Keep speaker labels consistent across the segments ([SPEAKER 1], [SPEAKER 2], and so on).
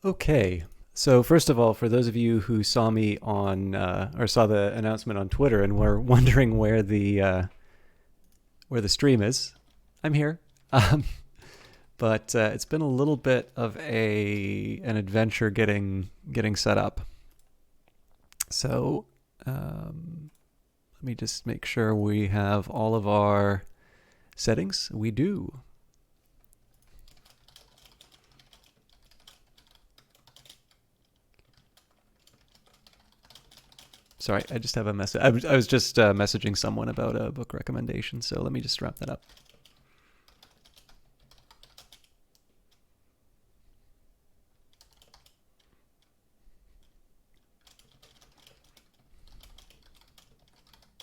[SPEAKER 1] Okay, so first of all, for those of you who saw me on or saw the announcement on Twitter and were wondering where the stream is, I'm here. Um, but it's been a little bit of an adventure getting set up. So let me just make sure we have all of our settings. We do. Sorry, I just have a message. I was just messaging someone about a book recommendation, so let me just wrap that up.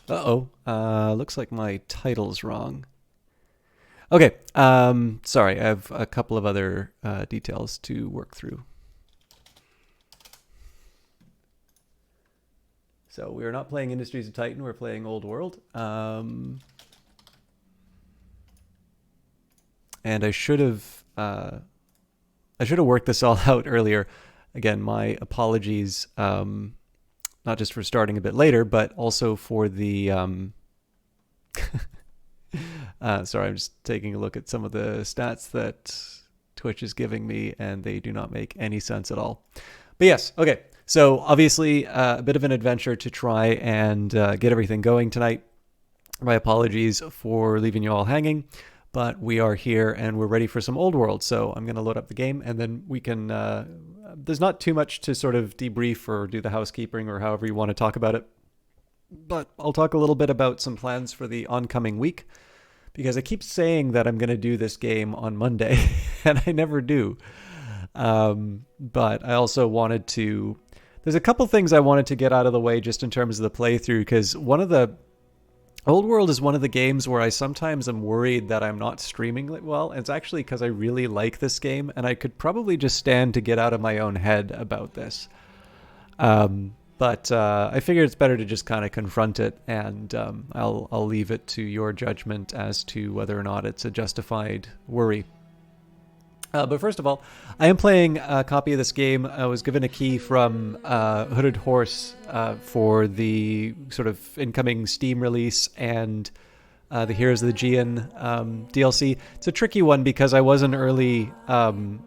[SPEAKER 1] Uh-oh. Looks like my title's wrong. Okay, sorry, I have a couple of other details to work through. So we are not playing Industries of Titan, we're playing Old World. And I should have worked this all out earlier. Again, my apologies, not just for starting a bit later, but also for the sorry, I'm just taking a look at some of the stats that Twitch is giving me, and they do not make any sense at all. But yes, okay. So obviously a bit of an adventure to try and get everything going tonight. My apologies for leaving you all hanging, but we are here and we're ready for some Old World. So I'm going to load up the game, and then we can... there's not too much to sort of debrief or do the housekeeping or however you want to talk about it. But I'll talk a little bit about some plans for the oncoming week, because I keep saying that I'm going to do this game on Monday, and I never do. But I also wanted to... There's a couple things I wanted to get out of the way just in terms of the playthrough, because Old World is one of the games where I sometimes am worried that I'm not streaming it well. And it's actually because I really like this game, and I could probably just stand to get out of my own head about this. But I figured it's better to just kind of confront it, and I'll leave it to your judgment as to whether or not it's a justified worry. But first of all, I am playing a copy of this game. I was given a key from Hooded Horse for the sort of incoming Steam release and the Heroes of the Aegean DLC. It's a tricky one because I was an early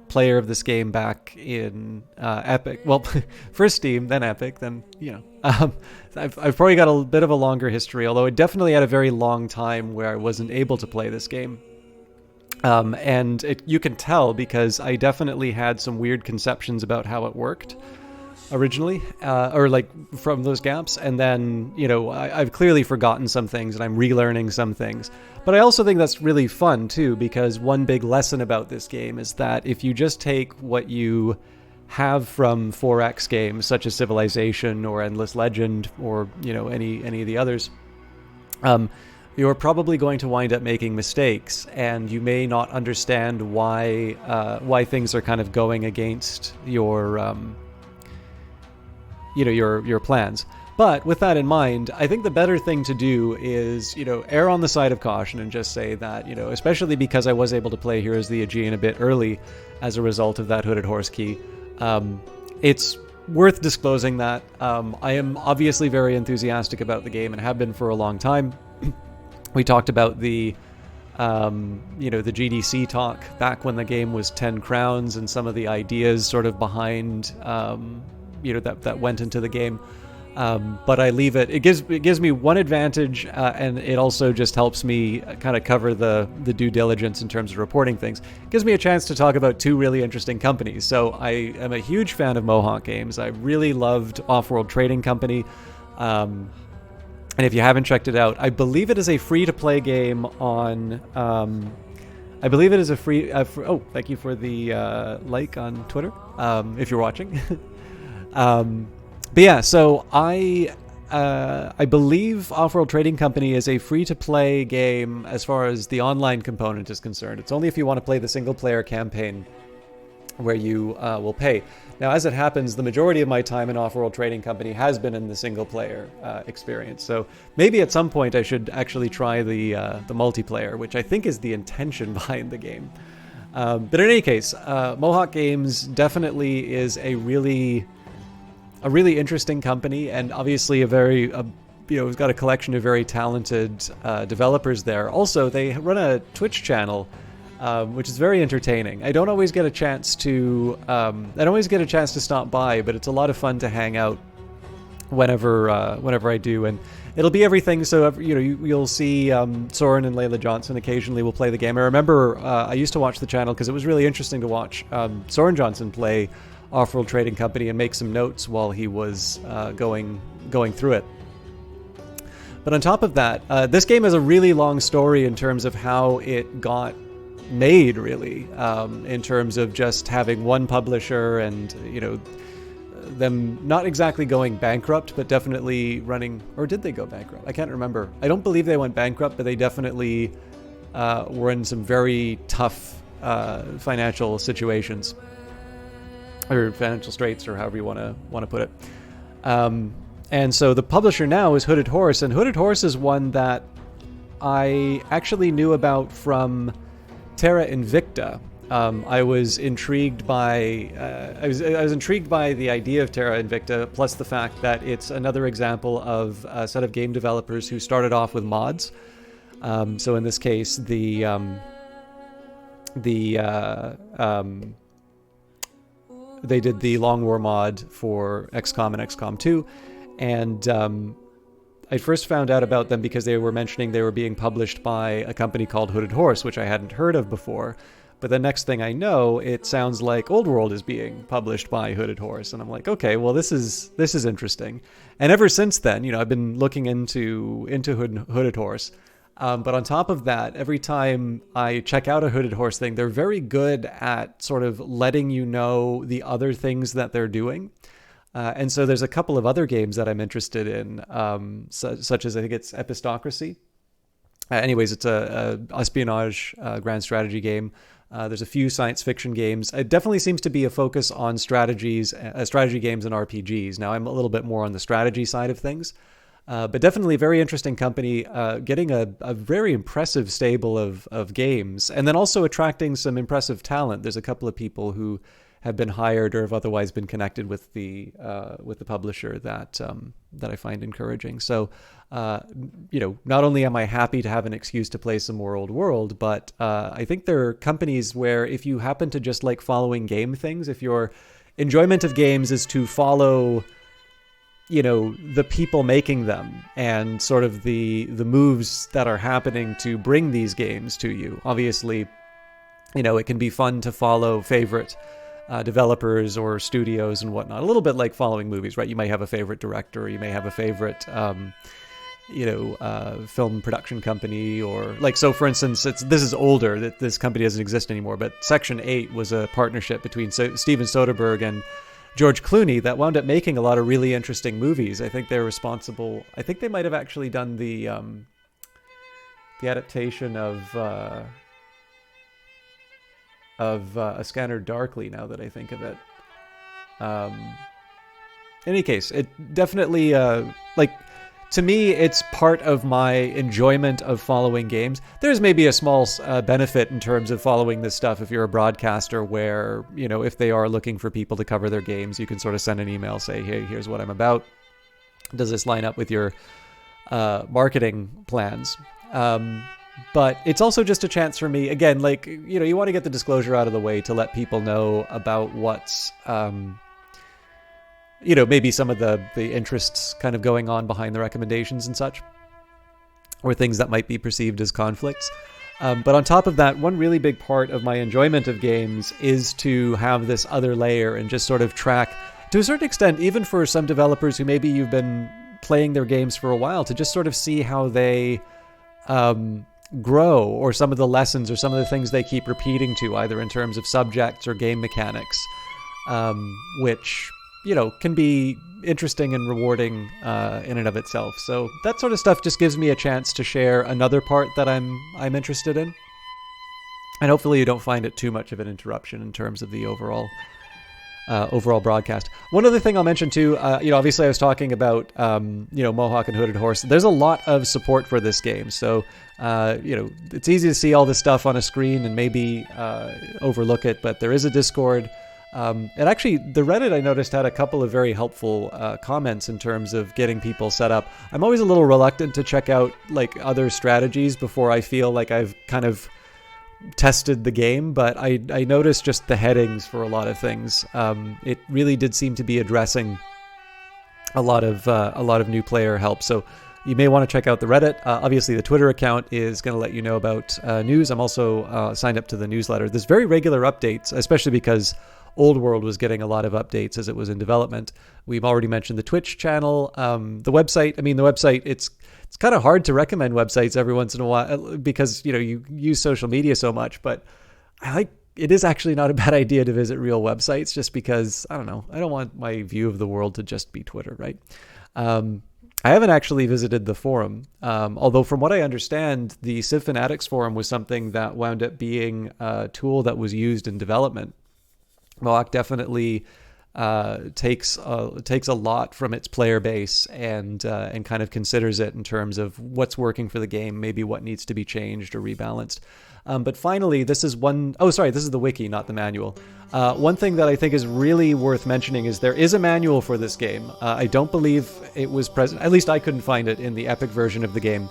[SPEAKER 1] player of this game back in Epic. Well, first Steam, then Epic, then, I've probably got a bit of a longer history, although I definitely had a very long time where I wasn't able to play this game. And you can tell because I definitely had some weird conceptions about how it worked originally, or like from those gaps. And then, I've clearly forgotten some things and I'm relearning some things. But I also think that's really fun too, because one big lesson about this game is that if you just take what you have from 4X games, such as Civilization or Endless Legend or, any of the others, you're probably going to wind up making mistakes, and you may not understand why things are kind of going against your your plans. But with that in mind, I think the better thing to do is, err on the side of caution and just say that, especially because I was able to play Heroes of the Aegean a bit early as a result of that Hooded Horse key, it's worth disclosing that. I am obviously very enthusiastic about the game and have been for a long time. We talked about the GDC talk back when the game was 10 crowns and some of the ideas sort of behind, that went into the game. But I leave it. It gives me one advantage, and it also just helps me kind of cover the due diligence in terms of reporting things. It gives me a chance to talk about two really interesting companies. So I am a huge fan of Mohawk Games. I really loved Off-World Trading Company. And if you haven't checked it out, I believe it is a free-to-play game on... I believe it is a free... oh, thank you for the like on Twitter, if you're watching. But yeah, so I believe Off-World Trading Company is a free-to-play game as far as the online component is concerned. It's only if you want to play the single-player campaign where you will pay. Now, as it happens, the majority of my time in Off-World Trading Company has been in the single-player experience. So maybe at some point I should actually try the multiplayer, which I think is the intention behind the game. But in any case, Mohawk Games definitely is a really interesting company, and obviously it's got a collection of very talented developers there. Also, they run a Twitch channel, which is very entertaining. I don't always get a chance to stop by, but it's a lot of fun to hang out whenever I do, and it'll be everything. So you'll see Soren and Layla Johnson occasionally will play the game. I remember I used to watch the channel because it was really interesting to watch Soren Johnson play Off-World Trading Company and make some notes while he was going through it. But on top of that, this game has a really long story in terms of how it got made, really, in terms of just having one publisher and, them not exactly going bankrupt, but definitely running... Or did they go bankrupt? I can't remember. I don't believe they went bankrupt, but they definitely were in some very tough financial situations. Or financial straits, or however you want to put it. And so the publisher now is Hooded Horse, and Hooded Horse is one that I actually knew about from Terra Invicta. I was intrigued by I was intrigued by the idea of Terra Invicta, plus the fact that it's another example of a set of game developers who started off with mods. So in this case, they did the Long War mod for XCOM and XCOM 2, and I first found out about them because they were mentioning they were being published by a company called Hooded Horse, which I hadn't heard of before. But the next thing I know, it sounds like Old World is being published by Hooded Horse, and I'm like, okay, well, this is interesting. And ever since then, I've been looking into Hooded Horse. But on top of that, every time I check out a Hooded Horse thing, they're very good at sort of letting you know the other things that they're doing. And so there's a couple of other games that I'm interested in, such as I think it's Epistocracy. Anyways, it's a espionage grand strategy game. There's a few science fiction games. It definitely seems to be a focus on strategy games and RPGs. Now, I'm a little bit more on the strategy side of things. But definitely a very interesting company, getting a very impressive stable of games, and then also attracting some impressive talent. There's a couple of people who have been hired or have otherwise been connected with the publisher that I find encouraging. So, not only am I happy to have an excuse to play some more Old World, but I think there are companies where if you happen to just like following game things, if your enjoyment of games is to follow the people making them and sort of the moves that are happening to bring these games to you. Obviously, it can be fun to follow favorite developers or studios and whatnot. A little bit like following movies, right? You may have a favorite director, you may have a favorite, film production company, or like, so for instance, this is older, that this company doesn't exist anymore, but Section 8 was a partnership between Steven Soderbergh and George Clooney that wound up making a lot of really interesting movies. I think they're responsible. I think they might have actually done the adaptation of A Scanner Darkly, now that I think of it. In any case, it definitely to me, it's part of my enjoyment of following games. There's maybe a small benefit in terms of following this stuff if you're a broadcaster where, if they are looking for people to cover their games, you can sort of send an email, say, hey, here's what I'm about. Does this line up with your marketing plans? But it's also just a chance for me, again, you want to get the disclosure out of the way to let people know about what's... maybe some of the interests kind of going on behind the recommendations and such, or things that might be perceived as conflicts. But on top of that, one really big part of my enjoyment of games is to have this other layer and just sort of track, to a certain extent, even for some developers who maybe you've been playing their games for a while, to just sort of see how they grow, or some of the lessons or some of the things they keep repeating to, either in terms of subjects or game mechanics, which... can be interesting and rewarding in and of itself. So that sort of stuff just gives me a chance to share another part that I'm interested in. And hopefully you don't find it too much of an interruption in terms of the overall broadcast. One other thing I'll mention too, obviously I was talking about, Mohawk and Hooded Horse. There's a lot of support for this game. So, it's easy to see all this stuff on a screen and maybe overlook it, but there is a Discord. And actually, the Reddit I noticed had a couple of very helpful comments in terms of getting people set up. I'm always a little reluctant to check out like other strategies before I feel like I've kind of tested the game, but I noticed just the headings for a lot of things. It really did seem to be addressing a lot of new player help. So you may want to check out the Reddit. Obviously, the Twitter account is going to let you know about news. I'm also signed up to the newsletter. There's very regular updates, especially because Old World was getting a lot of updates as it was in development. We've already mentioned the Twitch channel, the website. I mean, the website, it's kind of hard to recommend websites every once in a while because, you use social media so much, but it is actually not a bad idea to visit real websites just because, I don't know, I don't want my view of the world to just be Twitter, right? I haven't actually visited the forum, although from what I understand, the Civ Fanatics forum was something that wound up being a tool that was used in development. Mohawk definitely takes a lot from its player base and kind of considers it in terms of what's working for the game, maybe what needs to be changed or rebalanced. But finally, this is the wiki, not the manual. One thing that I think is really worth mentioning is there is a manual for this game. I don't believe it was present, at least I couldn't find it in the Epic version of the game.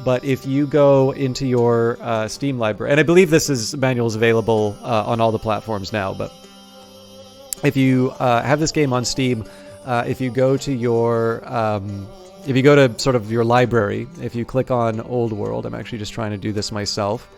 [SPEAKER 1] But if you go into your Steam library, and I believe manual is available on all the platforms now, but if you have this game on Steam, if you go to sort of your library, if you click on Old World, I'm actually just trying to do this myself.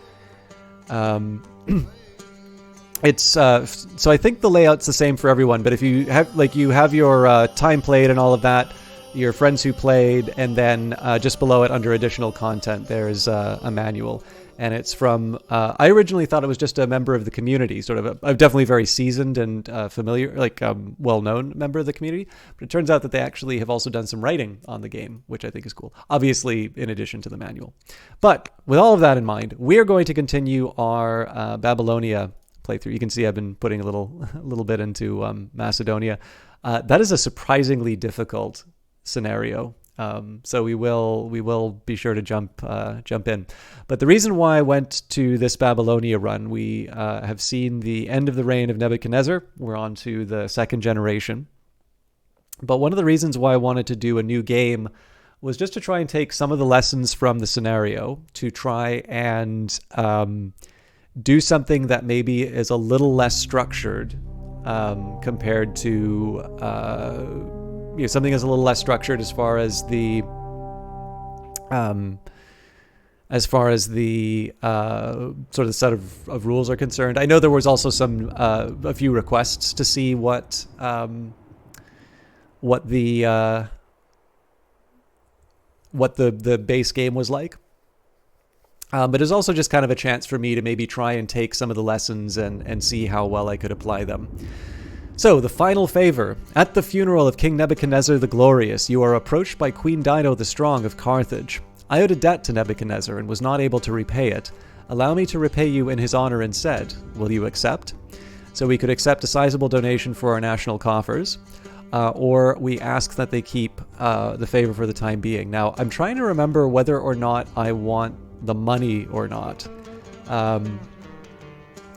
[SPEAKER 1] It's so I think the layout's the same for everyone, but if you have your time played and all of that, your friends who played, and then just below it under additional content, there's a manual. And it's from, I originally thought it was just a member of the community, sort of a definitely very seasoned and familiar, well-known member of the community. But it turns out that they actually have also done some writing on the game, which I think is cool. Obviously, in addition to the manual. But with all of that in mind, we are going to continue our Babylonia playthrough. You can see I've been putting a little bit into Macedonia. That is a surprisingly difficult scenario. So we will be sure to jump in. But the reason why I went to this Babylonia run, we have seen the end of the reign of Nebuchadnezzar. We're on to the second generation. But one of the reasons why I wanted to do a new game was just to try and take some of the lessons from the scenario to try and do something that maybe is a little less structured compared to something that's a little less structured as far as the sort of set of rules are concerned. I know there was also a few requests to see what the base game was like. But it's also just kind of a chance for me to maybe try and take some of the lessons and see how well I could apply them. So, the final favor. At the funeral of King Nebuchadnezzar the Glorious, you are approached by Queen Dido the Strong of Carthage. I owed a debt to Nebuchadnezzar and was not able to repay it. Allow me to repay you in his honor instead. Will you accept? So we could accept a sizable donation for our national coffers, or we ask that they keep the favor for the time being. Now, I'm trying to remember whether or not I want the money or not.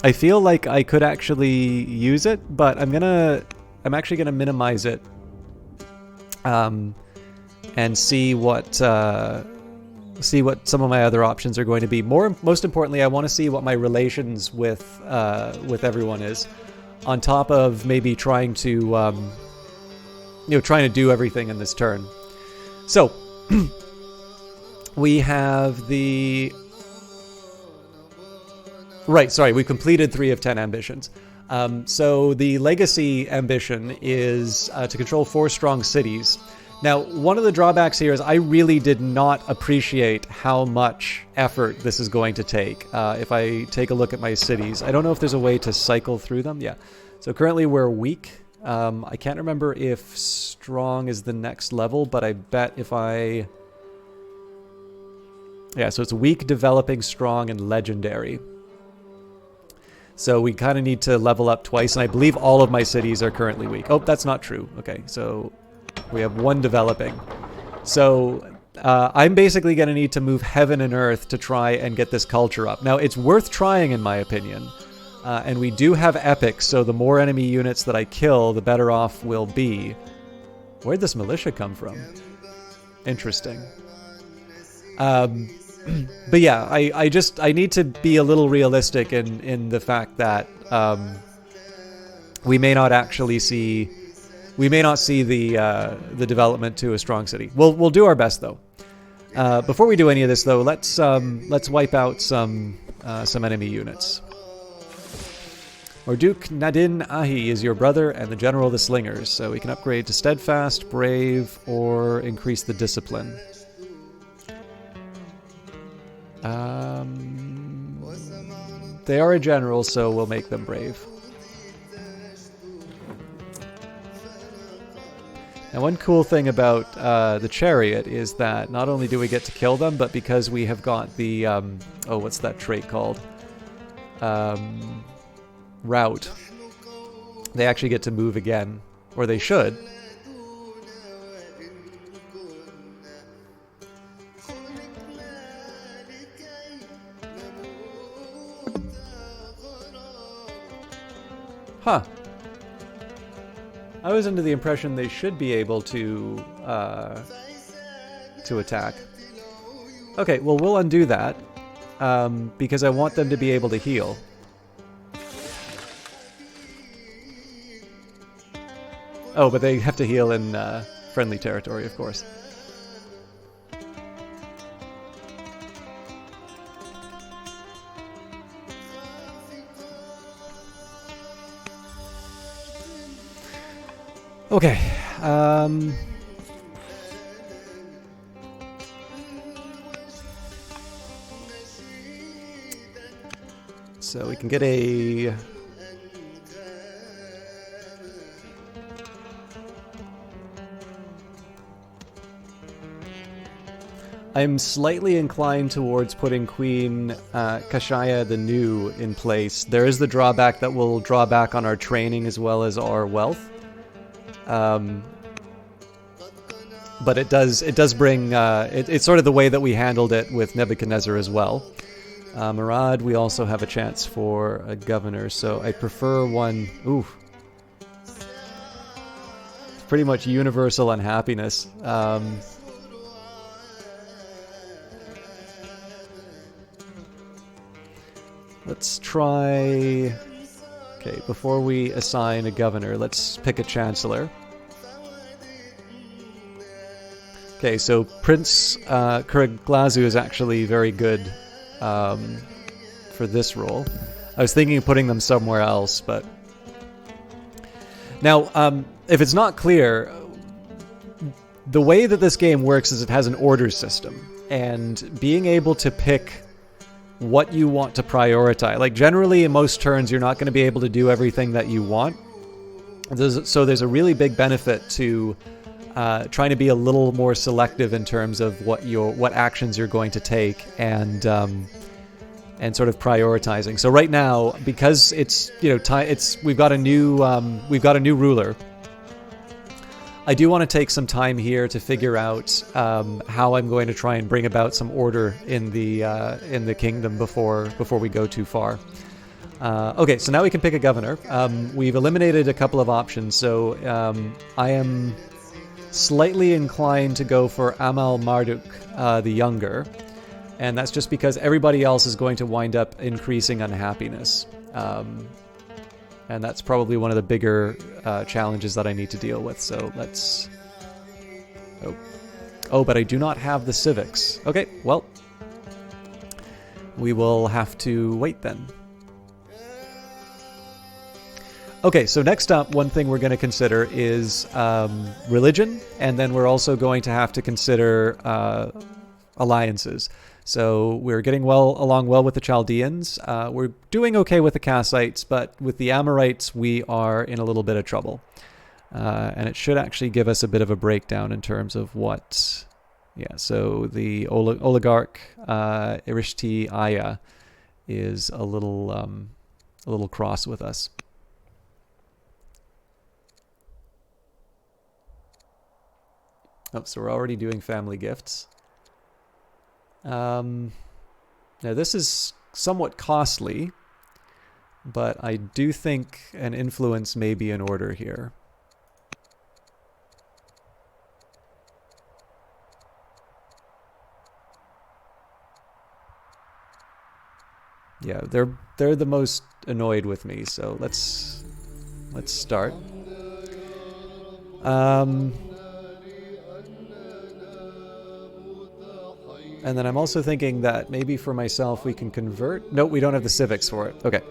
[SPEAKER 1] I feel like I could actually use it, but I'm actually gonna minimize it and see what some of my other options are going to be. Most importantly, I want to see what my relations with everyone is, on top of maybe trying to do everything in this turn. So we have the. Right, sorry, we completed 3 of 10 ambitions. So the legacy ambition is to control 4 strong cities. Now, one of the drawbacks here is I really did not appreciate how much effort this is going to take. If I take a look at my cities, I don't know if there's a way to cycle through them. Yeah. So currently we're weak. I can't remember if strong is the next level, but I bet if I... Yeah, so it's weak, developing, strong, and legendary. So we kind of need to level up twice, and I believe all of my cities are currently weak. Oh, that's not true. Okay, so we have one developing. So I'm basically going to need to move heaven and earth to try and get this culture up. Now, it's worth trying, in my opinion. And we do have epics, so the more enemy units that I kill, the better off we'll be. Where'd this militia come from? Interesting. But yeah, I need to be a little realistic in the fact that we may not actually see, we may not see the development to a strong city. We'll do our best though. Before we do any of this though, let's wipe out some enemy units. Morduk Nadin Ahi is your brother and the general of the slingers, so we can upgrade to steadfast, brave, or increase the discipline. They are a general, so we'll make them brave. Now, one cool thing about the chariot is that not only do we get to kill them, but because we have got the oh, what's that trait called? Route. They actually get to move again, or they should. Huh. I was under the impression they should be able to attack. Okay, well, we'll undo that because I want them to be able to heal. Oh, but they have to heal in friendly territory, of course. Okay. So we can get a... I'm slightly inclined towards putting Queen Kashaya the New in place. There is the drawback that will draw back on our training as well as our wealth. But it does bring... it's sort of the way that we handled it with Nebuchadnezzar as well. Murad, we also have a chance for a governor, so I prefer one... Ooh. Pretty much universal unhappiness. Let's try... Okay, before we assign a governor, let's pick a chancellor. Okay, so Prince Kuraglazu is actually very good for this role. I was thinking of putting them somewhere else, but... Now, if it's not clear, the way that this game works is it has an order system, and being able to pick what you want to prioritize. Like, generally, in most turns, you're not going to be able to do everything that you want. So there's a really big benefit to trying to be a little more selective in terms of what actions you're going to take and sort of prioritizing. So right now, because it's we've got a new ruler. I do want to take some time here to figure out how I'm going to try and bring about some order in the kingdom before we go too far. Okay, so now we can pick a governor. We've eliminated a couple of options, so I am slightly inclined to go for Amal Marduk the Younger, and that's just because everybody else is going to wind up increasing unhappiness. And that's probably one of the bigger challenges that I need to deal with. So let's... Oh, but I do not have the civics. Okay, well, we will have to wait then. Okay, so next up, one thing we're going to consider is religion, and then we're also going to have to consider alliances. So we're getting along well with the Chaldeans. We're doing okay with the Kassites, but with the Amorites, we are in a little bit of trouble. And it should actually give us a bit of a breakdown in terms of what... Yeah, so the oligarch Irishti Aya is a little a little cross with us. Oh, so we're already doing family gifts. Now this is somewhat costly, but I do think an influence may be in order here. Yeah, they're the most annoyed with me, so let's start. And then I'm also thinking that maybe for myself we can convert. Nope, we don't have the civics for it. Okay.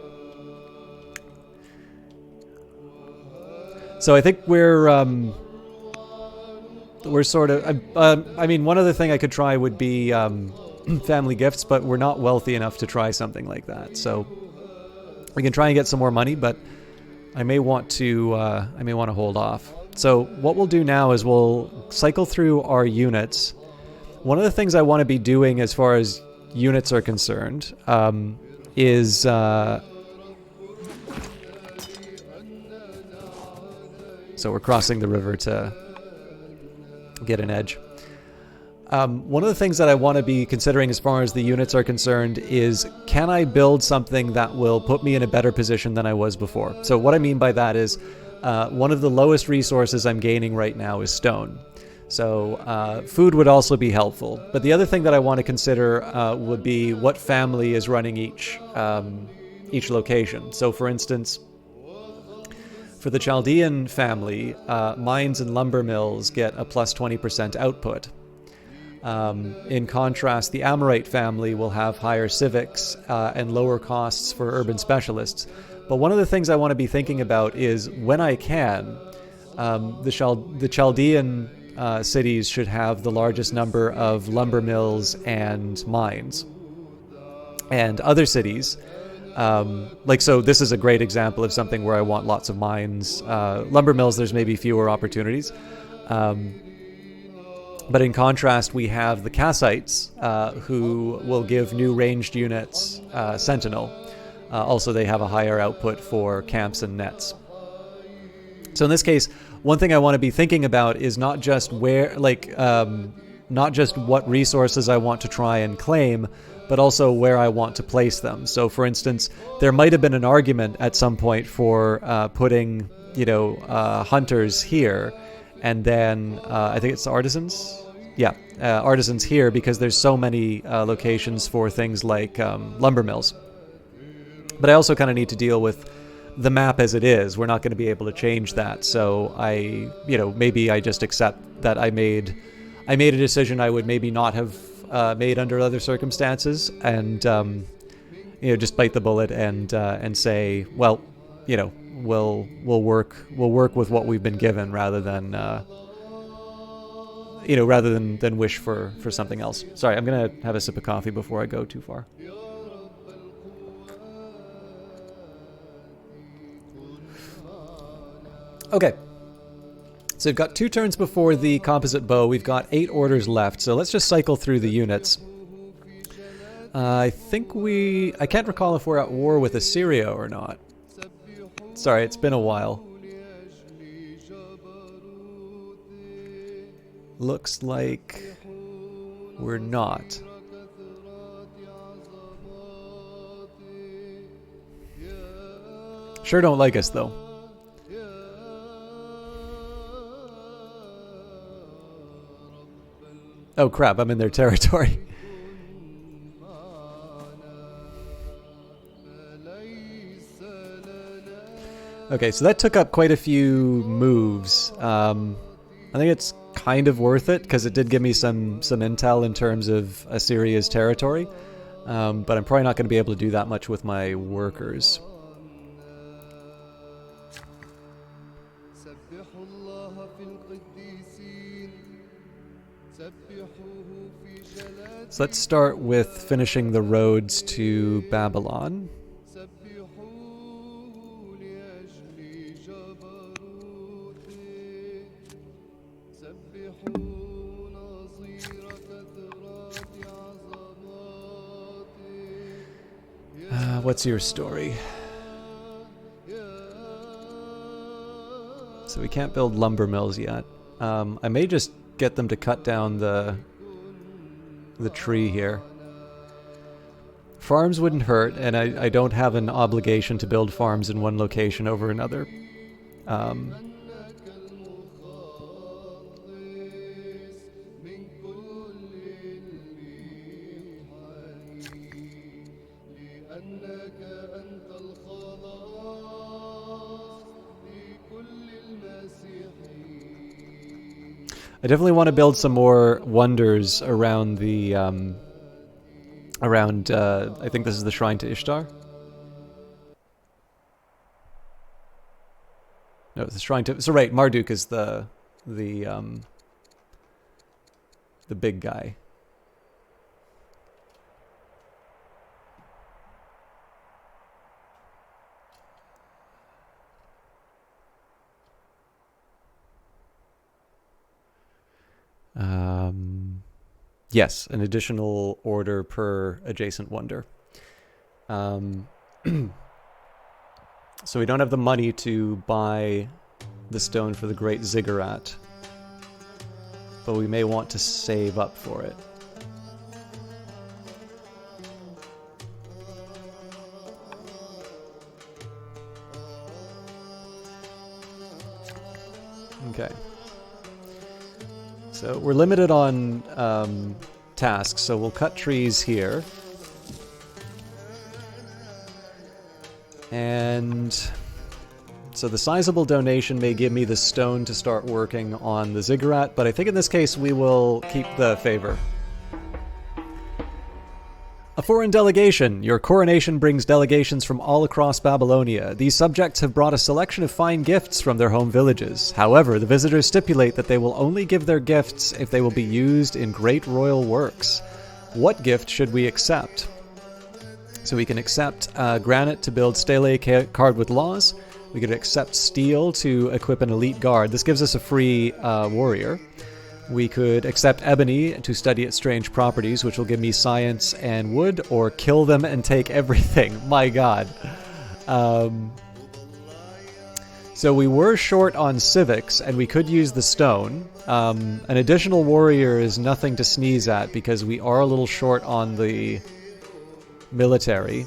[SPEAKER 1] So I think we're sort of. I mean, one other thing I could try would be family gifts, but we're not wealthy enough to try something like that. So we can try and get some more money, but I may want to hold off. So what we'll do now is we'll cycle through our units. One of the things I want to be doing as far as units are concerned is so we're crossing the river to get an edge. One of the things that I want to be considering as far as the units are concerned is, can I build something that will put me in a better position than I was before? So what I mean by that is one of the lowest resources I'm gaining right now is stone. So food would also be helpful. But the other thing that I want to consider would be what family is running each location. So for instance, for the Chaldean family, mines and lumber mills get a plus 20% output. In contrast, the Amorite family will have higher civics and lower costs for urban specialists. But one of the things I want to be thinking about is, when I can, the Chaldean cities should have the largest number of lumber mills and mines. And other cities, so this is a great example of something where I want lots of mines. Lumber mills, there's maybe fewer opportunities. But in contrast, we have the Kassites, who will give new ranged units Sentinel. Also, they have a higher output for camps and nets. So in this case, one thing I want to be thinking about is not just not just what resources I want to try and claim, but also where I want to place them. So for instance, there might have been an argument at some point for putting, hunters here, and then I think it's artisans. Yeah, artisans here, because there's so many locations for things like lumber mills. But I also kind of need to deal with the map as it is. We're not going to be able to change that. So maybe I just accept that I made a decision I would maybe not have made under other circumstances, and just bite the bullet and say, well, we'll work with what we've been given, rather than wish for something else. Sorry, I'm gonna have a sip of coffee before I go too far. Okay, so we've got 2 turns before the composite bow. We've got 8 orders left, so let's just cycle through the units. I can't recall if we're at war with Assyria or not. Sorry, it's been a while. Looks like we're not. Sure don't like us, though. Oh crap, I'm in their territory. Okay, so that took up quite a few moves. I think it's kind of worth it, because it did give me some intel in terms of Assyria's territory. But I'm probably not going to be able to do that much with my workers. So let's start with finishing the roads to Babylon. What's your story? So we can't build lumber mills yet. I may just get them to cut down the tree here. Farms wouldn't hurt, and I don't have an obligation to build farms in one location over another. I definitely want to build some more wonders around the, I think this is the shrine to Ishtar. No, it's the shrine to, so right, Marduk is the big guy. Yes, an additional order per adjacent wonder. So we don't have the money to buy the stone for the Great Ziggurat, but we may want to save up for it. Okay. So we're limited on tasks, so we'll cut trees here. And so the sizable donation may give me the stone to start working on the ziggurat, but I think in this case we will keep the favor. A foreign delegation. Your coronation brings delegations from all across Babylonia. These subjects have brought a selection of fine gifts from their home villages. However, the visitors stipulate that they will only give their gifts if they will be used in great royal works. What gift should we accept? So we can accept granite to build stele carved with laws. We could accept steel to equip an elite guard. This gives us a free warrior. We could accept ebony to study its strange properties, which will give me science and wood, or kill them and take everything. My god. So we were short on civics, and we could use the stone. An additional warrior is nothing to sneeze at, because we are a little short on the military.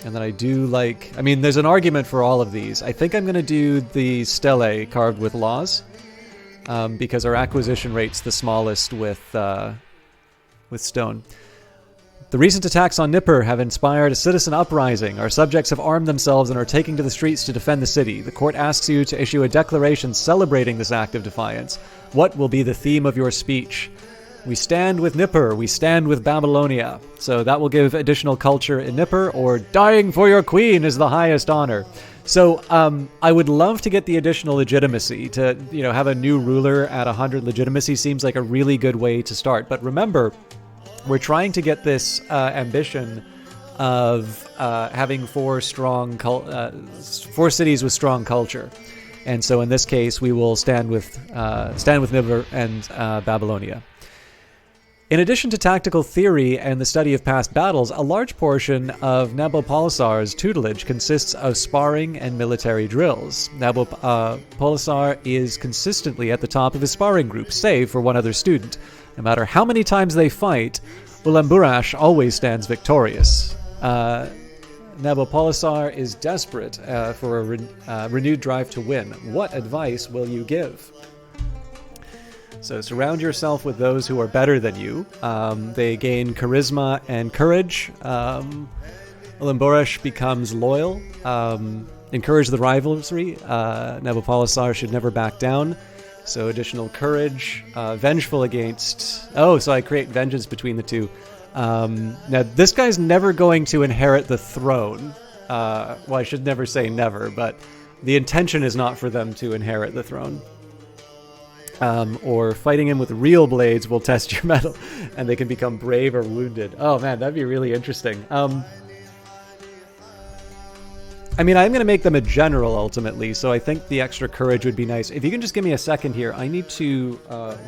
[SPEAKER 1] And then I do like... I mean, there's an argument for all of these. I think I'm going to do the stele carved with laws. Because our acquisition rate's the smallest with stone. The recent attacks on Nippur have inspired a citizen uprising. Our subjects have armed themselves and are taking to the streets to defend the city. The court asks you to issue a declaration celebrating this act of defiance. What will be the theme of your speech? We stand with Nippur. We stand with Babylonia. So that will give additional culture in Nippur, or dying for your queen is the highest honor. So I would love to get the additional legitimacy. To have a new ruler at 100 legitimacy seems like a really good way to start. But remember, we're trying to get this ambition of having four cities with strong culture. And so in this case, we will stand with Nippur and Babylonia. In addition to tactical theory and the study of past battles, a large portion of Nabopolassar's tutelage consists of sparring and military drills. Nabopolassar is consistently at the top of his sparring group, save for one other student. No matter how many times they fight, Ulamburash always stands victorious. Nabopolassar is desperate for a renewed drive to win. What advice will you give? So surround yourself with those who are better than you. They gain charisma and courage. Ulamburash becomes loyal. Encourage the rivalry. Nabopolassar should never back down. So additional courage. Vengeful against... Oh, so I create vengeance between the two. Now, this guy's never going to inherit the throne. Well, I should never say never, but the intention is not for them to inherit the throne. Or fighting him with real blades will test your mettle, and they can become brave or wounded. Oh man, that'd be really interesting. I mean, I'm going to make them a general ultimately, so I think the extra courage would be nice. If you can just give me a second here, I need to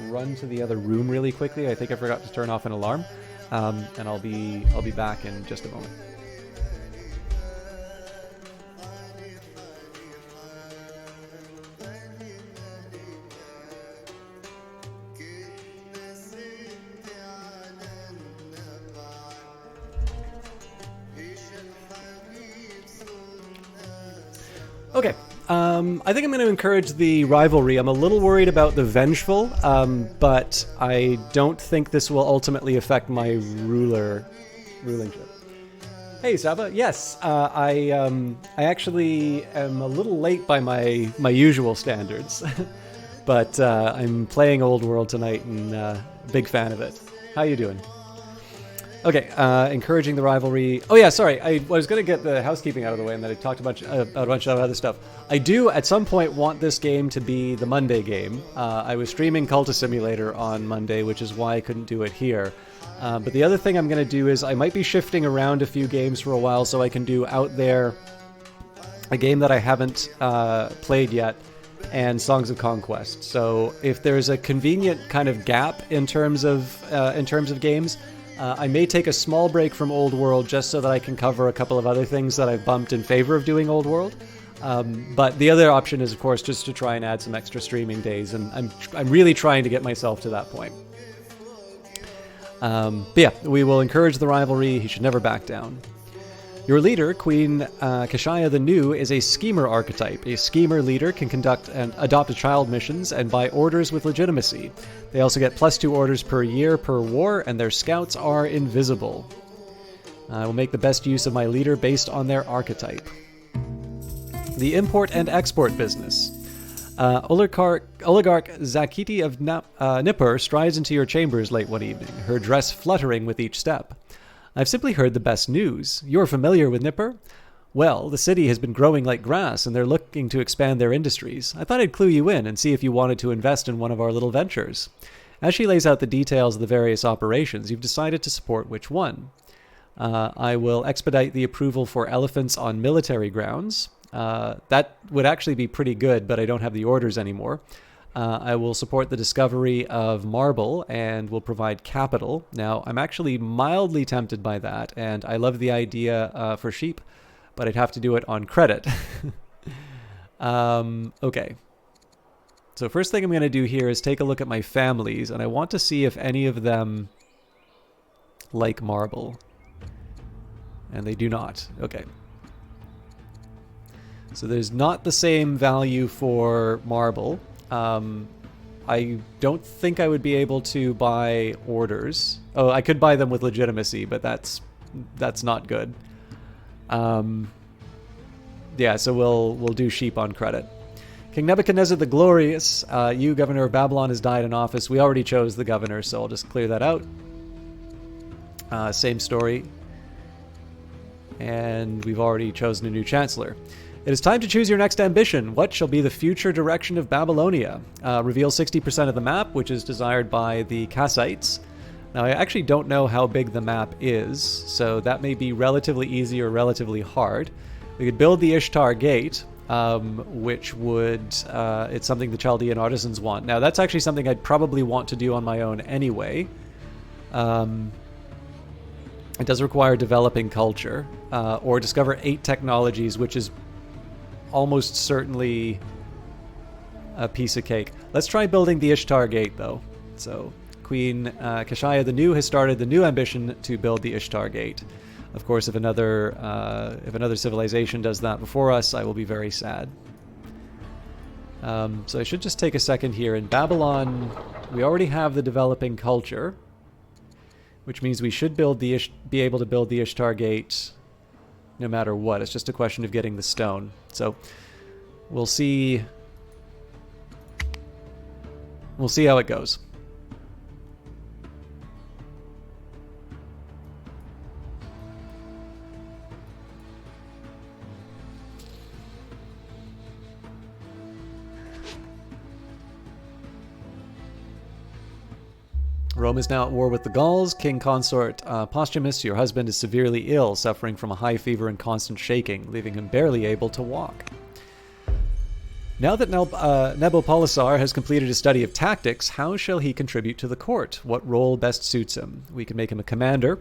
[SPEAKER 1] run to the other room really quickly. I think I forgot to turn off an alarm, and I'll be back in just a moment. Okay. I think I'm going to encourage the rivalry. I'm a little worried about the vengeful, but I don't think this will ultimately affect my rulingship. Hey, Saba. Yes, I actually am a little late by my usual standards, but I'm playing Old World tonight and big fan of it. How you doing? Okay, encouraging the rivalry. Oh yeah, sorry. I was going to get the housekeeping out of the way, and then I talked about a bunch of other stuff. I do, at some point, want this game to be the Monday game. I was streaming Cultist Simulator on Monday, which is why I couldn't do it here. But the other thing I'm going to do is I might be shifting around a few games for a while so I can do Out There, a game that I haven't played yet, and Songs of Conquest. So if there's a convenient kind of gap in terms of games, I may take a small break from Old World just so that I can cover a couple of other things that I've bumped in favor of doing Old World. But the other option is, of course, just to try and add some extra streaming days, and I'm really trying to get myself to that point. But yeah, we will encourage the rivalry. He should never back down. Your leader, Queen Kashaya the New, is a schemer archetype. A schemer leader can conduct and adopt a child missions and buy orders with legitimacy. They also get +2 orders per year per war, and their scouts are invisible. I will make the best use of my leader based on their archetype. The import and export business. Oligarch Zakiti of Nippur strides into your chambers late one evening, her dress fluttering with each step. I've simply heard the best news. You're familiar with Nippur? Well, the city has been growing like grass, and they're looking to expand their industries. I thought I'd clue you in and see if you wanted to invest in one of our little ventures. As she lays out the details of the various operations, you've decided to support which one. I will expedite the approval for elephants on military grounds. That would actually be pretty good, but I don't have the orders anymore. I will support the discovery of marble and will provide capital. Now, I'm actually mildly tempted by that, and I love the idea for sheep, but I'd have to do it on credit. Okay. So first thing I'm going to do here is take a look at my families, and I want to see if any of them like marble. And they do not. Okay. So there's not the same value for marble. I don't think I would be able to buy orders. Oh, I could buy them with legitimacy, but that's not good. Yeah, so we'll do sheep on credit. King Nebuchadnezzar the Glorious, you, Governor of Babylon, has died in office. We already chose the governor, so I'll just clear that out. Same story. And we've already chosen a new chancellor. It is time to choose your next ambition. What shall be the future direction of Babylonia? Reveal 60% of the map, which is desired by the Kassites. Now, I actually don't know how big the map is, so that may be relatively easy or relatively hard. We could build the Ishtar Gate, which would... it's something the Chaldean artisans want. Now, that's actually something I'd probably want to do on my own anyway. It does require developing culture, or discover 8 technologies, which is almost certainly a piece of cake. Let's try building the Ishtar Gate, though. So, Queen Kashaya the New has started the new ambition to build the Ishtar Gate. Of course, if another civilization does that before us, I will be very sad. So I should just take a second here. In Babylon, we already have the developing culture, which means we should be able to build the Ishtar Gate no matter what. It's just a question of getting the stone. So we'll see. We'll see how it goes. Rome is now at war with the Gauls. King consort Posthumus, your husband, is severely ill, suffering from a high fever and constant shaking, leaving him barely able to walk. Now that Nabopolassar has completed his study of tactics, how shall he contribute to the court? What role best suits him? We can make him a commander,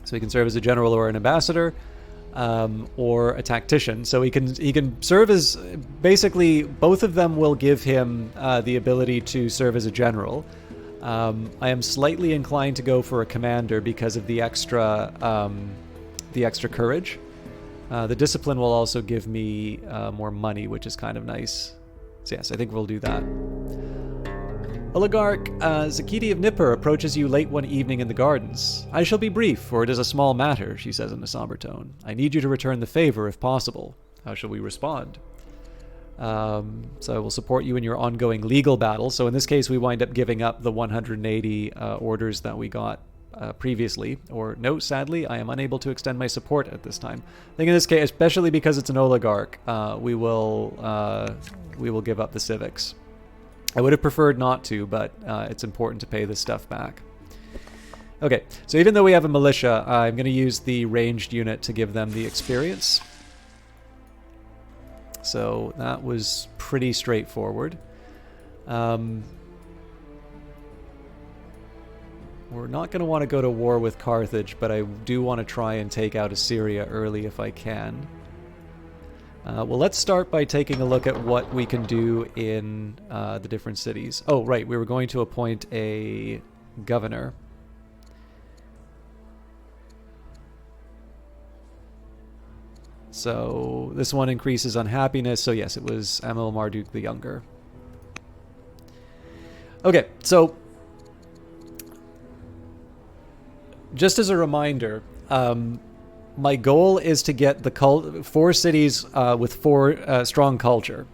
[SPEAKER 1] so he can serve as a general or an ambassador, or a tactician. So he can serve as... Basically, both of them will give him the ability to serve as a general. I am slightly inclined to go for a commander because of the extra courage. The discipline will also give me more money, which is kind of nice. So yes, I think we'll do that. Oligarch Zakiti of Nippur approaches you late one evening in the gardens. I shall be brief, for it is a small matter, she says in a somber tone. I need you to return the favor if possible. How shall we respond? So I will support you in your ongoing legal battle. So in this case, we wind up giving up the 180 orders that we got previously. Or no, sadly, I am unable to extend my support at this time. I think in this case, especially because it's an oligarch, we will give up the civics. I would have preferred not to, but it's important to pay this stuff back. Okay, so even though we have a militia, I'm going to use the ranged unit to give them the experience. So that was pretty straightforward. We're not going to want to go to war with Carthage, but I do want to try and take out Assyria early if I can. Well, let's start by taking a look at what we can do in the different cities. Oh, right, we were going to appoint a governor. So this one increases unhappiness. So yes, it was Amil Marduk the Younger. Okay, so just as a reminder, my goal is to get the 4 cities with 4 strong culture.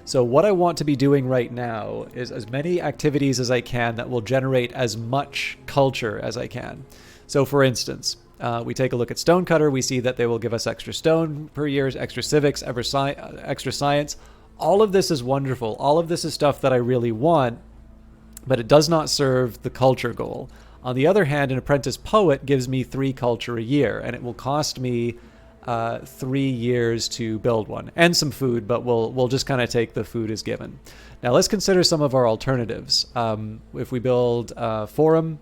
[SPEAKER 1] So what I want to be doing right now is as many activities as I can that will generate as much culture as I can. So for instance, we take a look at Stonecutter. We see that they will give us extra stone per year, extra civics, extra science. All of this is wonderful. All of this is stuff that I really want, but it does not serve the culture goal. On the other hand, an apprentice poet gives me 3 culture a year, and it will cost me 3 years to build one, and some food, but we'll just kind of take the food as given. Now let's consider some of our alternatives. If we build Forum,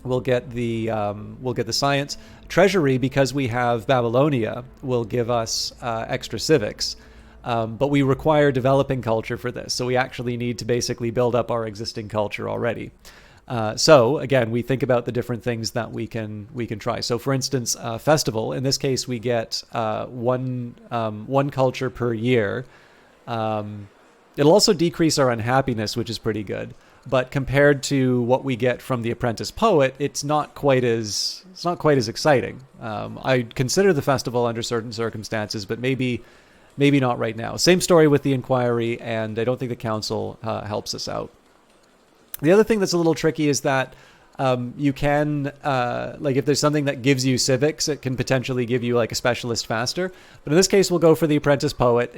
[SPEAKER 1] we'll get the science. Treasury, because we have Babylonia, will give us extra civics. But we require developing culture for this, so we actually need to basically build up our existing culture already. So again, we think about the different things that we can try. So for instance, festival. In this case, we get one culture per year. It'll also decrease our unhappiness, which is pretty good. But compared to what we get from the apprentice poet, it's not quite as exciting. I consider the festival under certain circumstances, but maybe not right now. Same story with the inquiry, and I don't think the council helps us out. The other thing that's a little tricky is that you can, like if there's something that gives you civics, it can potentially give you like a specialist faster. But in this case, we'll go for the apprentice poet.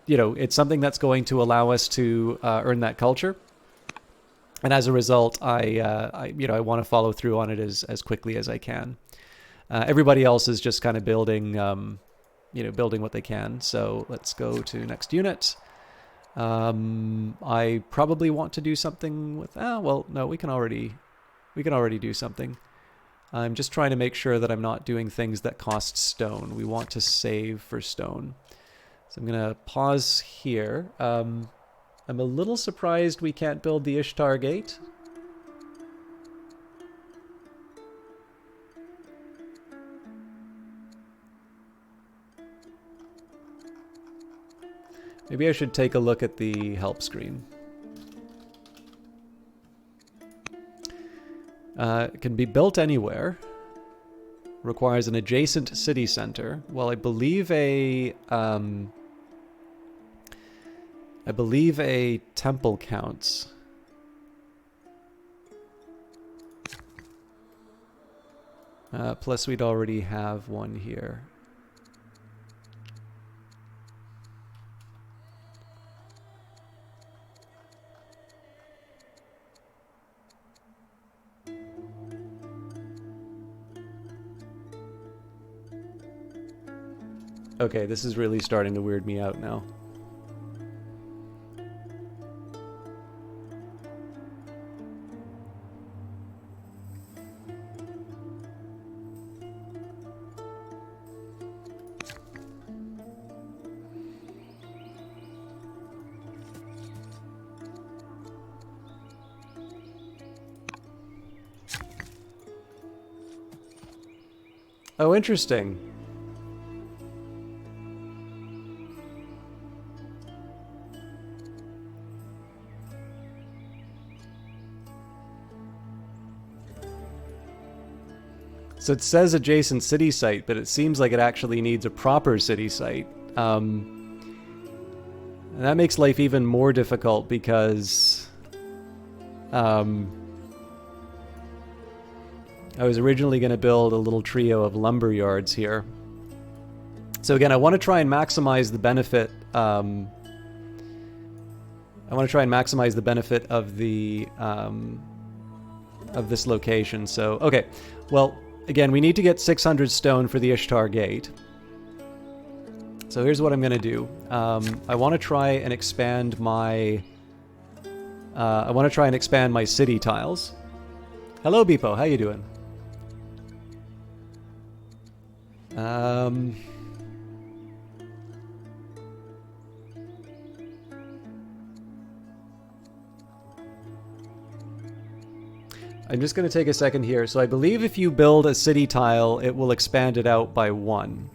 [SPEAKER 1] It's something that's going to allow us to earn that culture. And as a result, I want to follow through on it as quickly as I can. Everybody else is just kind of building what they can. So let's go to next unit. I probably want to do something with, no, we can already do something. I'm just trying to make sure that I'm not doing things that cost stone. We want to save for stone. So I'm going to pause here. I'm a little surprised we can't build the Ishtar Gate. Maybe I should take a look at the help screen. It can be built anywhere. Requires an adjacent city center. Well, I believe a temple counts. Plus we'd already have one here. Okay, this is really starting to weird me out now. Oh, interesting. So it says adjacent city site, but it seems like it actually needs a proper city site. And that makes life even more difficult because I was originally going to build a little trio of lumber yards here. So again, I want to try and maximize the benefit. I want to try and maximize the benefit of the of this location. So okay, well, again, we need to get 600 stone for the Ishtar Gate. So here's what I'm going to do. I want to try and expand my. I want to try and expand my city tiles. Hello, Beepo. How you doing? I'm just going to take a second here. So I believe if you build a city tile, it will expand it out by 1.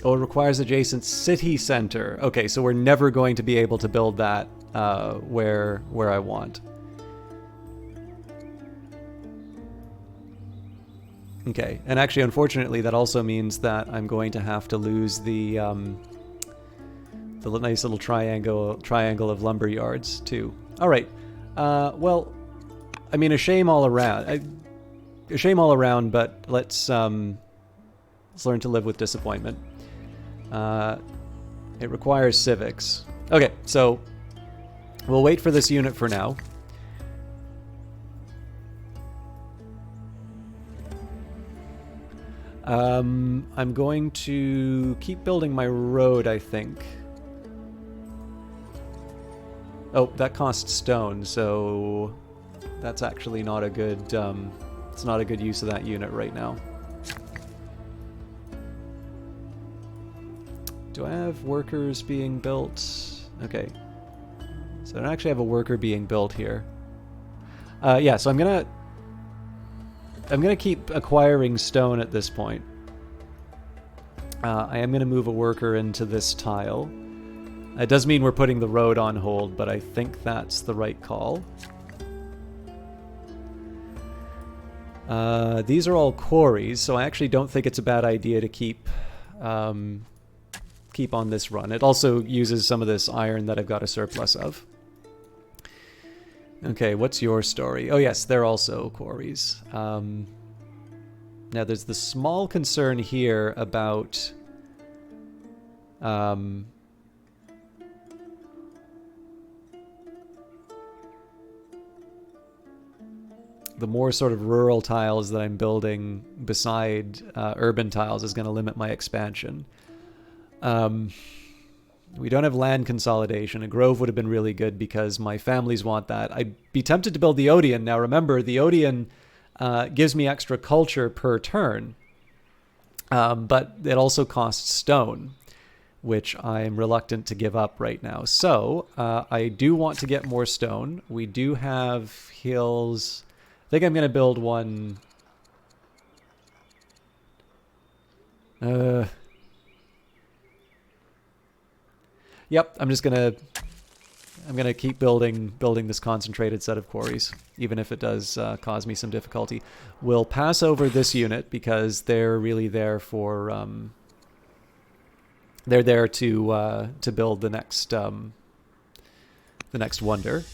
[SPEAKER 1] Oh, it requires adjacent city center. Okay, so we're never going to be able to build that where I want. Okay, and actually, unfortunately, that also means that I'm going to have to lose the nice little triangle of lumber yards too. All right. Well, I mean, a shame all around. A shame all around, but let's learn to live with disappointment. It requires civics. Okay, so we'll wait for this unit for now. I'm going to keep building my road, I think. Oh, that costs stone, so that's actually not a good, it's not a good use of that unit right now. Do I have workers being built? Okay. So I don't actually have a worker being built here. Yeah, so I'm gonna keep acquiring stone at this point. I am gonna move a worker into this tile. It does mean we're putting the road on hold, but I think that's the right call. These are all quarries, so I actually don't think it's a bad idea to keep on this run. It also uses some of this iron that I've got a surplus of. Okay, what's your story? Oh yes, they're also quarries. Now there's the small concern here about the more sort of rural tiles that I'm building beside urban tiles is going to limit my expansion. We don't have land consolidation. A grove would have been really good because my families want that. I'd be tempted to build the Odeon. Now remember, the Odeon gives me extra culture per turn, but it also costs stone, which I'm reluctant to give up right now. So I do want to get more stone. We do have hills. I think I'm going to build one. Yep, I'm gonna keep building this concentrated set of quarries, even if it does cause me some difficulty. We'll pass over this unit because they're really there for they're there to build the next wonder,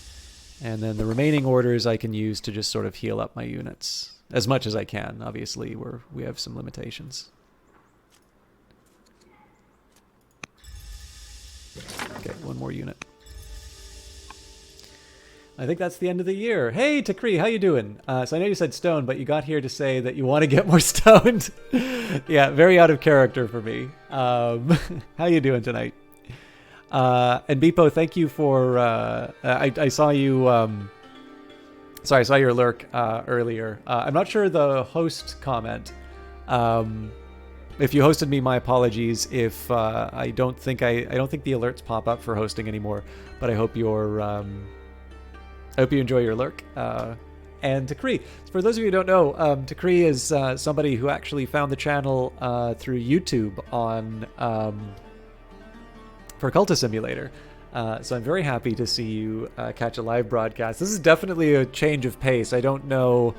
[SPEAKER 1] and then the remaining orders I can use to just sort of heal up my units as much as I can. Obviously, we have some limitations. Okay, one more unit. I think that's the end of the year. Hey, Takri, how you doing? So I know you said stone, but you got here to say that you want to get more stoned. Yeah, very out of character for me. How you doing tonight? And Beepo, thank you for... I saw you... sorry, I saw your lurk earlier. I'm not sure the host comment. If you hosted me, my apologies. If I don't think the alerts pop up for hosting anymore, but I hope your I hope you enjoy your lurk. And Takri. For those of you who don't know, Takri is somebody who actually found the channel through YouTube on for Cultist Simulator. So I'm very happy to see you catch a live broadcast. This is definitely a change of pace. I don't know.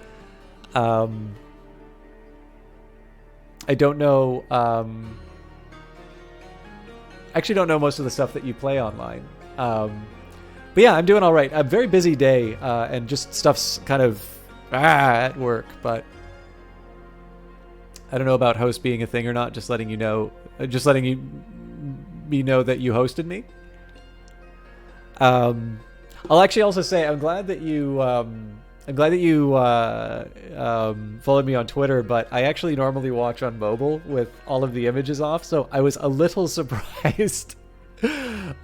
[SPEAKER 1] Actually don't know most of the stuff that you play online. But yeah, I'm doing all right. A very busy day, and just stuff's kind of at work, but I don't know about host being a thing or not. Just letting you know, me know that you hosted me. I'll actually also say I'm glad that you followed me on Twitter, but I actually normally watch on mobile with all of the images off, so I was a little surprised when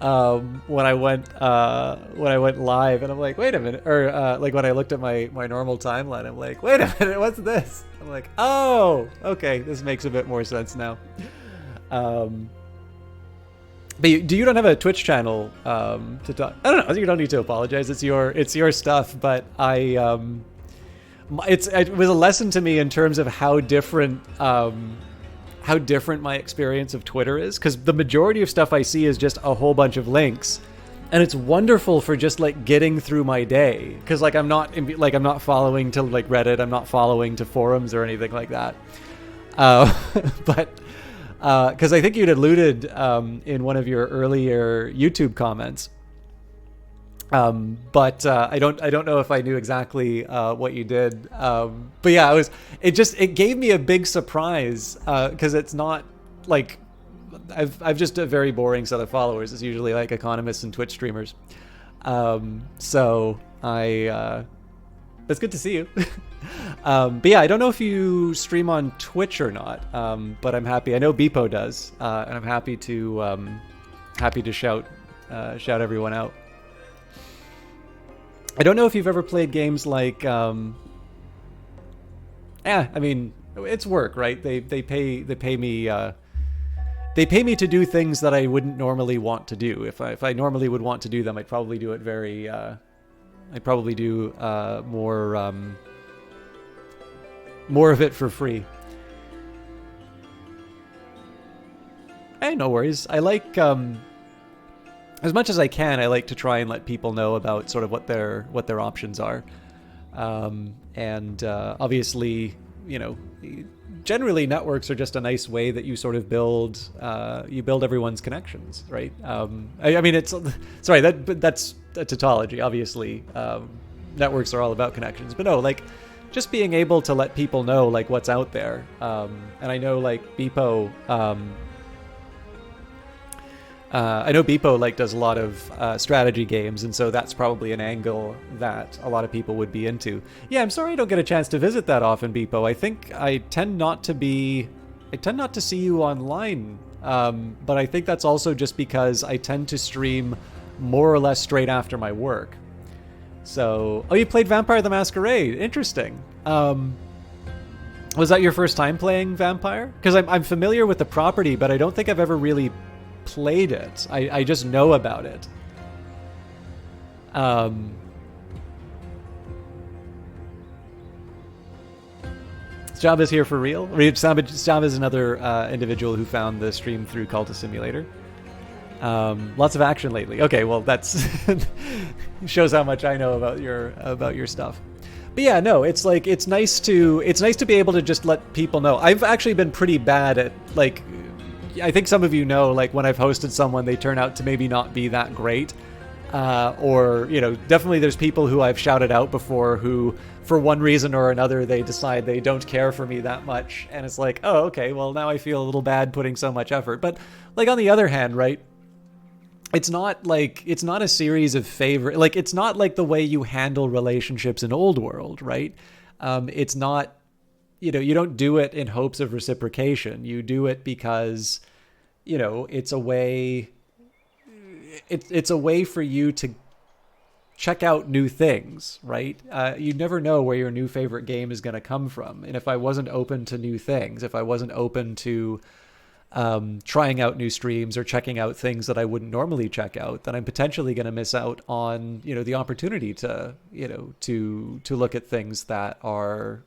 [SPEAKER 1] I went live, and I'm like, wait a minute, or like when I looked at my normal timeline, I'm like, wait a minute, what's this? I'm like, oh, okay, this makes a bit more sense now. But you don't have a Twitch channel to talk. I don't know. You don't need to apologize. It's your stuff. But it was a lesson to me in terms of how different my experience of Twitter is, because the majority of stuff I see is just a whole bunch of links, and it's wonderful for just like getting through my day, because I'm not following to like Reddit, I'm not following to forums or anything like that. But because I think you'd alluded in one of your earlier YouTube comments, but I don't know if I knew exactly what you did. But yeah, it gave me a big surprise, because it's not like I've just a very boring set of followers. It's usually like economists and Twitch streamers. So it's good to see you. But yeah, I don't know if you stream on Twitch or not, but I'm happy. I know Beepo does, and I'm happy to shout everyone out. I don't know if you've ever played games like, I mean, it's work, right? They pay me to do things that I wouldn't normally want to do. If I normally would want to do them, I'd probably do it very. I'd probably do more of it for free. Hey, no worries. I like as much as I can. I like to try and let people know about sort of what their options are, and obviously, generally networks are just a nice way that you sort of build everyone's connections, right? I mean, it's sorry that's a tautology. Obviously, networks are all about connections, but no, like just being able to let people know like what's out there. And I know like Beepo, like does a lot of strategy games, and so that's probably an angle that a lot of people would be into. Yeah, I'm sorry I don't get a chance to visit that often, Beepo. I think I tend not to see you online, but I think that's also just because I tend to stream more or less straight after my work. So, you played Vampire the Masquerade. Interesting. Was that your first time playing Vampire? Because I'm familiar with the property, but I don't think I've ever really played it. I just know about it. Jab is here for real. Jab is another individual who found the stream through Cultist Simulator. Lots of action lately. Okay, well that's shows how much I know about your stuff. But yeah, no, it's like it's nice to be able to just let people know. I've actually been pretty bad at like. I think some of you know, like when I've hosted someone, they turn out to maybe not be that great. Or, definitely there's people who I've shouted out before who, for one reason or another, they decide they don't care for me that much. And it's like, oh, okay, well, now I feel a little bad putting so much effort. But, like, on the other hand, right, it's not a series of favor. Like, it's not like the way you handle relationships in Old World, right? It's not, you don't do it in hopes of reciprocation. You do it because, it's a way... It's a way for you to check out new things, right? You never know where your new favorite game is going to come from. And if I wasn't open to new things, if I wasn't open to trying out new streams or checking out things that I wouldn't normally check out, then I'm potentially going to miss out on, the opportunity to, to look at things that are,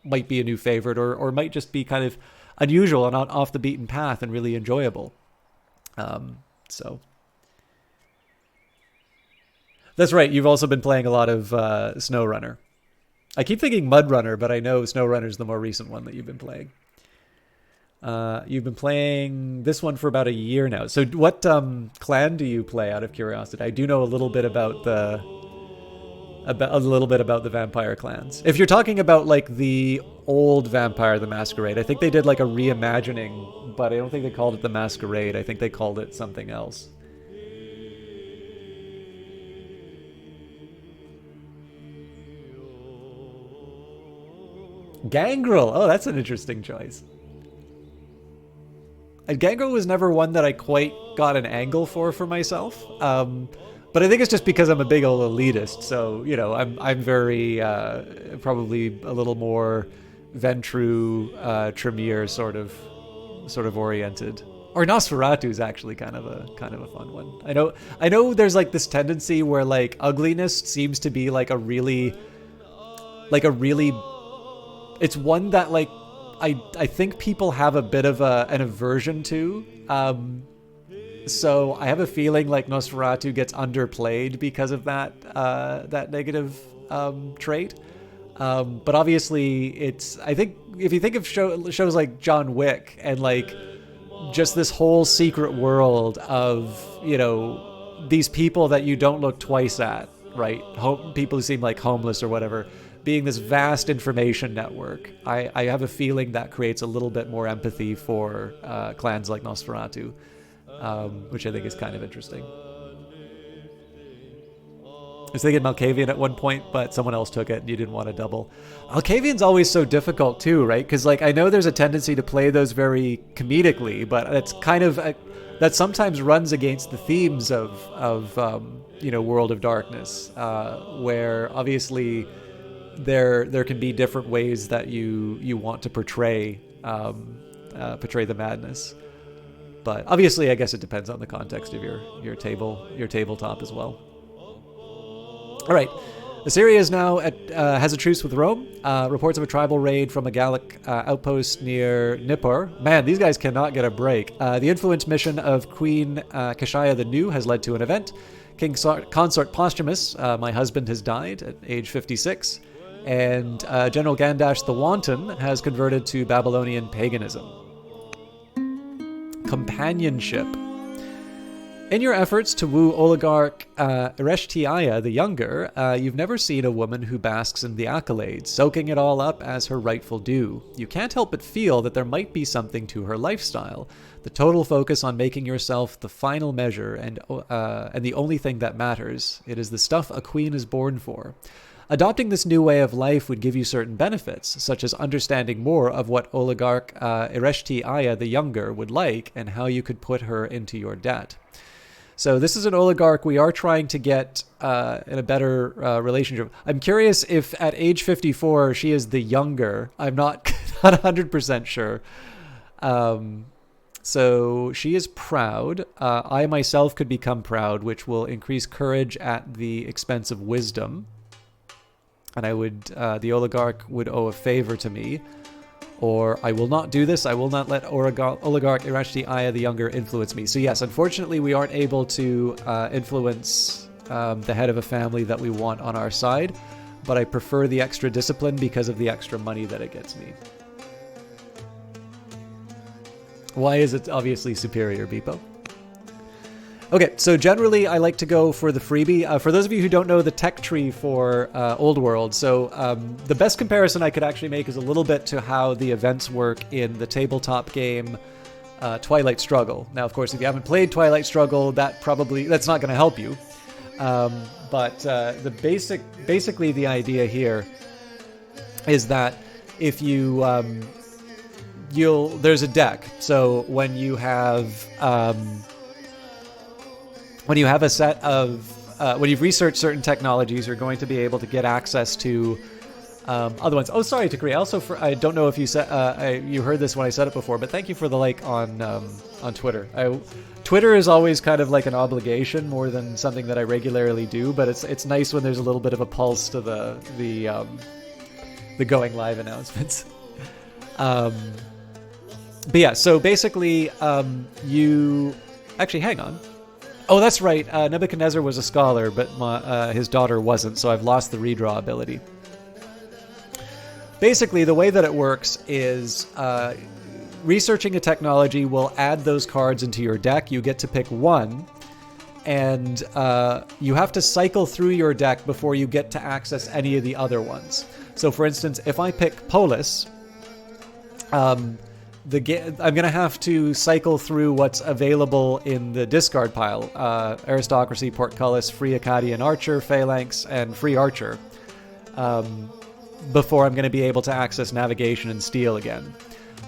[SPEAKER 1] might be a new favorite or might just be kind of unusual and not off the beaten path and really enjoyable. So that's right. You've also been playing a lot of SnowRunner. I keep thinking MudRunner, but I know SnowRunner is the more recent one that you've been playing. You've been playing this one for about a year now. So what clan do you play, out of curiosity? I do know a little bit about the vampire clans. If you're talking about like the old Vampire the Masquerade, I think they did like a reimagining, but I don't think they called it the Masquerade. I think they called it something else. Gangrel. Oh, that's an interesting choice. And Gangrel was never one that I quite got an angle for myself. But I think it's just because I'm a big old elitist. So, I'm very, probably a little more Ventrue, Tremere sort of oriented. Or Nosferatu is actually kind of a fun one. I know there's like this tendency where like ugliness seems to be like a really, it's one that like I think people have a bit of an aversion to. So I have a feeling like Nosferatu gets underplayed because of that negative trait. But obviously I think if you think of shows like John Wick and like just this whole secret world of, these people that you don't look twice at, right? People who seem like homeless or whatever, being this vast information network, I have a feeling that creates a little bit more empathy for clans like Nosferatu, which I think is kind of interesting. I was thinking Malkavian at one point, but someone else took it and you didn't want to double. Malkavian's always so difficult too, right? Because like I know there's a tendency to play those very comedically, but it's kind of that sometimes runs against the themes of World of Darkness, where obviously there can be different ways that you want to portray the madness. But obviously, I guess it depends on the context of your tabletop as well. All right, Assyria is now has a truce with Rome. Reports of a tribal raid from a Gallic outpost near Nippur. Man, these guys cannot get a break. The influence mission of Queen Kashaya the New has led to an event. King Consort Posthumus, my husband, has died at age 56. And General Gandash the Wanton has converted to Babylonian paganism. Companionship. In your efforts to woo oligarch Ereshkiah the Younger, you've never seen a woman who basks in the accolades, soaking it all up as her rightful due. You can't help but feel that there might be something to her lifestyle, the total focus on making yourself the final measure and the only thing that matters. It is the stuff a queen is born for. Adopting this new way of life would give you certain benefits, such as understanding more of what oligarch Ereshkiah the Younger would like and how you could put her into your debt. So this is an oligarch we are trying to get in a better relationship. I'm curious if at age 54 she is the younger. I'm not 100% sure. So she is proud. I myself could become proud, which will increase courage at the expense of wisdom. And the oligarch would owe a favor to me. Or I will not do this. I will not let oligarch Ereshkiah the Younger influence me. So yes, unfortunately, we aren't able to influence the head of a family that we want on our side. But I prefer the extra discipline because of the extra money that it gets me. Why is it obviously superior, Beepo? Okay, so generally I like to go for the freebie. For those of you who don't know the tech tree for Old World, so the best comparison I could actually make is a little bit to how the events work in the tabletop game Twilight Struggle. Now, of course, if you haven't played Twilight Struggle, that's not going to help you. But basically the idea here is that if there's a deck. So when you have a set of when you've researched certain technologies, you're going to be able to get access to Other ones. Oh, sorry, Takri. Also, I don't know if you said you heard this when I said it before, but thank you for the like on Twitter. Twitter is always kind of like an obligation more than something that I regularly do, but it's nice when there's a little bit of a pulse to the going live announcements. But yeah, so basically, you actually hang on. Oh, that's right. Nebuchadnezzar was a scholar, but his daughter wasn't, so I've lost the redraw ability. Basically, the way that it works is researching a technology will add those cards into your deck. You get to pick one, and you have to cycle through your deck before you get to access any of the other ones. So, for instance, if I pick Polis, I'm going to have to cycle through what's available in the discard pile. Aristocracy, Portcullis, Free Akkadian Archer, Phalanx, and Free Archer. Before I'm going to be able to access Navigation and Steel again.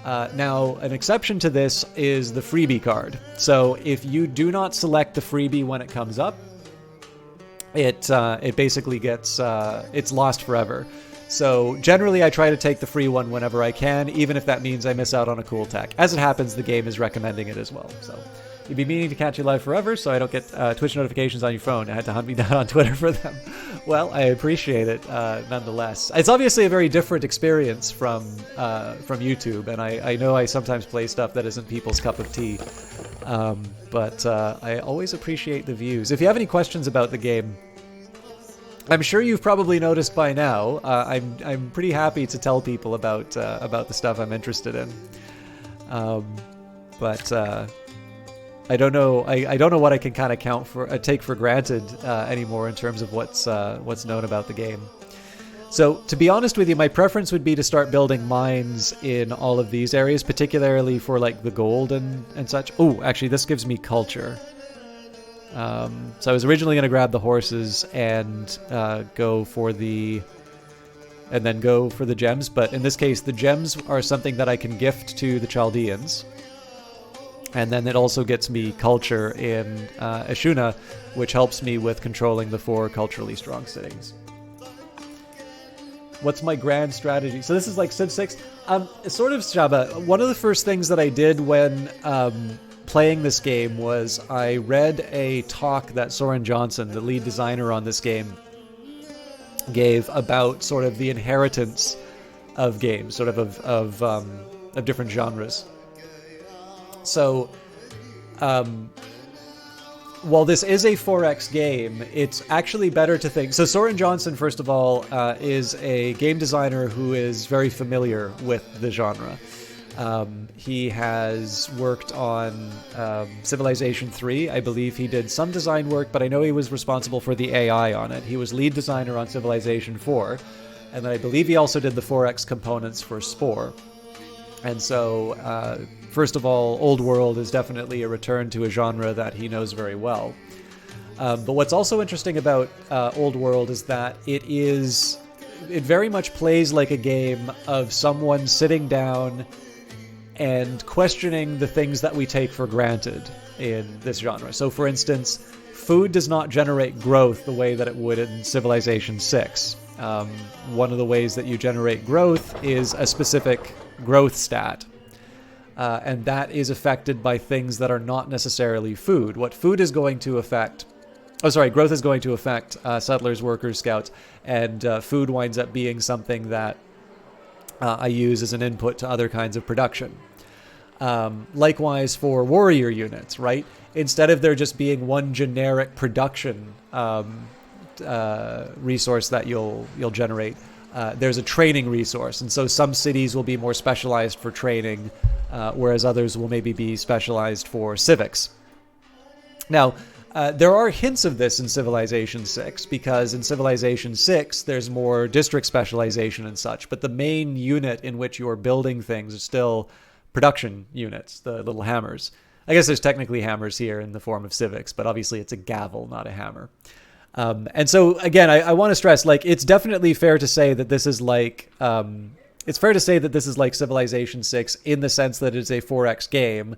[SPEAKER 1] Now, an exception to this is the freebie card. So if you do not select the freebie when it comes up, it basically gets it's lost forever. So generally I try to take the free one whenever I can, even if that means I miss out on a cool tech. As it happens, the game is recommending it as well. So you'd be meaning to catch you live forever, so I don't get Twitch notifications on your phone. I had to hunt me down on Twitter for them. Well, I appreciate it nonetheless. It's obviously a very different experience from YouTube, and I know I sometimes play stuff that isn't people's cup of tea. But I always appreciate the views. If you have any questions about the game, I'm sure you've probably noticed by now. I'm pretty happy to tell people about the stuff I'm interested in. But I don't know. I don't know what I can kind of take for granted anymore in terms of what's known about the game. So to be honest with you, my preference would be to start building mines in all of these areas, particularly for like the gold and such. Oh, actually, this gives me culture. So I was originally going to grab the horses and go for the gems, but in this case, the gems are something that I can gift to the Chaldeans. And then it also gets me culture in Ashuna, which helps me with controlling the 4 culturally strong cities. What's my grand strategy? So this is like Civ 6. Sort of, Shaba, one of the first things that I did when playing this game was I read a talk that Soren Johnson, the lead designer on this game, gave about sort of the inheritance of games, sort of different genres. So, while this is a 4X game, it's actually better to think... So Soren Johnson, first of all, is a game designer who is very familiar with the genre. He has worked on Civilization 3. I believe he did some design work, but I know he was responsible for the AI on it. He was lead designer on Civilization 4, and then I believe he also did the 4X components for Spore. And so... First of all, Old World is definitely a return to a genre that he knows very well. But what's also interesting about Old World is that it very much plays like a game of someone sitting down and questioning the things that we take for granted in this genre. So, for instance, food does not generate growth the way that it would in Civilization 6. One of the ways that you generate growth is a specific growth stat. And that is affected by things that are not necessarily food. What food is going to affect... growth is going to affect settlers, workers, scouts, and food winds up being something that I use as an input to other kinds of production. Likewise for warrior units, right? Instead of there just being one generic production resource that you'll generate, there's a training resource. And so some cities will be more specialized for training, whereas others will maybe be specialized for civics. Now, there are hints of this in Civilization 6, because in Civilization 6, there's more district specialization and such, but the main unit in which you're building things is still production units, the little hammers. I guess there's technically hammers here in the form of civics, but obviously it's a gavel, not a hammer. And so, again, I want to stress, like, it's definitely fair to say that this is like... It's fair to say that this is like Civilization 6 in the sense that it's a 4X game,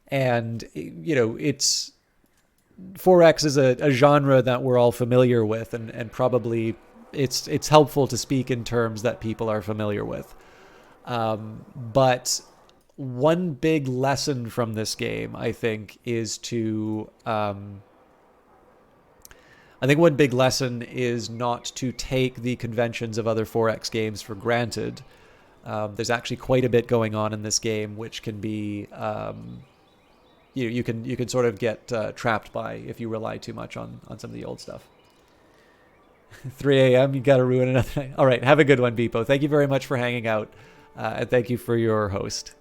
[SPEAKER 1] and, you know, it's 4X is a genre that we're all familiar with and probably it's helpful to speak in terms that people are familiar with. But one big lesson from this game, I think, is to I think one big lesson is not to take the conventions of other 4X games for granted. There's actually quite a bit going on in this game, which can be you can sort of get trapped by if you rely too much on some of the old stuff. 3 a.m. You got to ruin another night. All right, have a good one, Beepo. Thank you very much for hanging out, and thank you for your host.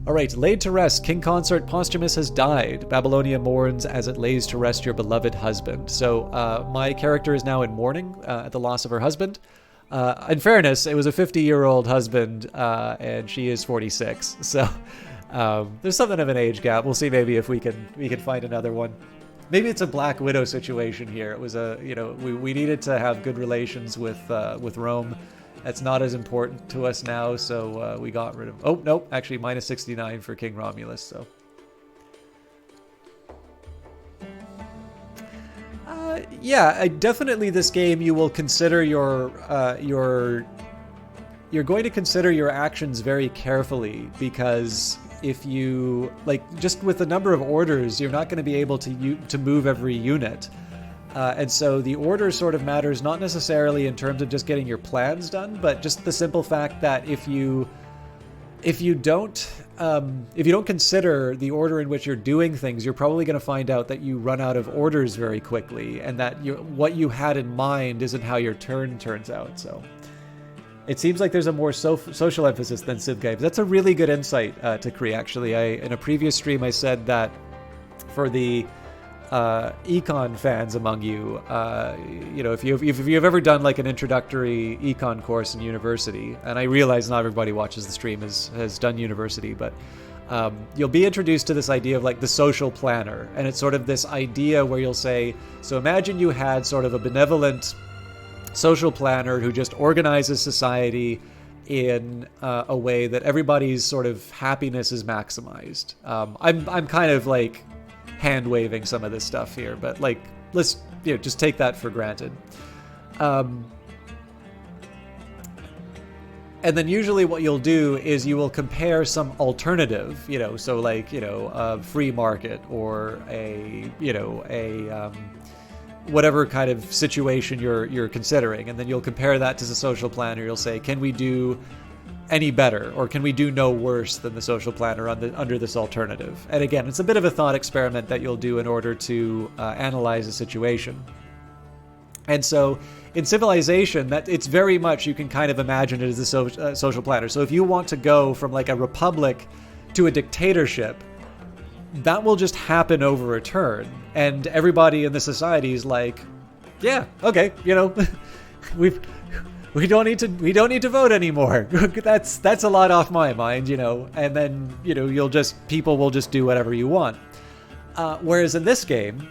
[SPEAKER 1] All right, laid to rest. King Consort Posthumus has died. Babylonia mourns as it lays to rest your beloved husband. So my character is now in mourning at the loss of her husband. In fairness, it was a 50-year-old husband, and she is 46. So there's something of an age gap. We'll see maybe if we can find another one. Maybe it's a Black Widow situation here. It was we needed to have good relations with Rome. That's not as important to us now, so we got rid of... Oh, nope, actually minus 69 for King Romulus, so... yeah, definitely this game you will consider you're going to consider your actions very carefully, because if you... just with the number of orders, you're not going to be able to move every unit. And so the order sort of matters, not necessarily in terms of just getting your plans done, but just the simple fact that if you don't consider the order in which you're doing things, you're probably going to find out that you run out of orders very quickly, and that what you had in mind isn't how your turn turns out. So it seems like there's a more social emphasis than Civ games. That's a really good insight, Takri. Actually, in a previous stream I said that for the econ fans among you, if you've ever done like an introductory econ course in university, and I realize not everybody watches the stream has done university, but you'll be introduced to this idea of like the social planner, and it's sort of this idea where you'll say, so imagine you had sort of a benevolent social planner who just organizes society in a way that everybody's sort of happiness is maximized. I'm kind of like hand waving some of this stuff here, but like let's just take that for granted. And then usually what you'll do is you will compare some alternative, so like a free market or a whatever kind of situation you're considering, and then you'll compare that to the social planner. You'll say, can we do any better, or can we do no worse than the social planner under this alternative? And again, it's a bit of a thought experiment that you'll do in order to analyze a situation. And so in Civilization, that it's very much, you can kind of imagine it as a social planner. So if you want to go from like a republic to a dictatorship, that will just happen over a turn, and everybody in the society is like, yeah, okay, we don't need to vote anymore. That's a lot off my mind, and then people will just do whatever you want. Whereas in this game,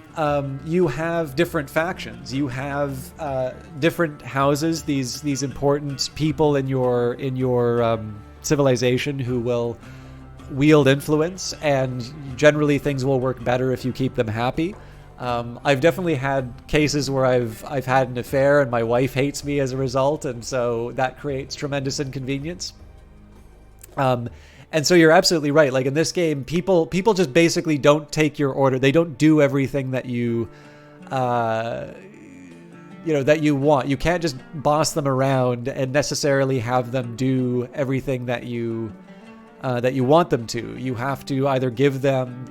[SPEAKER 1] you have different factions. You have different houses. These important people in your civilization who will wield influence, and generally things will work better if you keep them happy. I've definitely had cases where I've had an affair and my wife hates me as a result, and so that creates tremendous inconvenience. And so you're absolutely right. Like in this game, people just basically don't take your order. They don't do everything that you that you want. You can't just boss them around and necessarily have them do everything that you want them to. You have to either give them,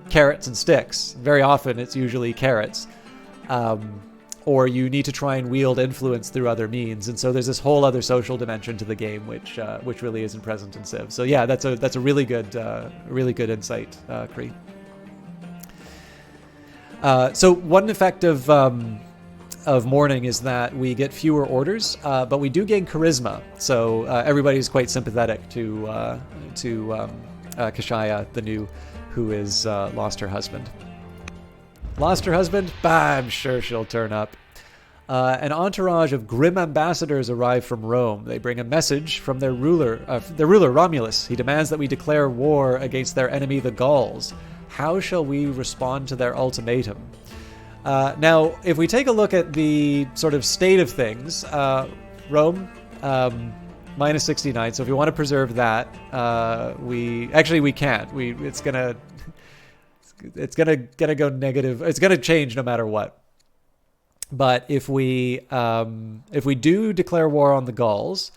[SPEAKER 1] carrots and sticks. Very often it's usually carrots. Or you need to try and wield influence through other means. And so there's this whole other social dimension to the game, which really isn't present in Civ. So yeah, that's a really good insight, Kree. So one effect of mourning is that we get fewer orders, but we do gain charisma. So everybody's quite sympathetic to Kashaya, the new, who is lost her husband. Lost her husband? Bah, I'm sure she'll turn up. An entourage of grim ambassadors arrive from Rome. They bring a message from their ruler Romulus. He demands that we declare war against their enemy, the Gauls. How shall we respond to their ultimatum? Now, if we take a look at the sort of state of things, Rome, minus 69. So if we want to preserve that, we can't. It's gonna go negative. It's gonna change no matter what. But if we do declare war on the Gauls,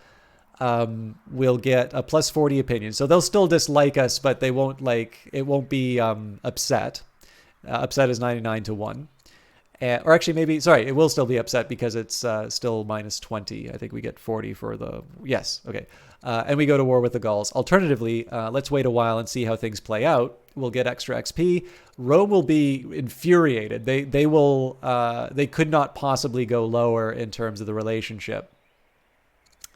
[SPEAKER 1] we'll get a plus 40 opinion. So they'll still dislike us, but they won't it won't be upset. Upset is 99 to 1. Or actually, maybe, sorry, it will still be upset because it's still minus 20. I think we get 40 for the, yes, okay. And we go to war with the Gauls. Alternatively, let's wait a while and see how things play out. We'll get extra XP. Rome will be infuriated. They could not possibly go lower in terms of the relationship.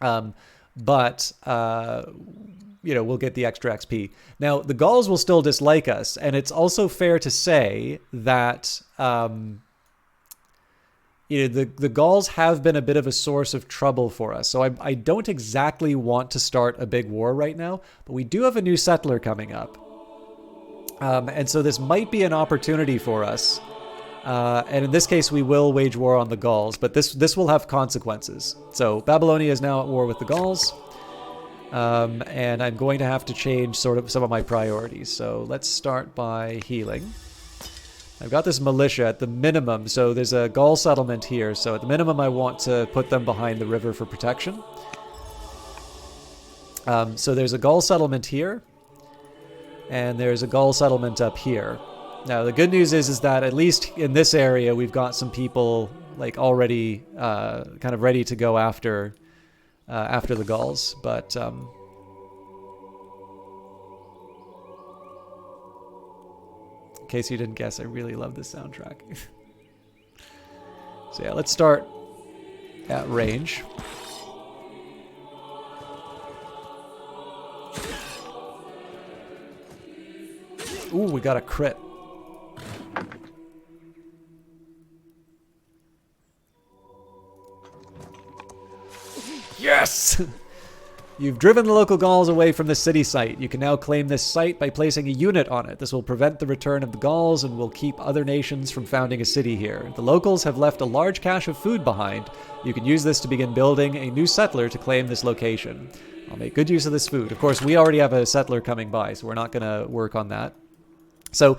[SPEAKER 1] But we'll get the extra XP. Now, the Gauls will still dislike us, and it's also fair to say that the Gauls have been a bit of a source of trouble for us. So I don't exactly want to start a big war right now, but we do have a new settler coming up. And so this might be an opportunity for us. And in this case, we will wage war on the Gauls, but this will have consequences. So Babylonia is now at war with the Gauls. And I'm going to have to change sort of some of my priorities. So let's start by healing. I've got this militia at the minimum. So there's a Gaul settlement here. So at the minimum, I want to put them behind the river for protection. So there's a Gaul settlement here. And there's a Gaul settlement up here. Now, the good news is that at least in this area, we've got some people like already kind of ready to go after the Gauls. But in case you didn't guess, I really love this soundtrack. So yeah, let's start at range. Ooh, we got a crit. Yes! You've driven the local Gauls away from the city site. You can now claim this site by placing a unit on it. This will prevent the return of the Gauls and will keep other nations from founding a city here. The locals have left a large cache of food behind. You can use this to begin building a new settler to claim this location. I'll make good use of this food. Of course, we already have a settler coming by, so we're not going to work on that. So,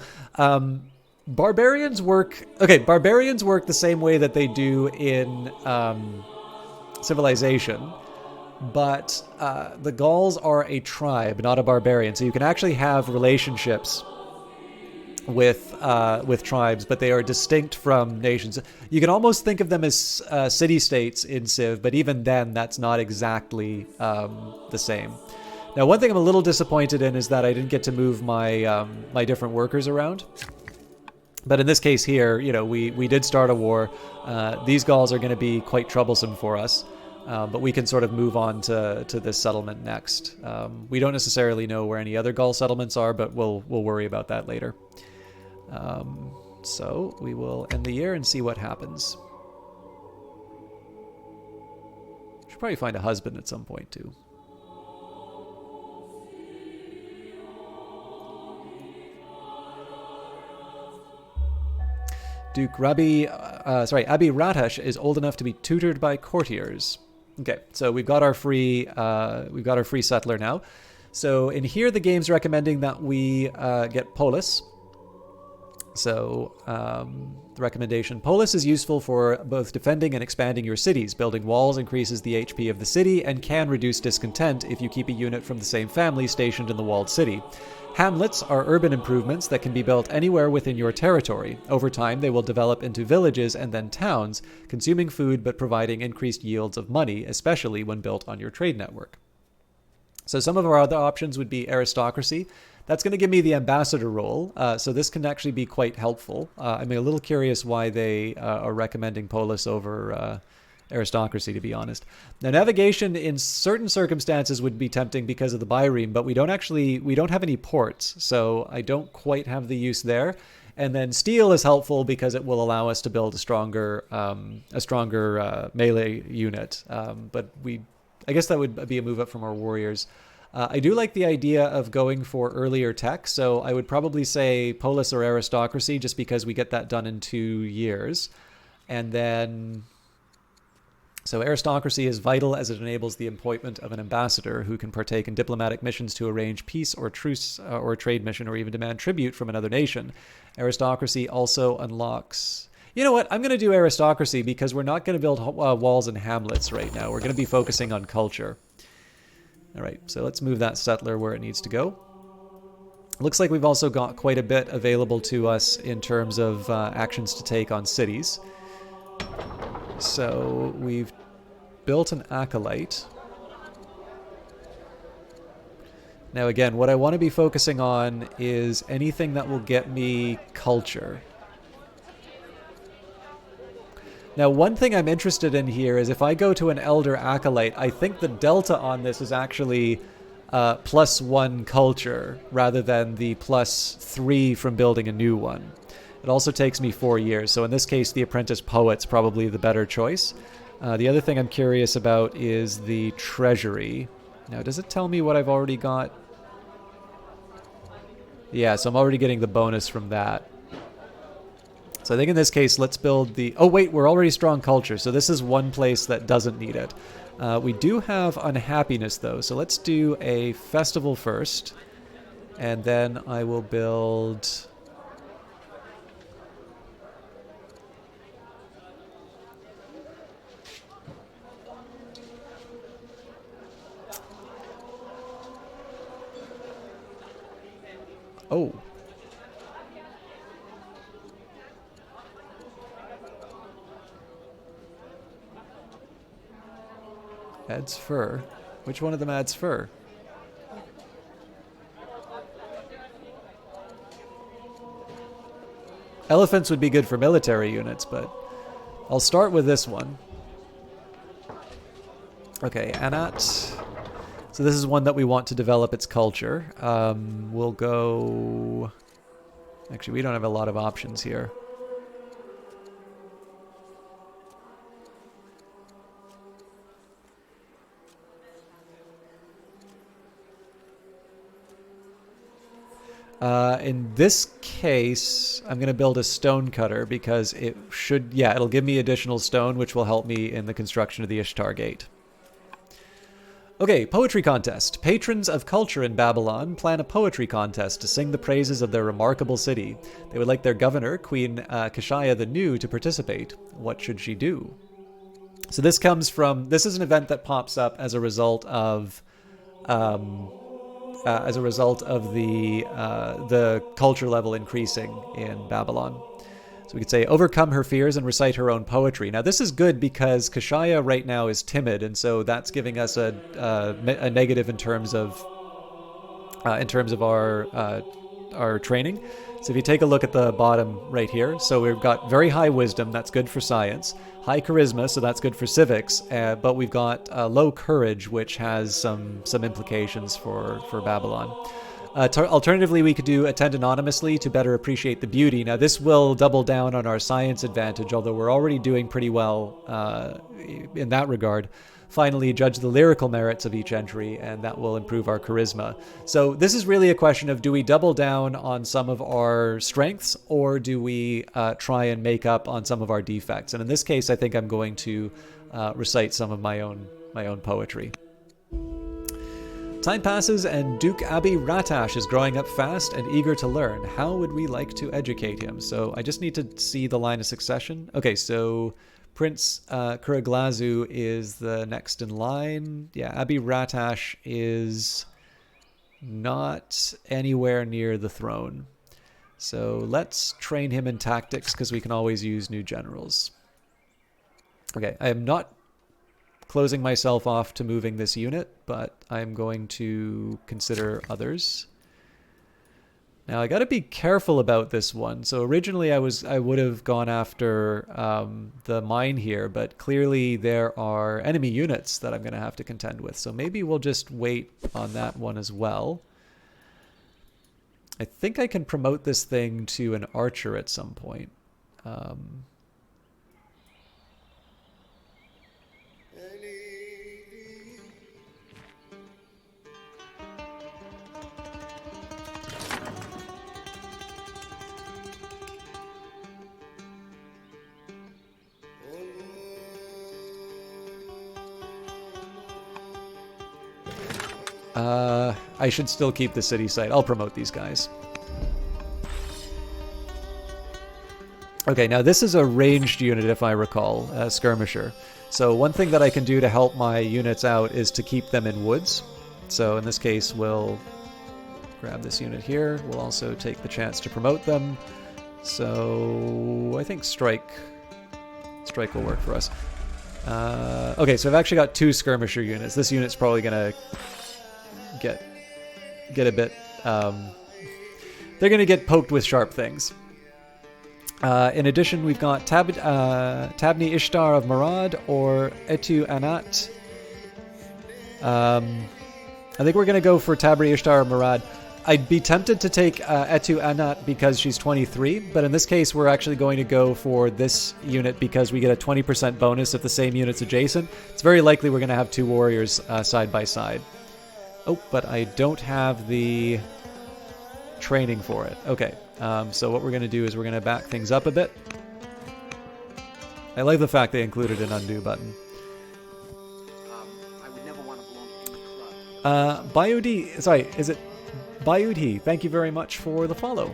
[SPEAKER 1] barbarians work the same way that they do in civilization. But the Gauls are a tribe, not a barbarian. So you can actually have relationships with tribes, but they are distinct from nations. You can almost think of them as city-states in Civ, but even then, that's not exactly the same. Now, one thing I'm a little disappointed in is that I didn't get to move my my different workers around. But in this case here, we did start a war. These Gauls are going to be quite troublesome for us. But we can sort of move on to this settlement next. We don't necessarily know where any other Gaul settlements are, but we'll worry about that later. So we will end the year and see what happens. Should probably find a husband at some point too. Duke Abi Ratash is old enough to be tutored by courtiers. Okay, so we've got our free settler now. So in here, the game's recommending that we get polis. So the recommendation: polis is useful for both defending and expanding your cities. Building walls increases the HP of the city and can reduce discontent if you keep a unit from the same family stationed in the walled city. Hamlets are urban improvements that can be built anywhere within your territory. Over time, they will develop into villages and then towns, consuming food but providing increased yields of money, especially when built on your trade network. So some of our other options would be aristocracy. That's going to give me the ambassador role, so this can actually be quite helpful. I'm a little curious why they are recommending polis over aristocracy, to be honest. Now, navigation in certain circumstances would be tempting because of the bireme, but we don't have any ports, so I don't quite have the use there. And then steel is helpful because it will allow us to build a stronger melee unit. But I guess that would be a move up from our warriors. I do like the idea of going for earlier tech, so I would probably say polis or aristocracy, just because we get that done in 2 years. And then, so aristocracy is vital as it enables the appointment of an ambassador who can partake in diplomatic missions to arrange peace or truce or trade mission, or even demand tribute from another nation. Aristocracy also unlocks... You know what? I'm going to do aristocracy because we're not going to build walls and hamlets right now. We're going to be focusing on culture. All right, so let's move that settler where it needs to go. Looks like we've also got quite a bit available to us in terms of actions to take on cities. So we've built an acolyte. Now again, what I want to be focusing on is anything that will get me culture. Now, one thing I'm interested in here is if I go to an Elder Acolyte, I think the delta on this is actually +1 culture rather than the +3 from building a new one. It also takes me 4 years, so in this case, the Apprentice Poet's probably the better choice. The other thing I'm curious about is the Treasury. Now, does it tell me what I've already got? Yeah, so I'm already getting the bonus from that. So I think in this case, let's build the... Oh, wait, we're already strong culture, so this is one place that doesn't need it. We do have unhappiness, though, so let's do a festival first. And then I will build... Oh. Adds fur. Which one of them adds fur? Elephants would be good for military units, but I'll start with this one. Okay, Anat. So this is one that we want to develop its culture. We'll go... Actually, we don't have a lot of options here. In this case, I'm going to build a stone cutter because it should, yeah, it'll give me additional stone, which will help me in the construction of the Ishtar Gate. Okay, poetry contest. Patrons of culture in Babylon plan a poetry contest to sing the praises of their remarkable city. They would like their governor, Queen Kashaya the New, to participate. What should she do? So this comes from, this is an event that pops up as a result of the culture level increasing in Babylon. So we could say, overcome her fears and recite her own poetry. Now this is good because Kashaya right now is timid, and so that's giving us a negative in terms of our training. So if you take a look at the bottom right here, so we've got very high wisdom, that's good for science, high charisma, so that's good for civics, but we've got low courage, which has some implications for Babylon. Alternatively, we could do attend anonymously to better appreciate the beauty. Now this will double down on our science advantage, although we're already doing pretty well in that regard. Finally, judge the lyrical merits of each entry, and that will improve our charisma. So this is really a question of, do we double down on some of our strengths, or do we try and make up on some of our defects? And in this case, I think I'm going to recite some of my own poetry. Time passes, and Duke Abi Ratash is growing up fast and eager to learn. How would we like to educate him? So I just need to see the line of succession. Okay, so Prince Kuraglazu is the next in line. Yeah, Abi Ratash is not anywhere near the throne. So let's train him in tactics, because we can always use new generals. Okay, I am not closing myself off to moving this unit, but I'm going to consider others. Now I got to be careful about this one. So originally I would have gone after the mine here, but clearly there are enemy units that I'm going to have to contend with. So maybe we'll just wait on that one as well. I think I can promote this thing to an archer at some point. I should still keep the city site. I'll promote these guys. Okay, now this is a ranged unit, if I recall, skirmisher. So one thing that I can do to help my units out is to keep them in woods. So in this case, we'll grab this unit here. We'll also take the chance to promote them. So I think strike will work for us. Okay, so I've actually got 2 skirmisher units. This unit's probably gonna get a bit. They're gonna get poked with sharp things. In addition, we've got Tabni Ishtar of Marad or Etu Anat. I think we're going to go for Tabri Ishtar of Marad. I'd be tempted to take Etu Anat because she's 23, but in this case, we're actually going to go for this unit because we get a 20% bonus if the same unit's adjacent. It's very likely we're going to have 2 warriors side by side. Oh, but I don't have the training for it. Okay. So what we're going to do is we're going to back things up a bit. I like the fact they included an undo button.
[SPEAKER 2] I would never want to belong to any club.
[SPEAKER 1] Bayudi, sorry, is it Bayudi? Thank you very much for the follow.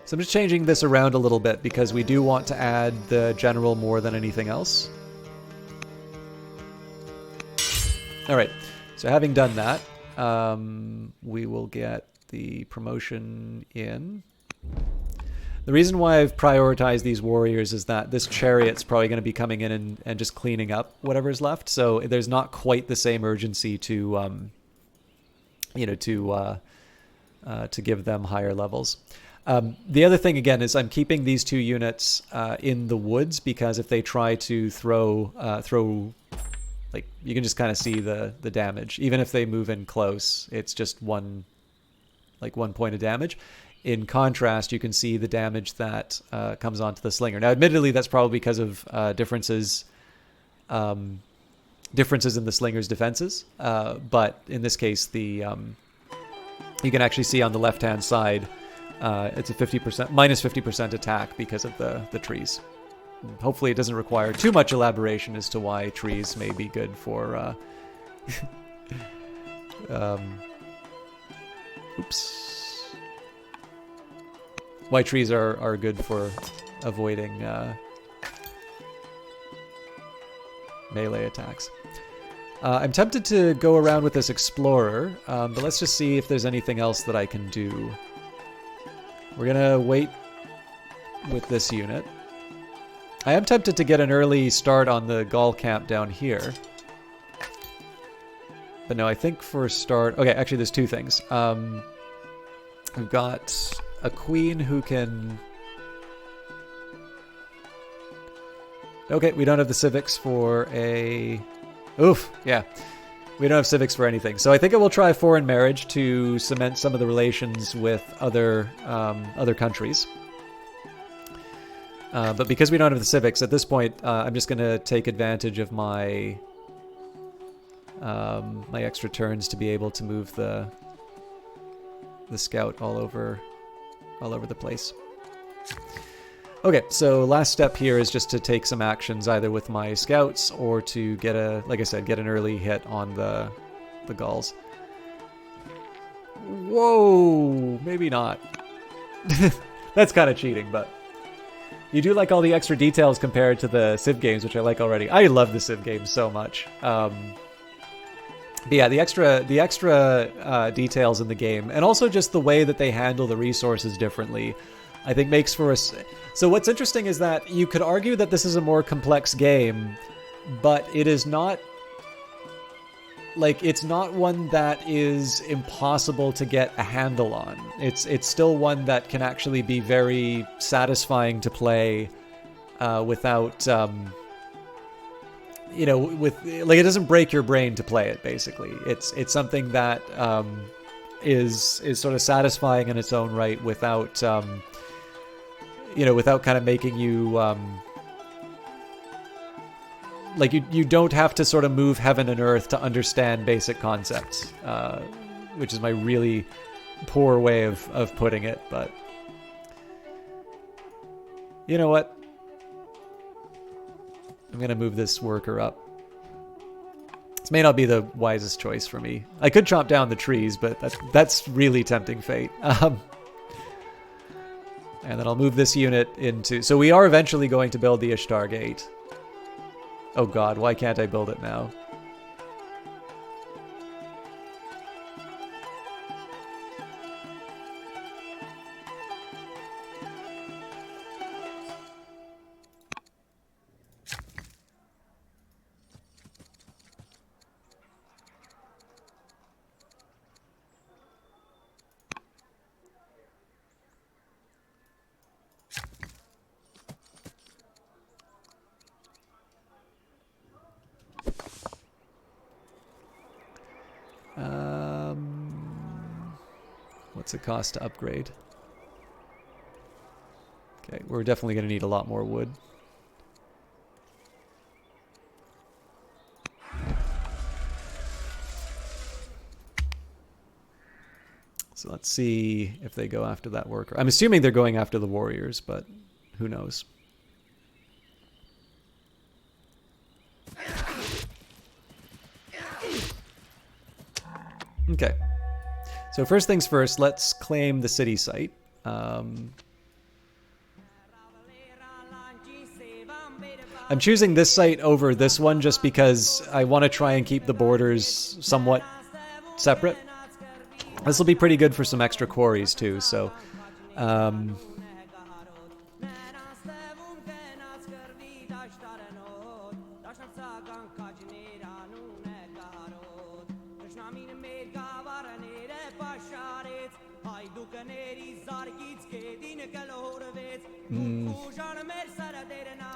[SPEAKER 1] So I'm just changing this around a little bit because we do want to add the general more than anything else. All right, so having done that, we will get the promotion in. The reason why I've prioritized these warriors is that this chariot's probably going to be coming in and just cleaning up whatever's left. So there's not quite the same urgency to, to give them higher levels. The other thing again is I'm keeping these 2 units in the woods because if they try to throw, like you can just kind of see the damage. Even if they move in close, it's just one point of damage. In contrast, you can see the damage that comes onto the slinger. Now, admittedly, that's probably because of differences in the slinger's defenses. But in this case, you can actually see on the left-hand side, it's a minus 50% attack because of the trees. Hopefully, it doesn't require too much elaboration as to why trees may be good for. Why trees are good for avoiding melee attacks. I'm tempted to go around with this explorer, but let's just see if there's anything else that I can do. We're gonna wait with this unit. I am tempted to get an early start on the Gaul camp down here. But no, I think for start... Okay, actually there's 2 things. We've got a queen who can... Okay, we don't have the civics for a... Oof, yeah. We don't have civics for anything. So I think I will try foreign marriage to cement some of the relations with other countries. But because we don't have the civics, at this point, I'm just going to take advantage of my my extra turns to be able to move the scout all over the place. Okay, so last step here is just to take some actions either with my scouts or to get like I said, get an early hit on the Gauls. Whoa, maybe not. That's kind of cheating, but you do like all the extra details compared to the Civ games, which I like already. I love the Civ games so much. But yeah, the extra details in the game, and also just the way that they handle the resources differently, I think makes for a... So what's interesting is that you could argue that this is a more complex game, but it is not... Like, it's not one that is impossible to get a handle on. It's still one that can actually be very satisfying to play without... it doesn't break your brain to play it, basically. It's something that is sort of satisfying in its own right without, without kind of making you, you don't have to sort of move heaven and earth to understand basic concepts, which is my really poor way of putting it, but you know what? I'm going to move this worker up. This may not be the wisest choice for me. I could chop down the trees, but that's really tempting fate. And then I'll move this unit into... So we are eventually going to build the Ishtar Gate. Oh god, why can't I build it now? What's it cost to upgrade? Okay, we're definitely going to need a lot more wood. So let's see if they go after that worker. I'm assuming they're going after the warriors, but who knows? Okay. So first things first, let's claim the city site. I'm choosing this site over this one just because I want to try and keep the borders somewhat separate. This will be pretty good for some extra quarries too, so...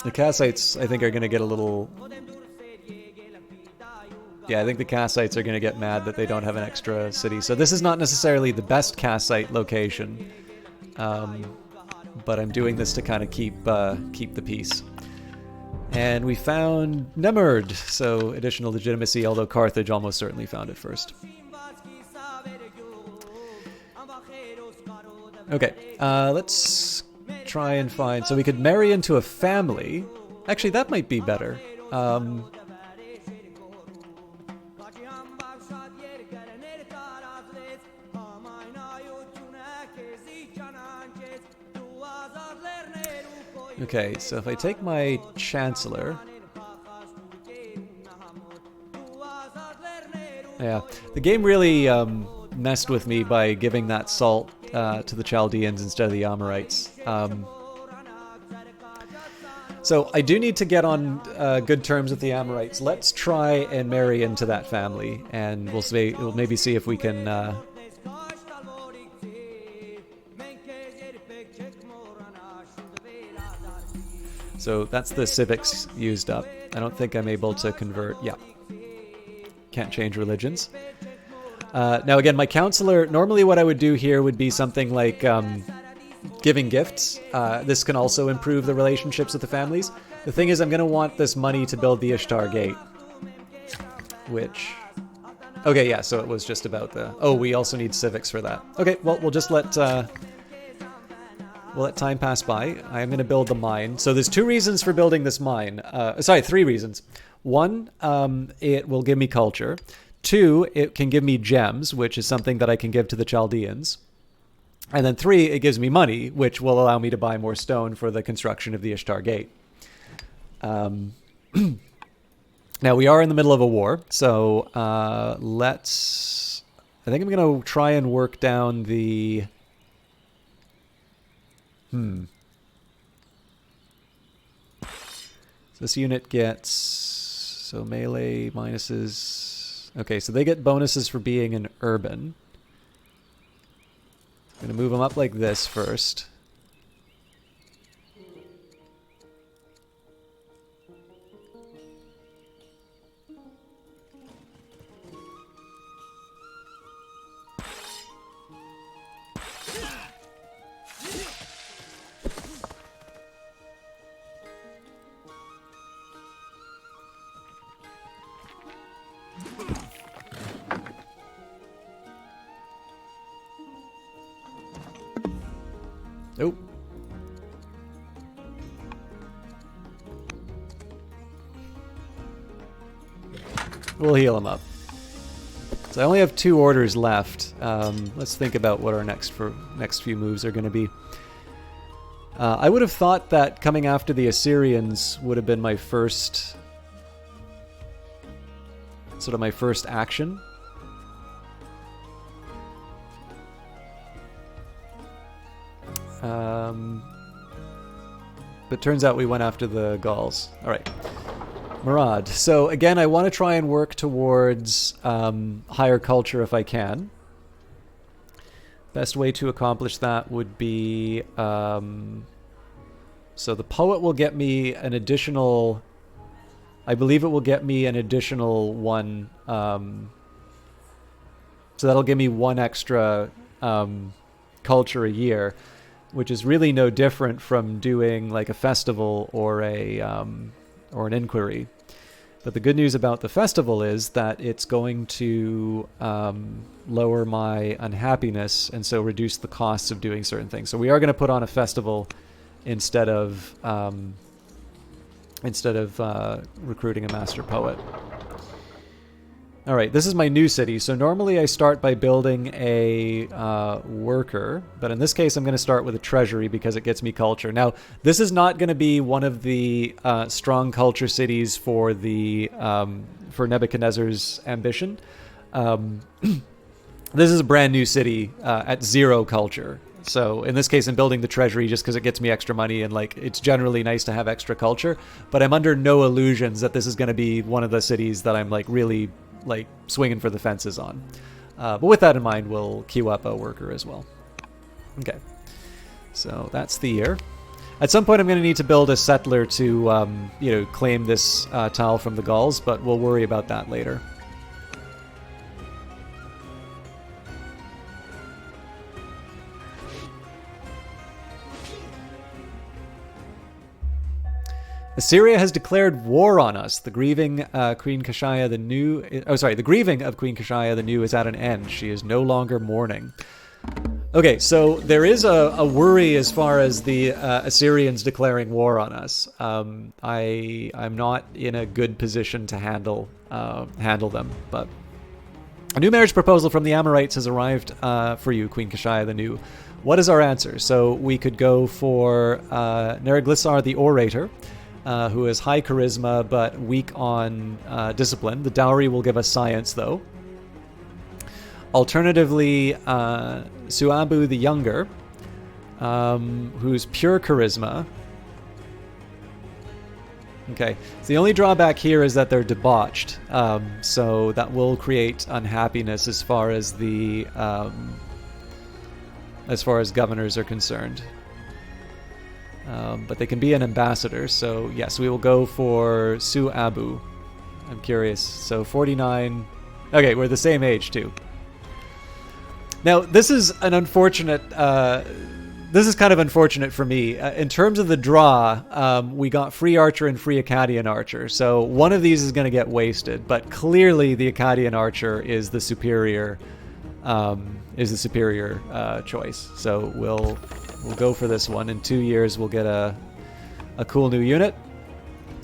[SPEAKER 1] The Kassites, I think, are going to get a little... Yeah, I think the Kassites are going to get mad that they don't have an extra city. So this is not necessarily the best Kassite location, but I'm doing this to kind of keep the peace. And we found Nemerd, so additional legitimacy, although Carthage almost certainly found it first. Okay, let's try and find... So we could marry into a family. Actually, that might be better. Okay, so if I take my Chancellor... Yeah, the game really messed with me by giving that salt to the Chaldeans instead of the Amorites. So I do need to get on good terms with the Amorites. Let's try and marry into that family, and we'll maybe see if we can... So that's the civics used up. I don't think I'm able to convert. Yeah. Can't change religions. Now again, my counselor, normally what I would do here would be something like giving gifts. This can also improve the relationships with the families. The thing is, I'm going to want this money to build the Ishtar Gate. Which... Okay, yeah, so it was just about the... Oh, we also need civics for that. Okay, well, we'll just let... We'll let time pass by. I am going to build the mine. So there's 2 reasons for building this mine. Sorry, 3 reasons. 1, it will give me culture. 2, it can give me gems, which is something that I can give to the Chaldeans. And then 3, it gives me money, which will allow me to buy more stone for the construction of the Ishtar Gate. Now, we are in the middle of a war, so let's... I think I'm going to try and work down the... So this unit gets... So melee minuses... Okay, so they get bonuses for being an urban. I'm going to move them up like this first. Oh. We'll heal him up. So I only have 2 orders left. Let's think about what our next few moves are going to be. I would have thought that coming after the Assyrians would have been my first... sort of my first action. But turns out we went after the Gauls. Alright. Murad. So again, I want to try and work towards higher culture if I can. Best way to accomplish that would be... so the poet will get me an additional... I believe it will get me an additional 1... so that'll give me 1 extra culture a year, which is really no different from doing like a festival or an inquiry. But the good news about the festival is that it's going to lower my unhappiness and so reduce the costs of doing certain things. So we are going to put on a festival instead of recruiting a master poet. All right, this is my new city. So normally I start by building a worker, but in this case I'm going to start with a treasury because it gets me culture. Now, this is not going to be one of the strong culture cities for for Nebuchadnezzar's ambition. This is a brand new city at 0 culture. So in this case, I'm building the treasury just because it gets me extra money and like it's generally nice to have extra culture. But I'm under no illusions that this is going to be one of the cities that I'm like really like swinging for the fences on. But with that in mind, we'll queue up a worker as well. Okay, so that's the year. At some point, I'm going to need to build a settler to claim this tile from the Gauls, but we'll worry about that later. Assyria has declared war on us. The grieving Queen Kashaya the New... the grieving of Queen Kashaya the New is at an end. She is no longer mourning. Okay, so there is a worry as far as the Assyrians declaring war on us. I'm not in a good position to handle them, but... A new marriage proposal from the Amorites has arrived for you, Queen Kashaya the New. What is our answer? So we could go for Neriglissar the Orator, who has high charisma but weak on discipline. The dowry will give us science, though. Alternatively, Suabu the Younger, who's pure charisma. Okay, so the only drawback here is that they're debauched, so that will create unhappiness as far as the governors are concerned. But they can be an ambassador, so yes, we will go for Suabu. I'm curious. So 49. Okay, we're the same age too. Now, this is an unfortunate... this is kind of unfortunate for me. In terms of the draw, we got free archer and free Akkadian archer. So one of these is going to get wasted, but clearly the Akkadian archer is the superior choice. So we'll go for this one. In 2 years, we'll get a cool new unit.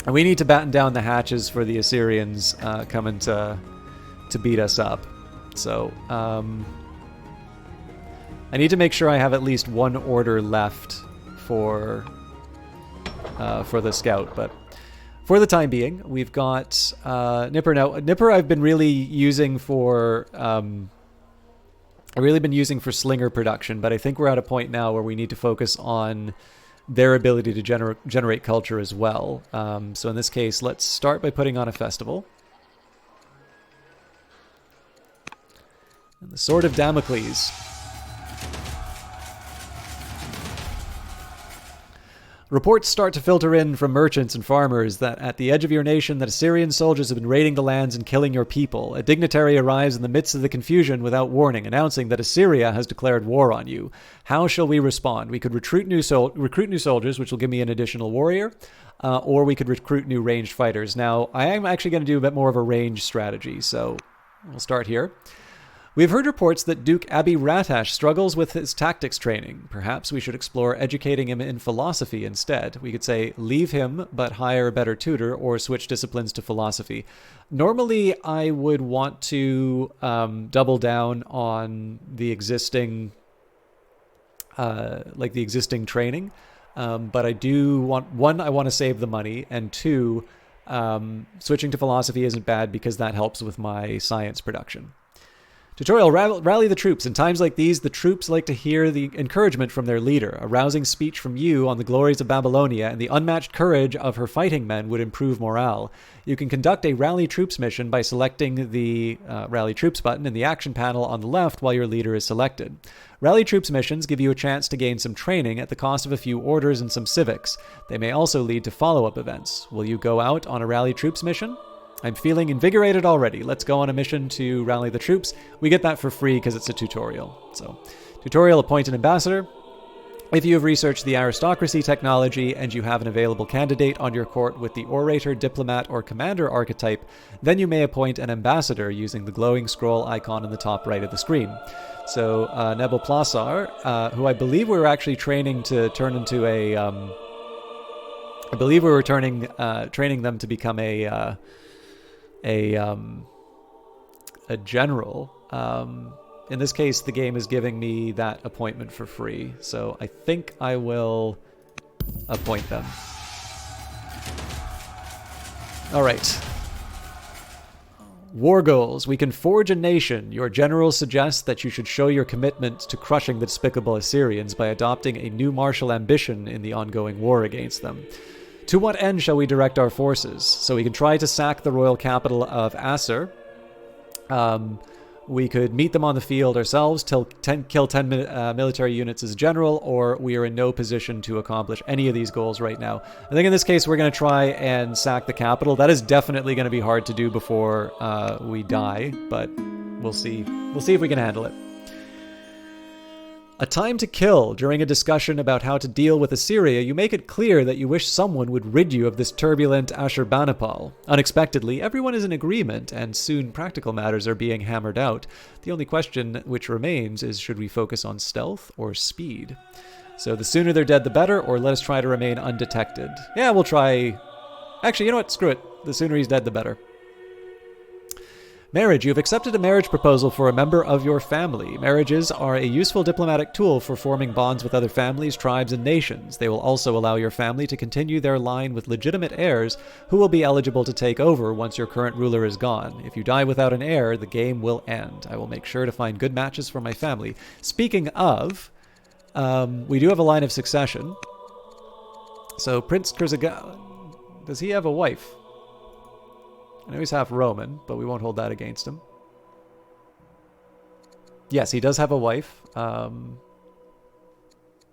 [SPEAKER 1] And we need to batten down the hatches for the Assyrians coming to beat us up. So... I need to make sure I have at least 1 order left for the scout, but for the time being, we've got Nipper. Now, Nipper I've been really using for slinger production, but I think we're at a point now where we need to focus on their ability to generate culture as well. So in this case, let's start by putting on a festival. And the Sword of Damocles. Reports start to filter in from merchants and farmers that at the edge of your nation that Assyrian soldiers have been raiding the lands and killing your people. A dignitary arrives in the midst of the confusion without warning, announcing that Assyria has declared war on you. How shall we respond? We could recruit new soldiers, which will give me an additional warrior, or we could recruit new ranged fighters. Now, I am actually going to do a bit more of a ranged strategy, so we'll start here. We've heard reports that Duke Abi Ratash struggles with his tactics training. Perhaps we should explore educating him in philosophy instead. We could say, leave him, but hire a better tutor, or switch disciplines to philosophy. Normally, I would want to double down on the existing, the existing training. But I do want, one, I want to save the money, and two, switching to philosophy isn't bad because that helps with my science production. Tutorial, rally the troops. In times like these, the troops like to hear the encouragement from their leader. A rousing speech from you on the glories of Babylonia and the unmatched courage of her fighting men would improve morale. You can conduct a rally troops mission by selecting the rally troops button in the action panel on the left while your leader is selected. Rally troops missions give you a chance to gain some training at the cost of a few orders and some civics. They may also lead to follow-up events. Will you go out on a rally troops mission? I'm feeling invigorated already. Let's go on a mission to rally the troops. We get that for free because it's a tutorial. So, tutorial, appoint an ambassador. If you have researched the aristocracy technology and you have an available candidate on your court with the orator, diplomat, or commander archetype, then you may appoint an ambassador using the glowing scroll icon in the top right of the screen. So, Nebel Plasar, who I believe we were actually training to turn into a... I believe we were training them to become a general. In this case, the game is giving me that appointment for free, so I think I will appoint them. All right. War goals. We can forge a nation. Your general suggests that you should show your commitment to crushing the despicable Assyrians by adopting a new martial ambition in the ongoing war against them. To what end shall we direct our forces? So we can try to sack the royal capital of Assur. We could meet them on the field ourselves, kill 10 military units as general, or we are in no position to accomplish any of these goals right now. I think in this case we're going to try and sack the capital. That is definitely going to be hard to do before we die, but we'll see. We'll see if we can handle it. A time to kill. During a discussion about how to deal with Assyria, you make it clear that you wish someone would rid you of this turbulent Ashurbanipal. Unexpectedly, everyone is in agreement, and soon practical matters are being hammered out. The only question which remains is, should we focus on stealth or speed? So the sooner they're dead, the better, or let us try to remain undetected. Yeah, we'll try... Actually, you know what? Screw it. The sooner he's dead, the better. Marriage. You have accepted a marriage proposal for a member of your family. Marriages are a useful diplomatic tool for forming bonds with other families, tribes, and nations. They will also allow your family to continue their line with legitimate heirs who will be eligible to take over once your current ruler is gone. If you die without an heir, the game will end. I will make sure to find good matches for my family. Speaking of, we do have a line of succession. So Prince Kurzaga, does he have a wife? I know he's half Roman, but we won't hold that against him. Yes, he does have a wife.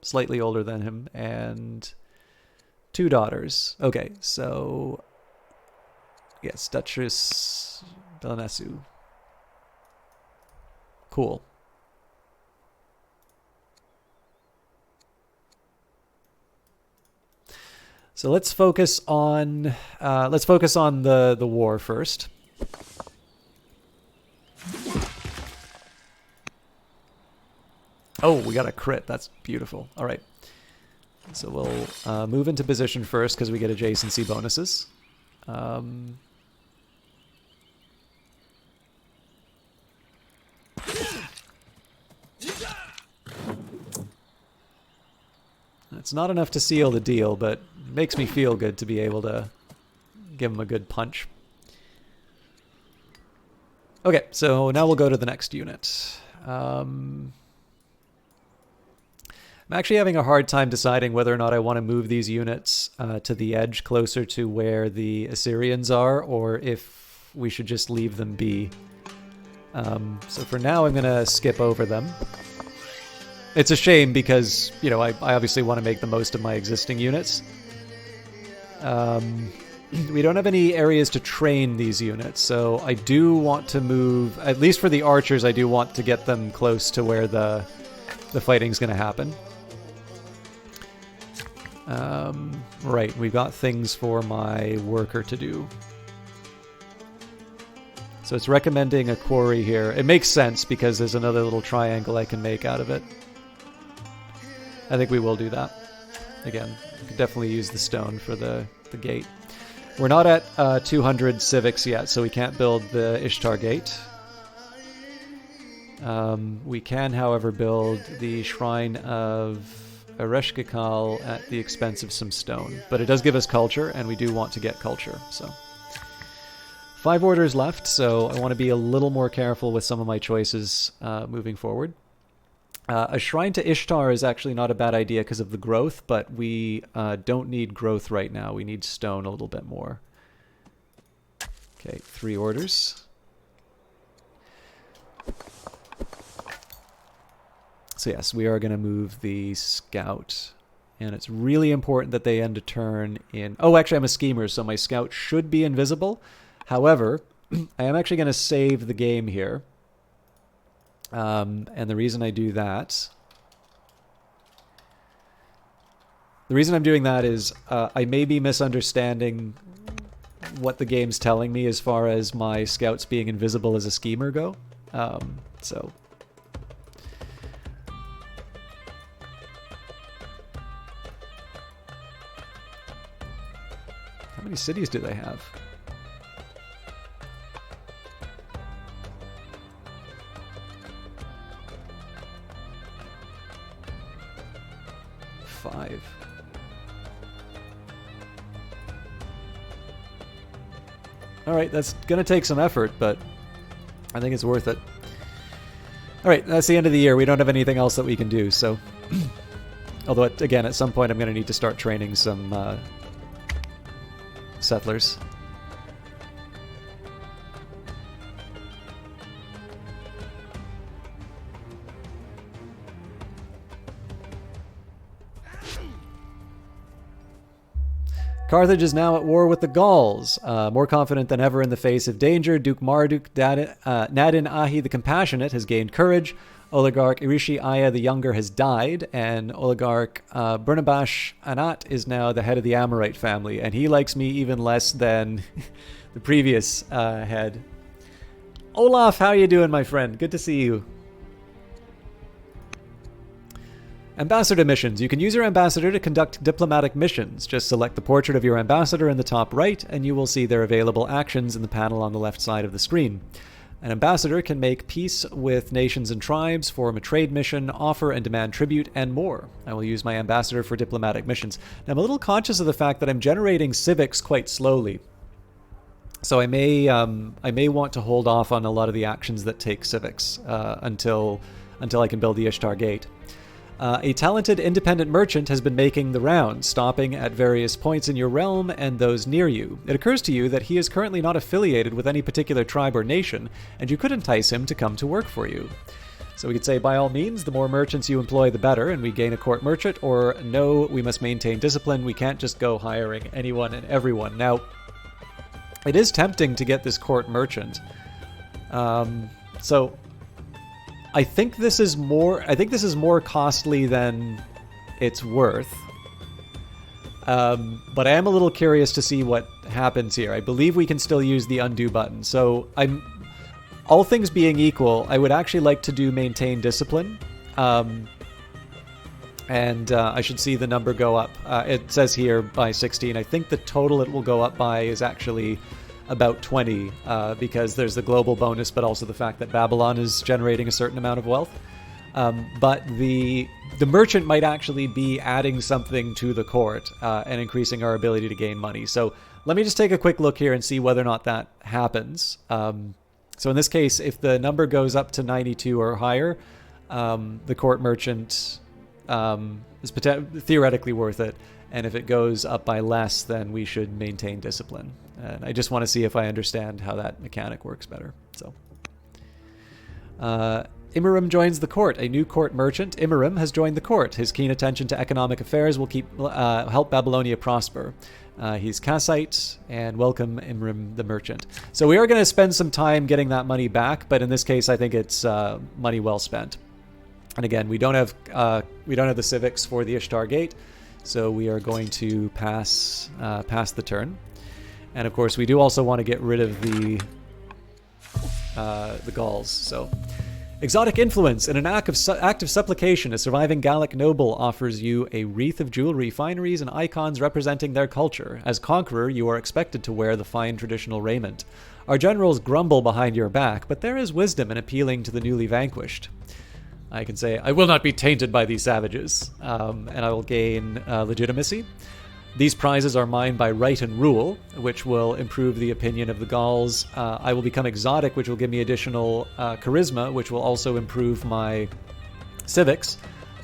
[SPEAKER 1] Slightly older than him. And 2 daughters. Okay, so... Yes, Duchess Delanessu. Cool. So let's focus on the war first. Oh, we got a crit. That's beautiful. All right. So we'll move into position first because we get adjacency bonuses. It's not enough to seal the deal, but it makes me feel good to be able to give him a good punch. Okay, so now we'll go to the next unit. I'm actually having a hard time deciding whether or not I want to move these units to the edge closer to where the Assyrians are, or if we should just leave them be. So for now, I'm going to skip over them. It's a shame because, you know, I obviously want to make the most of my existing units. We don't have any areas to train these units, so I do want to move, at least for the archers, I do want to get them close to where the fighting's going to happen. Right, we've got things for my worker to do. So it's recommending a quarry here. It makes sense because there's another little triangle I can make out of it. I think we will do that. Again, we could definitely use the stone for the gate. We're not at 200 civics yet, so we can't build the Ishtar Gate. We can, however, build the Shrine of Ereshkigal at the expense of some stone. But it does give us culture, and we do want to get culture. So 5 orders left, so I want to be a little more careful with some of my choices moving forward. A shrine to Ishtar is actually not a bad idea because of the growth, but we don't need growth right now. We need stone a little bit more. Okay, 3 orders. So yes, we are going to move the scout. And it's really important that they end a turn in... Oh, actually, I'm a schemer, so my scout should be invisible. However, I am actually going to save the game here. And the reason I do that... The reason I'm doing that is I may be misunderstanding what the game's telling me as far as my scouts being invisible as a schemer go. So... How many cities do they have? Five. All right, that's going to take some effort, but I think it's worth it. All right, that's the end of the year. We don't have anything else that we can do, so... Although, again, at some point I'm going to need to start training some settlers. Carthage is now at war with the Gauls. More confident than ever in the face of danger, Duke Marduk Nadin Ahi the Compassionate has gained courage. Oligarch Irishi Aya the Younger has died, and Oligarch Bernabash Anat is now the head of the Amorite family, and he likes me even less than the previous head. Olaf, how you doing, my friend? Good to see you. Ambassador missions. You can use your ambassador to conduct diplomatic missions. Just select the portrait of your ambassador in the top right, and you will see their available actions in the panel on the left side of the screen. An ambassador can make peace with nations and tribes, form a trade mission, offer and demand tribute, and more. I will use my ambassador for diplomatic missions. Now, I'm a little conscious of the fact that I'm generating civics quite slowly. So I may want to hold off on a lot of the actions that take civics until I can build the Ishtar Gate. A talented independent merchant has been making the rounds, stopping at various points in your realm and those near you. It occurs to you that he is currently not affiliated with any particular tribe or nation, and you could entice him to come to work for you. So we could say, by all means, the more merchants you employ, the better, and we gain a court merchant, or no, we must maintain discipline. We can't just go hiring anyone and everyone. Now, it is tempting to get this court merchant. So... I think this is more costly than it's worth. But I am a little curious to see what happens here. I believe we can still use the undo button. So all things being equal, I would actually like to do maintain discipline. And I should see the number go up. It says here by 16. I think the total it will go up by is actually about 20 because there's the global bonus, but also the fact that Babylon is generating a certain amount of wealth. But the merchant might actually be adding something to the court and increasing our ability to gain money. So let me just take a quick look here and see whether or not that happens. So in this case, if the number goes up to 92 or higher, the court merchant is theoretically worth it. And if it goes up by less, then we should maintain discipline. And I just want to see if I understand how that mechanic works better. So, Imirim joins the court. A new court merchant, Imirim, has joined the court. His keen attention to economic affairs will help Babylonia prosper. He's Kassite, and welcome Imirim the merchant. So we are going to spend some time getting that money back, but in this case, I think it's money well spent. And again, we don't have the civics for the Ishtar Gate. So we are going to pass the turn. And of course, we do also want to get rid of the the Gauls. So, exotic influence. In an act of supplication, a surviving Gallic noble offers you a wreath of jewelry, fineries, and icons representing their culture. As conqueror, you are expected to wear the fine traditional raiment. Our generals grumble behind your back, but there is wisdom in appealing to the newly vanquished. I can say, I will not be tainted by these savages, and I will gain legitimacy. These prizes are mine by right and rule, which will improve the opinion of the Gauls. I will become exotic, which will give me additional charisma, which will also improve my civics.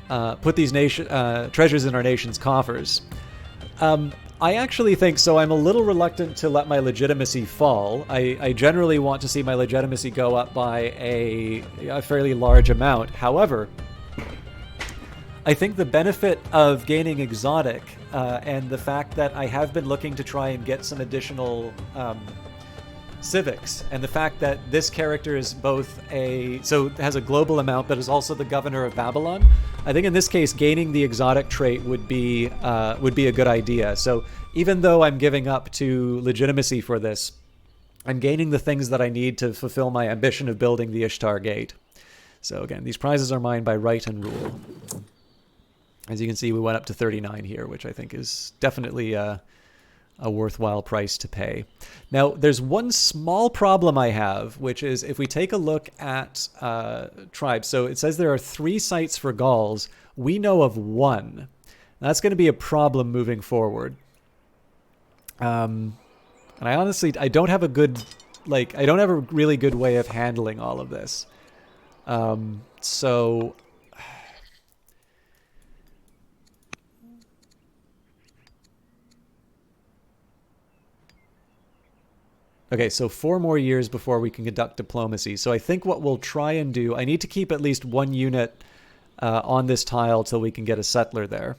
[SPEAKER 1] Put these treasures in our nation's coffers. I actually think so. I'm a little reluctant to let my legitimacy fall. I generally want to see my legitimacy go up by a fairly large amount. However, I think the benefit of gaining exotic and the fact that I have been looking to try and get some additional civics, and the fact that this character is both has a global amount, but is also the governor of Babylon. I think in this case, gaining the exotic trait would be a good idea. So even though I'm giving up to legitimacy for this, I'm gaining the things that I need to fulfill my ambition of building the Ishtar Gate. So again, these prizes are mine by right and rule. As you can see, we went up to 39 here, which I think is definitely a worthwhile price to pay. Now, there's one small problem I have, which is if we take a look at tribes. So it says there are 3 sites for Gauls. We know of 1. That's going to be a problem moving forward. And I don't have a good, I don't have a really good way of handling all of this. So... Okay, so 4 more years before we can conduct diplomacy. So I think what we'll try and do, I need to keep at least 1 unit on this tile till we can get a settler there.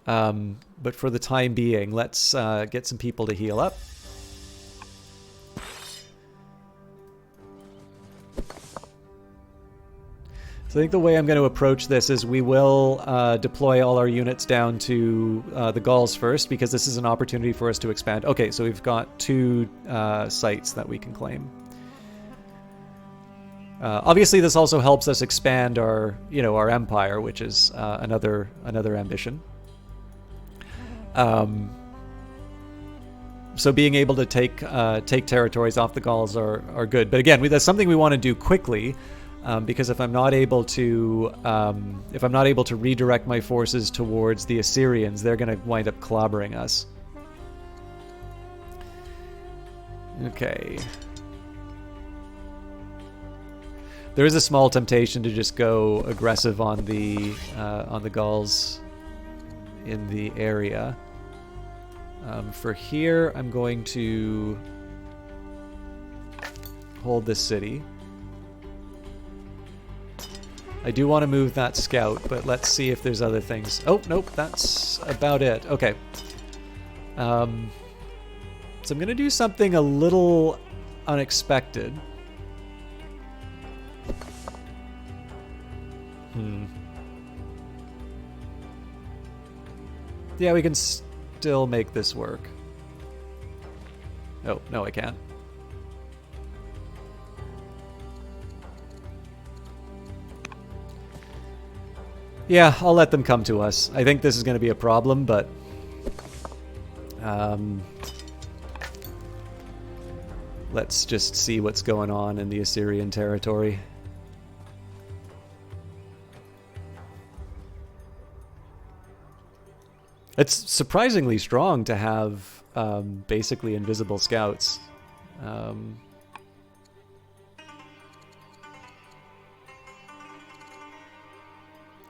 [SPEAKER 1] But for the time being, let's get some people to heal up. So I think the way I'm going to approach this is we will deploy all our units down to the Gauls first, because this is an opportunity for us to expand. Okay, so we've got 2 sites that we can claim. Obviously, this also helps us expand our empire, which is another ambition. So being able to take territories off the Gauls are good. But again, that's something we want to do quickly. Because if I'm not able to redirect my forces towards the Assyrians, they're going to wind up clobbering us. Okay. There is a small temptation to just go aggressive on the Gauls in the area. For here, I'm going to hold this city. I do want to move that scout, but let's see if there's other things. Oh, nope, that's about it. Okay. So I'm going to do something a little unexpected. Yeah, we can still make this work. Oh, no, I can't. Yeah, I'll let them come to us. I think this is going to be a problem, but... let's just see what's going on in the Assyrian territory. It's surprisingly strong to have basically invisible scouts. I'm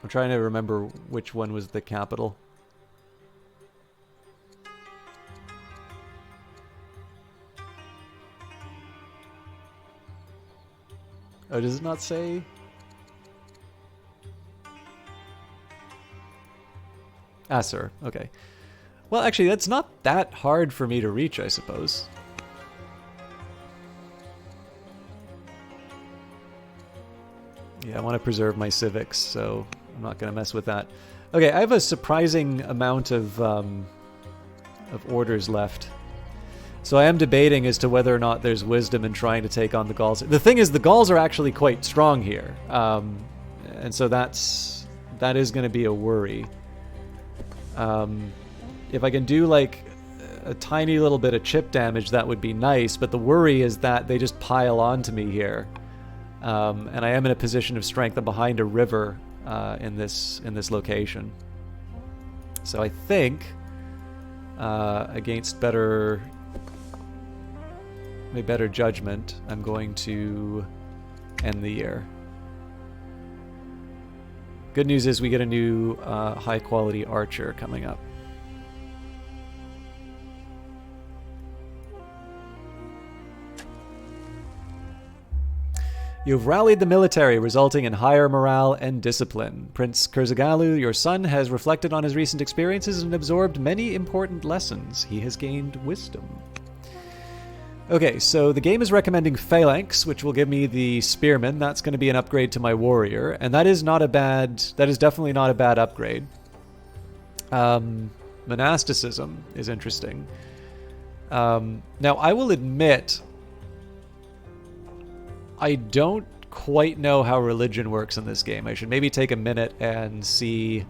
[SPEAKER 1] trying to remember which one was the capital. Oh, does it not say? Ah, sir. Okay. Well, actually, that's not that hard for me to reach, I suppose. Yeah, I want to preserve my civics, so I'm not going to mess with that. Okay, I have a surprising amount of orders left. So I am debating as to whether or not there's wisdom in trying to take on the Gauls. The thing is, the Gauls are actually quite strong here. And so that is going to be a worry. If I can do like a tiny little bit of chip damage, that would be nice. But the worry is that they just pile onto me here. And I am in a position of strength. I'm behind a river in this location. So I think against better judgment, I'm going to end the year. Good news is we get a new high-quality archer coming up. You've rallied the military, resulting in higher morale and discipline. Prince Kurzagalu, your son, has reflected on his recent experiences and absorbed many important lessons. He has gained wisdom. Okay, so the game is recommending Phalanx, which will give me the Spearman. That's going to be an upgrade to my warrior, and that is definitely not a bad upgrade. Monasticism is interesting. Now, I will admit, I don't quite know how religion works in this game. I should maybe take a minute and see...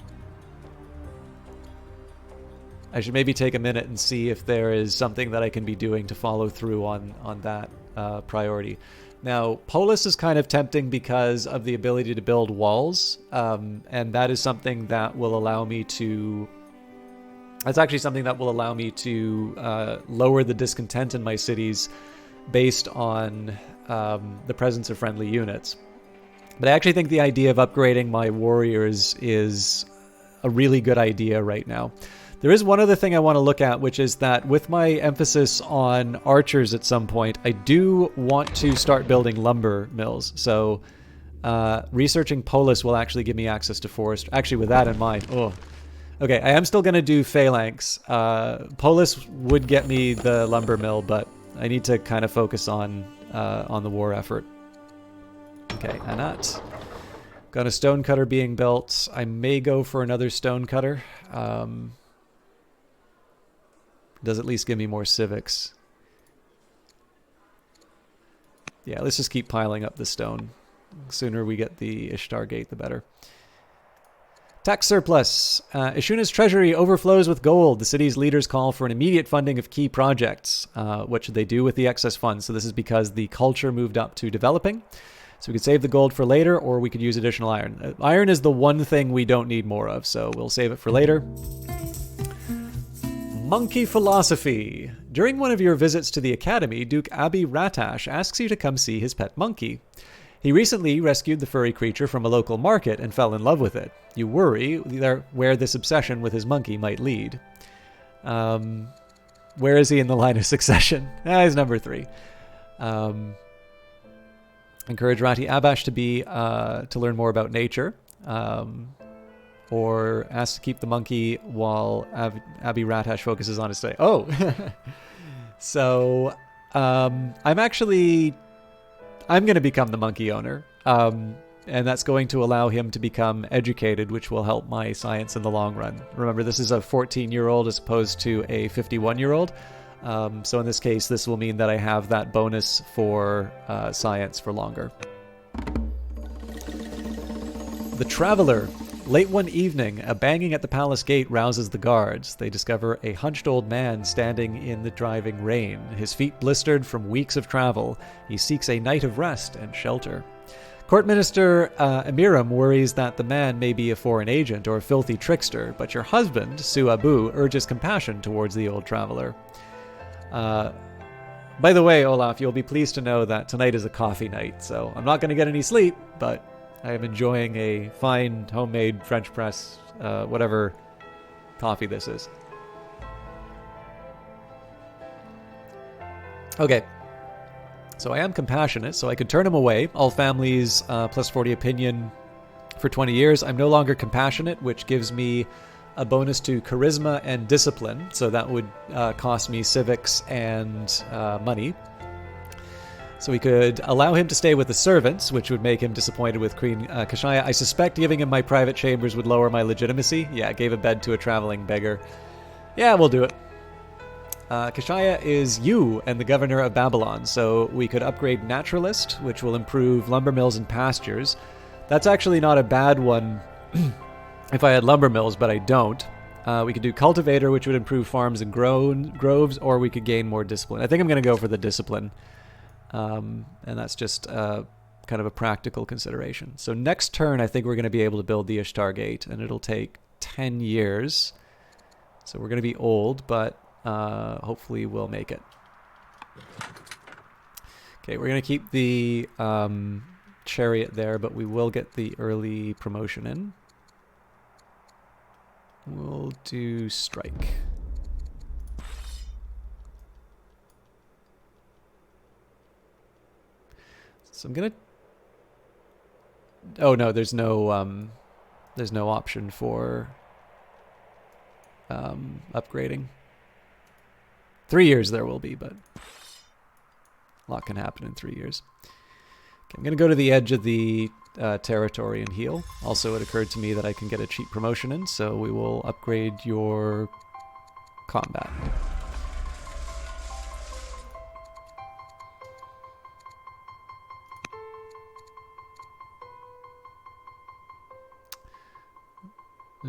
[SPEAKER 1] if there is something that I can be doing to follow through on that priority. Now, Polis is kind of tempting because of the ability to build walls, and that is something that will allow me to... That's actually something that will allow me to lower the discontent in my cities based on the presence of friendly units. But I actually think the idea of upgrading my warriors is a really good idea right now. There is one other thing I want to look at, which is that with my emphasis on archers at some point, I do want to start building lumber mills. So researching Polis will actually give me access to forest. Actually, with that in mind, okay, I am still going to do Phalanx. Polis would get me the lumber mill, but I need to kind of focus on the war effort. Okay, Anat. Got a stonecutter being built. I may go for another stonecutter. Does at least give me more civics. Yeah, let's just keep piling up the stone. The sooner we get the Ishtar Gate, the better. Tax surplus. Ishuna's treasury overflows with gold. The city's leaders call for an immediate funding of key projects. What should they do with the excess funds? So this is because the culture moved up to developing. So we could save the gold for later, or we could use additional iron. Iron is the one thing we don't need more of, so we'll save it for later. Monkey philosophy. During one of your visits to the academy, Duke Abi Ratash asks you to come see his pet monkey. He recently rescued the furry creature from a local market and fell in love with it. You worry where this obsession with his monkey might lead. Where is he in the line of succession? He's number 3. Encourage Rati Abash to learn more about nature. Or ask to keep the monkey while Abi Ratash focuses on his study. Oh! So, I'm going to become the monkey owner. And that's going to allow him to become educated, which will help my science in the long run. Remember, this is a 14-year-old as opposed to a 51-year-old. So in this case, this will mean that I have that bonus for science for longer. The Traveler. Late one evening, a banging at the palace gate rouses the guards. They discover a hunched old man standing in the driving rain, his feet blistered from weeks of travel. He seeks a night of rest and shelter. Court Minister Amiram worries that the man may be a foreign agent or a filthy trickster, but your husband, Su Abu, urges compassion towards the old traveler. By the way, Olaf, you'll be pleased to know that tonight is a coffee night, so I'm not going to get any sleep, but I am enjoying a fine homemade French press, whatever coffee this is. Okay. So I am compassionate, so I could turn him away. All families plus 40 opinion for 20 years. I'm no longer compassionate, which gives me a bonus to charisma and discipline. So that would cost me civics and money. So we could allow him to stay with the servants, which would make him disappointed with Queen Kashaya. I suspect giving him my private chambers would lower my legitimacy. Yeah, gave a bed to a traveling beggar. Yeah, we'll do it. Kashaya is you and the governor of Babylon, so we could upgrade Naturalist, which will improve lumber mills and pastures. That's actually not a bad one if I had lumber mills, but I don't. We could do Cultivator, which would improve farms and groves, or we could gain more discipline. I think I'm going to go for the discipline, and that's just kind of a practical consideration. So next turn, I think we're going to be able to build the Ishtar Gate, and it'll take 10 years. So we're going to be old, but hopefully we'll make it. Okay, we're going to keep the chariot there, but we will get the early promotion in. We'll do strike. So I'm going to... Oh, no, there's no option for upgrading. 3 years there will be, but a lot can happen in 3 years. Okay, I'm going to go to the edge of the territory and heal. Also, it occurred to me that I can get a cheap promotion in, so we will upgrade your combat.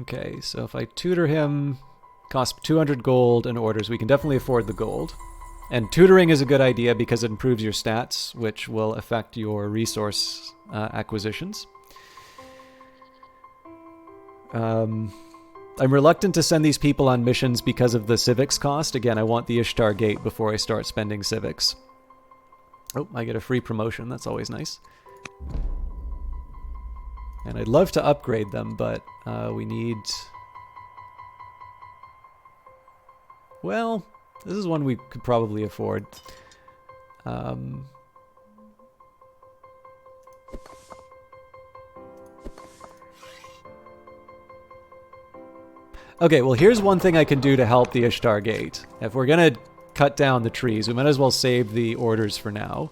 [SPEAKER 1] Okay, so if I tutor him, costs 200 gold and orders. We can definitely afford the gold. And tutoring is a good idea because it improves your stats, which will affect your resource acquisitions. I'm reluctant to send these people on missions because of the civics cost. Again, I want the Ishtar Gate before I start spending civics. Oh, I get a free promotion. That's always nice. And I'd love to upgrade them, but we need... Well, this is one we could probably afford. Okay, well, here's one thing I can do to help the Ishtar Gate. If we're going to cut down the trees, we might as well save the orders for now.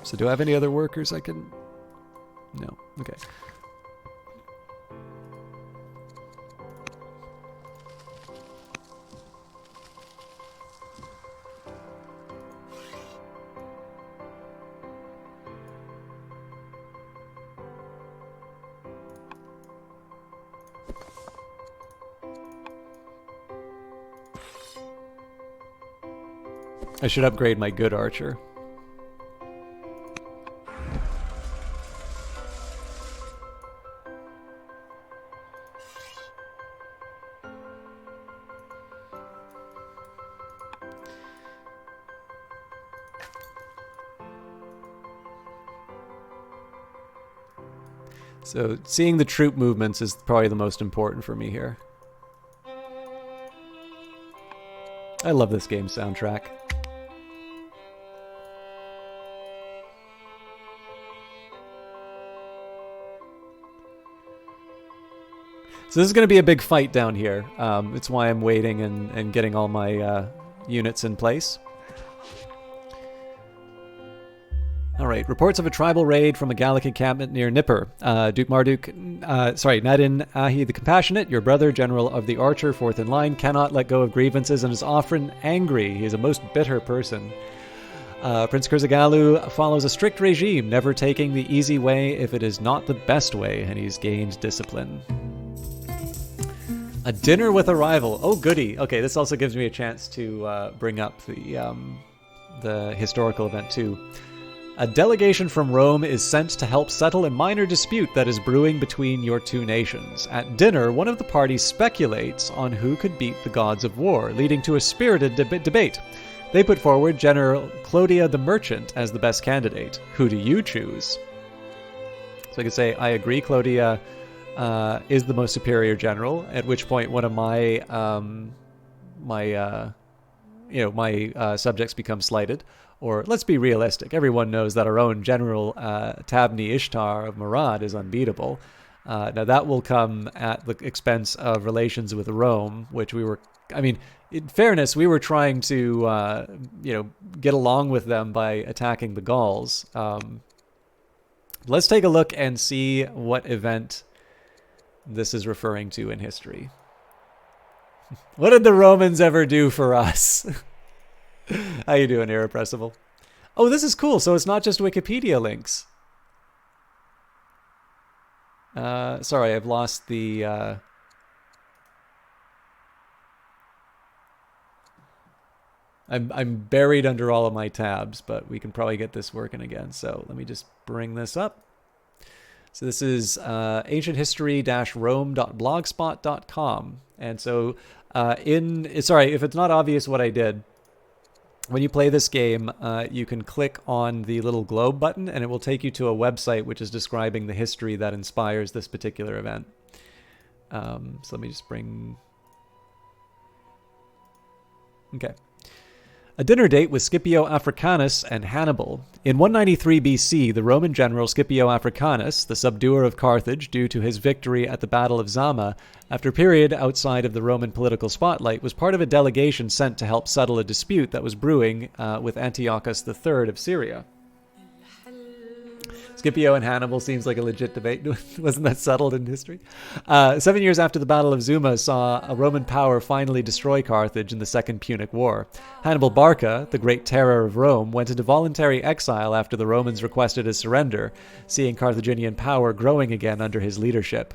[SPEAKER 1] So do I have any other workers I can... No. Okay. I should upgrade my good archer. So seeing the troop movements is probably the most important for me here. I love this game's soundtrack. So this is going to be a big fight down here. It's why I'm waiting and getting all my units in place. Alright, reports of a tribal raid from a Gallic encampment near Nipper. Duke Marduk, Nadin Ahi the Compassionate, your brother, general of the Archer, fourth in line, cannot let go of grievances and is often angry. He is a most bitter person. Prince Kurzagalu follows a strict regime, never taking the easy way if it is not the best way, and he's gained discipline. A dinner with a rival. Oh, goody. Okay, this also gives me a chance to bring up the historical event, too. A delegation from Rome is sent to help settle a minor dispute that is brewing between your two nations. At dinner, one of the parties speculates on who could beat the gods of war, leading to a spirited debate. They put forward General Clodia the Merchant as the best candidate. Who do you choose? So I could say, I agree, Clodia is the most superior general, at which point one of my subjects become slighted. Or let's be realistic, everyone knows that our own General Tabni Ishtar of Murad is unbeatable. Now that will come at the expense of relations with Rome, which we were, I mean, in fairness, we were trying to get along with them by attacking the Gauls. Let's take a look and see what event this is referring to in history. What did the Romans ever do for us? How you doing, Irrepressible? Oh, this is cool. So it's not just Wikipedia links. Sorry, I've lost the... I'm buried under all of my tabs, but we can probably get this working again. So let me just bring this up. So this is ancienthistory-rome.blogspot.com. And so sorry, if it's not obvious what I did, when you play this game, you can click on the little globe button and it will take you to a website which is describing the history that inspires this particular event. So let me just bring... Okay. A dinner date with Scipio Africanus and Hannibal. In 193 BC, the Roman general Scipio Africanus, the subduer of Carthage due to his victory at the Battle of Zama, after a period outside of the Roman political spotlight, was part of a delegation sent to help settle a dispute that was brewing with Antiochus III of Syria. Scipio and Hannibal seems like a legit debate. Wasn't that settled in history? 7 years after the Battle of Zuma saw a Roman power finally destroy Carthage in the Second Punic War. Hannibal Barca, the great terror of Rome, went into voluntary exile after the Romans requested his surrender, seeing Carthaginian power growing again under his leadership.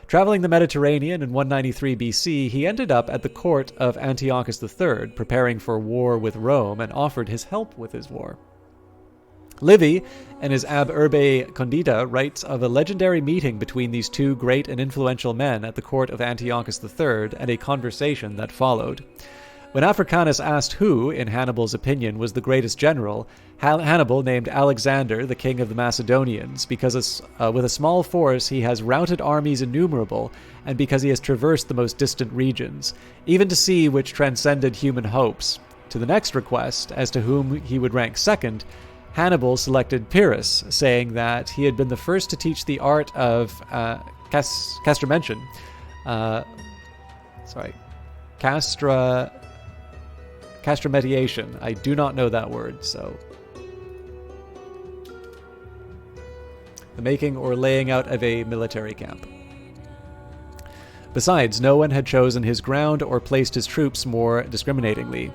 [SPEAKER 1] Traveling the Mediterranean in 193 BC, he ended up at the court of Antiochus III, preparing for war with Rome, and offered his help with his war. Livy, in his Ab Urbe Condita, writes of a legendary meeting between these two great and influential men at the court of Antiochus III and a conversation that followed. When Africanus asked who, in Hannibal's opinion, was the greatest general, Hannibal named Alexander, the king of the Macedonians, because with a small force he has routed armies innumerable, and because he has traversed the most distant regions, even to sea which transcended human hopes. To the next request, as to whom he would rank second, Hannibal selected Pyrrhus, saying that he had been the first to teach the art of castramentation. Castramentation. I do not know that word, so... The making or laying out of a military camp. Besides, no one had chosen his ground or placed his troops more discriminatingly.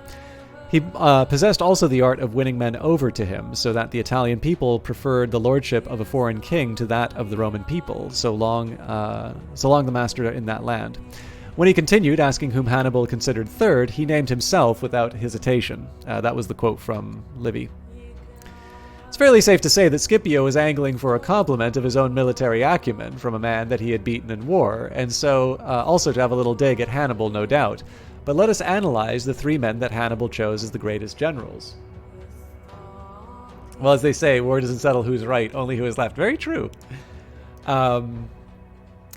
[SPEAKER 1] He possessed also the art of winning men over to him, so that the Italian people preferred the lordship of a foreign king to that of the Roman people, so long the master in that land. When he continued, asking whom Hannibal considered third, he named himself without hesitation. That was the quote from Livy. It's fairly safe to say that Scipio was angling for a compliment of his own military acumen from a man that he had beaten in war, and so also to have a little dig at Hannibal, no doubt. But let us analyze the three men that Hannibal chose as the greatest generals. Well, as they say, war doesn't settle who's right, only who is left. Very true.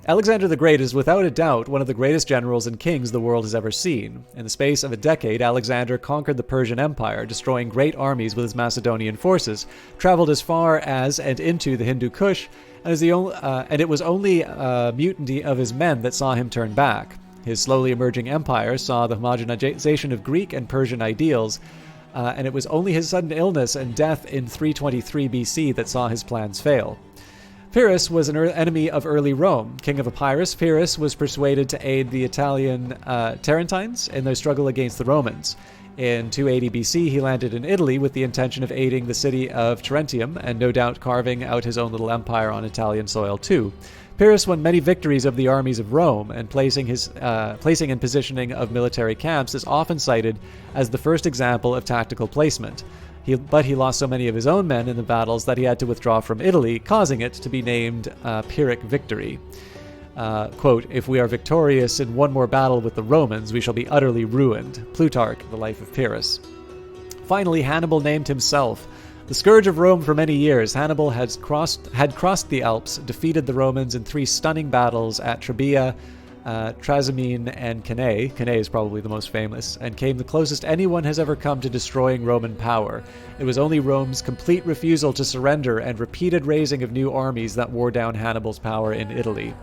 [SPEAKER 1] Alexander the Great is without a doubt one of the greatest generals and kings the world has ever seen. In the space of a decade, Alexander conquered the Persian Empire, destroying great armies with his Macedonian forces, traveled as far as and into the Hindu Kush, and it was only a mutiny of his men that saw him turn back. His slowly emerging empire saw the homogenization of Greek and Persian ideals, and it was only his sudden illness and death in 323 BC that saw his plans fail. Pyrrhus was an enemy of early Rome. King of Epirus, Pyrrhus was persuaded to aid the Italian Tarentines in their struggle against the Romans. In 280 BC, he landed in Italy with the intention of aiding the city of Tarentum, and no doubt carving out his own little empire on Italian soil too. Pyrrhus won many victories of the armies of Rome, and placing and positioning of military camps is often cited as the first example of tactical placement. But he lost so many of his own men in the battles that he had to withdraw from Italy, causing it to be named Pyrrhic victory. Quote, "If we are victorious in one more battle with the Romans, we shall be utterly ruined." Plutarch, The Life of Pyrrhus. Finally, Hannibal named himself. The scourge of Rome for many years, Hannibal had crossed the Alps, defeated the Romans in 3 stunning battles at Trebia, Trasimene, and Cannae. Cannae is probably the most famous, and came the closest anyone has ever come to destroying Roman power. It was only Rome's complete refusal to surrender and repeated raising of new armies that wore down Hannibal's power in Italy.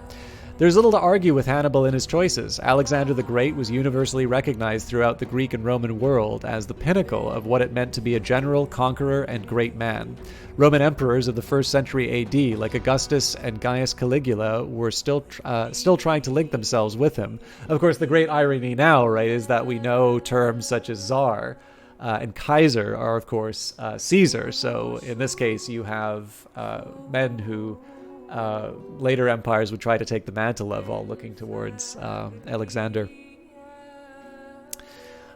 [SPEAKER 1] There's little to argue with Hannibal in his choices. Alexander the Great was universally recognized throughout the Greek and Roman world as the pinnacle of what it meant to be a general, conqueror, and great man. Roman emperors of the 1st century AD, like Augustus and Gaius Caligula, were still trying to link themselves with him. Of course, the great irony now, right, is that we know terms such as Tsar and Kaiser are, of course, Caesar. So in this case, you have men who later empires would try to take the mantle of, all looking towards Alexander.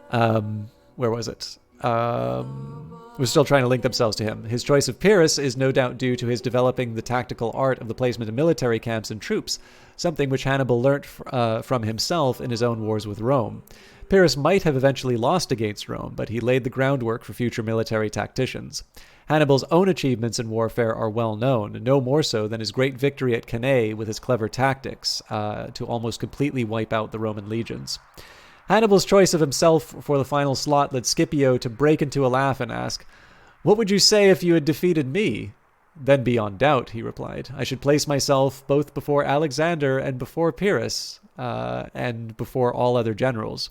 [SPEAKER 1] Where was it? Was still trying to link themselves to him. His choice of Pyrrhus is no doubt due to his developing the tactical art of the placement of military camps and troops, something which Hannibal learnt from himself in his own wars with Rome. Pyrrhus might have eventually lost against Rome, but he laid the groundwork for future military tacticians. Hannibal's own achievements in warfare are well known, no more so than his great victory at Cannae with his clever tactics to almost completely wipe out the Roman legions. Hannibal's choice of himself for the final slot led Scipio to break into a laugh and ask, "What would you say if you had defeated me?" "Then beyond doubt," he replied, "I should place myself both before Alexander and before Pyrrhus, and before all other generals."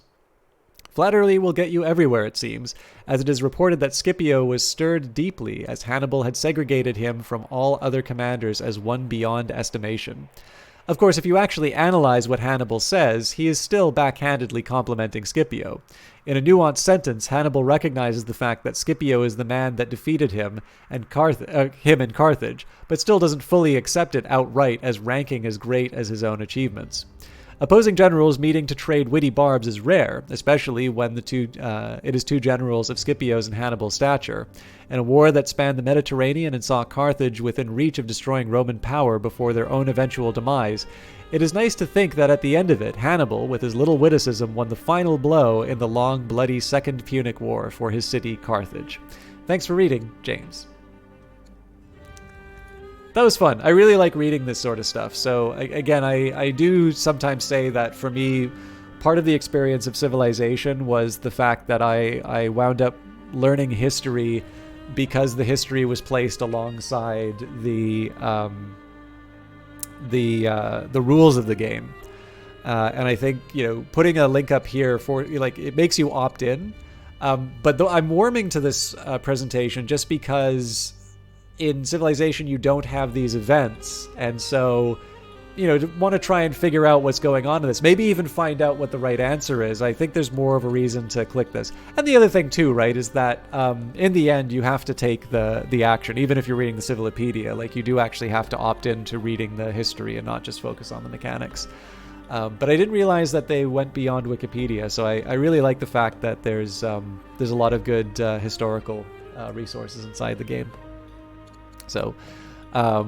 [SPEAKER 1] Flattery will get you everywhere, it seems, as it is reported that Scipio was stirred deeply as Hannibal had segregated him from all other commanders as one beyond estimation. Of course, if you actually analyze what Hannibal says, he is still backhandedly complimenting Scipio. In a nuanced sentence, Hannibal recognizes the fact that Scipio is the man that defeated him in Carthage, but still doesn't fully accept it outright as ranking as great as his own achievements. Opposing generals meeting to trade witty barbs is rare, especially when it is two generals of Scipio's and Hannibal's stature. In a war that spanned the Mediterranean and saw Carthage within reach of destroying Roman power before their own eventual demise, it is nice to think that at the end of it, Hannibal, with his little witticism, won the final blow in the long, bloody Second Punic War for his city, Carthage. Thanks for reading, James. That was fun. I really like reading this sort of stuff. So again, I do sometimes say that for me, part of the experience of Civilization was the fact that I wound up learning history because the history was placed alongside the rules of the game. And I think, putting a link up here for it makes you opt in. But I'm warming to this presentation just because in Civilization, you don't have these events. And so, want to try and figure out what's going on in this. Maybe even find out what the right answer is. I think there's more of a reason to click this. And the other thing, too, right, is that in the end, you have to take the action. Even if you're reading the Civilopedia, you do actually have to opt into reading the history and not just focus on the mechanics. But I didn't realize that they went beyond Wikipedia. So I really like the fact that there's a lot of good historical resources inside the game. So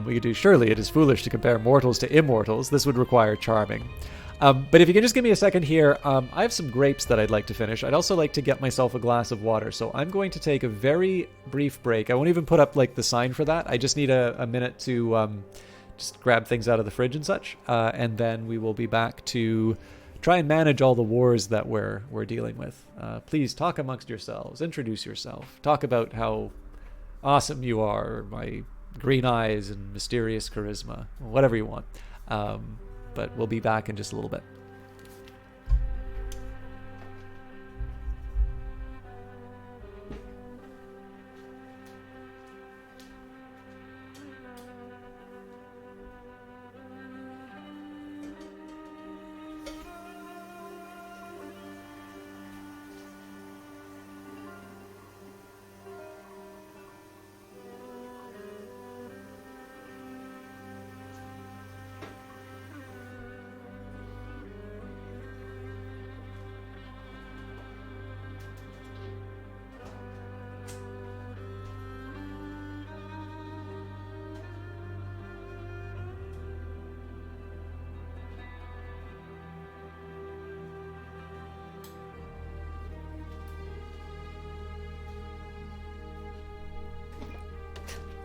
[SPEAKER 1] we could do, surely it is foolish to compare mortals to immortals. This would require charming. But if you can just give me a second here, I have some grapes that I'd like to finish. I'd also like to get myself a glass of water. So I'm going to take a very brief break. I won't even put up the sign for that. I just need a minute to just grab things out of the fridge and such. And then we will be back to try and manage all the wars that we're dealing with. Please talk amongst yourselves. Introduce yourself. Talk about how awesome you are, my green eyes and mysterious charisma, whatever you want. But we'll be back in just a little bit.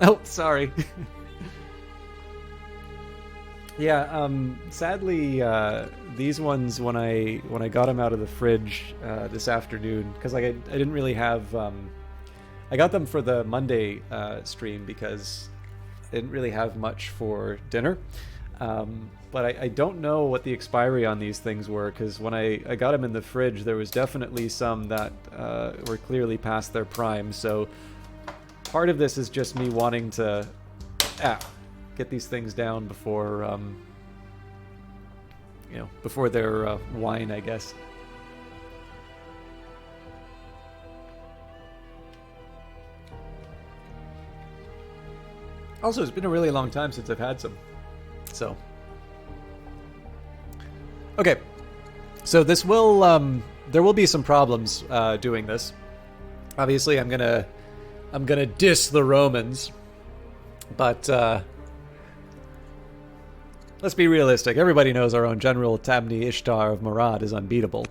[SPEAKER 1] Oh, sorry. Yeah, sadly, these ones, when I got them out of the fridge this afternoon, because I didn't really have, I got them for the Monday stream because I didn't really have much for dinner. But I don't know what the expiry on these things were, because when I got them in the fridge, there was definitely some that were clearly past their prime. So part of this is just me wanting to get these things down before, before they're wine, I guess. Also, it's been a really long time since I've had some. So, okay. So this will, there will be some problems doing this. Obviously, I'm gonna diss the Romans, but let's be realistic. Everybody knows our own General Tabni Ishtar of Murad is unbeatable.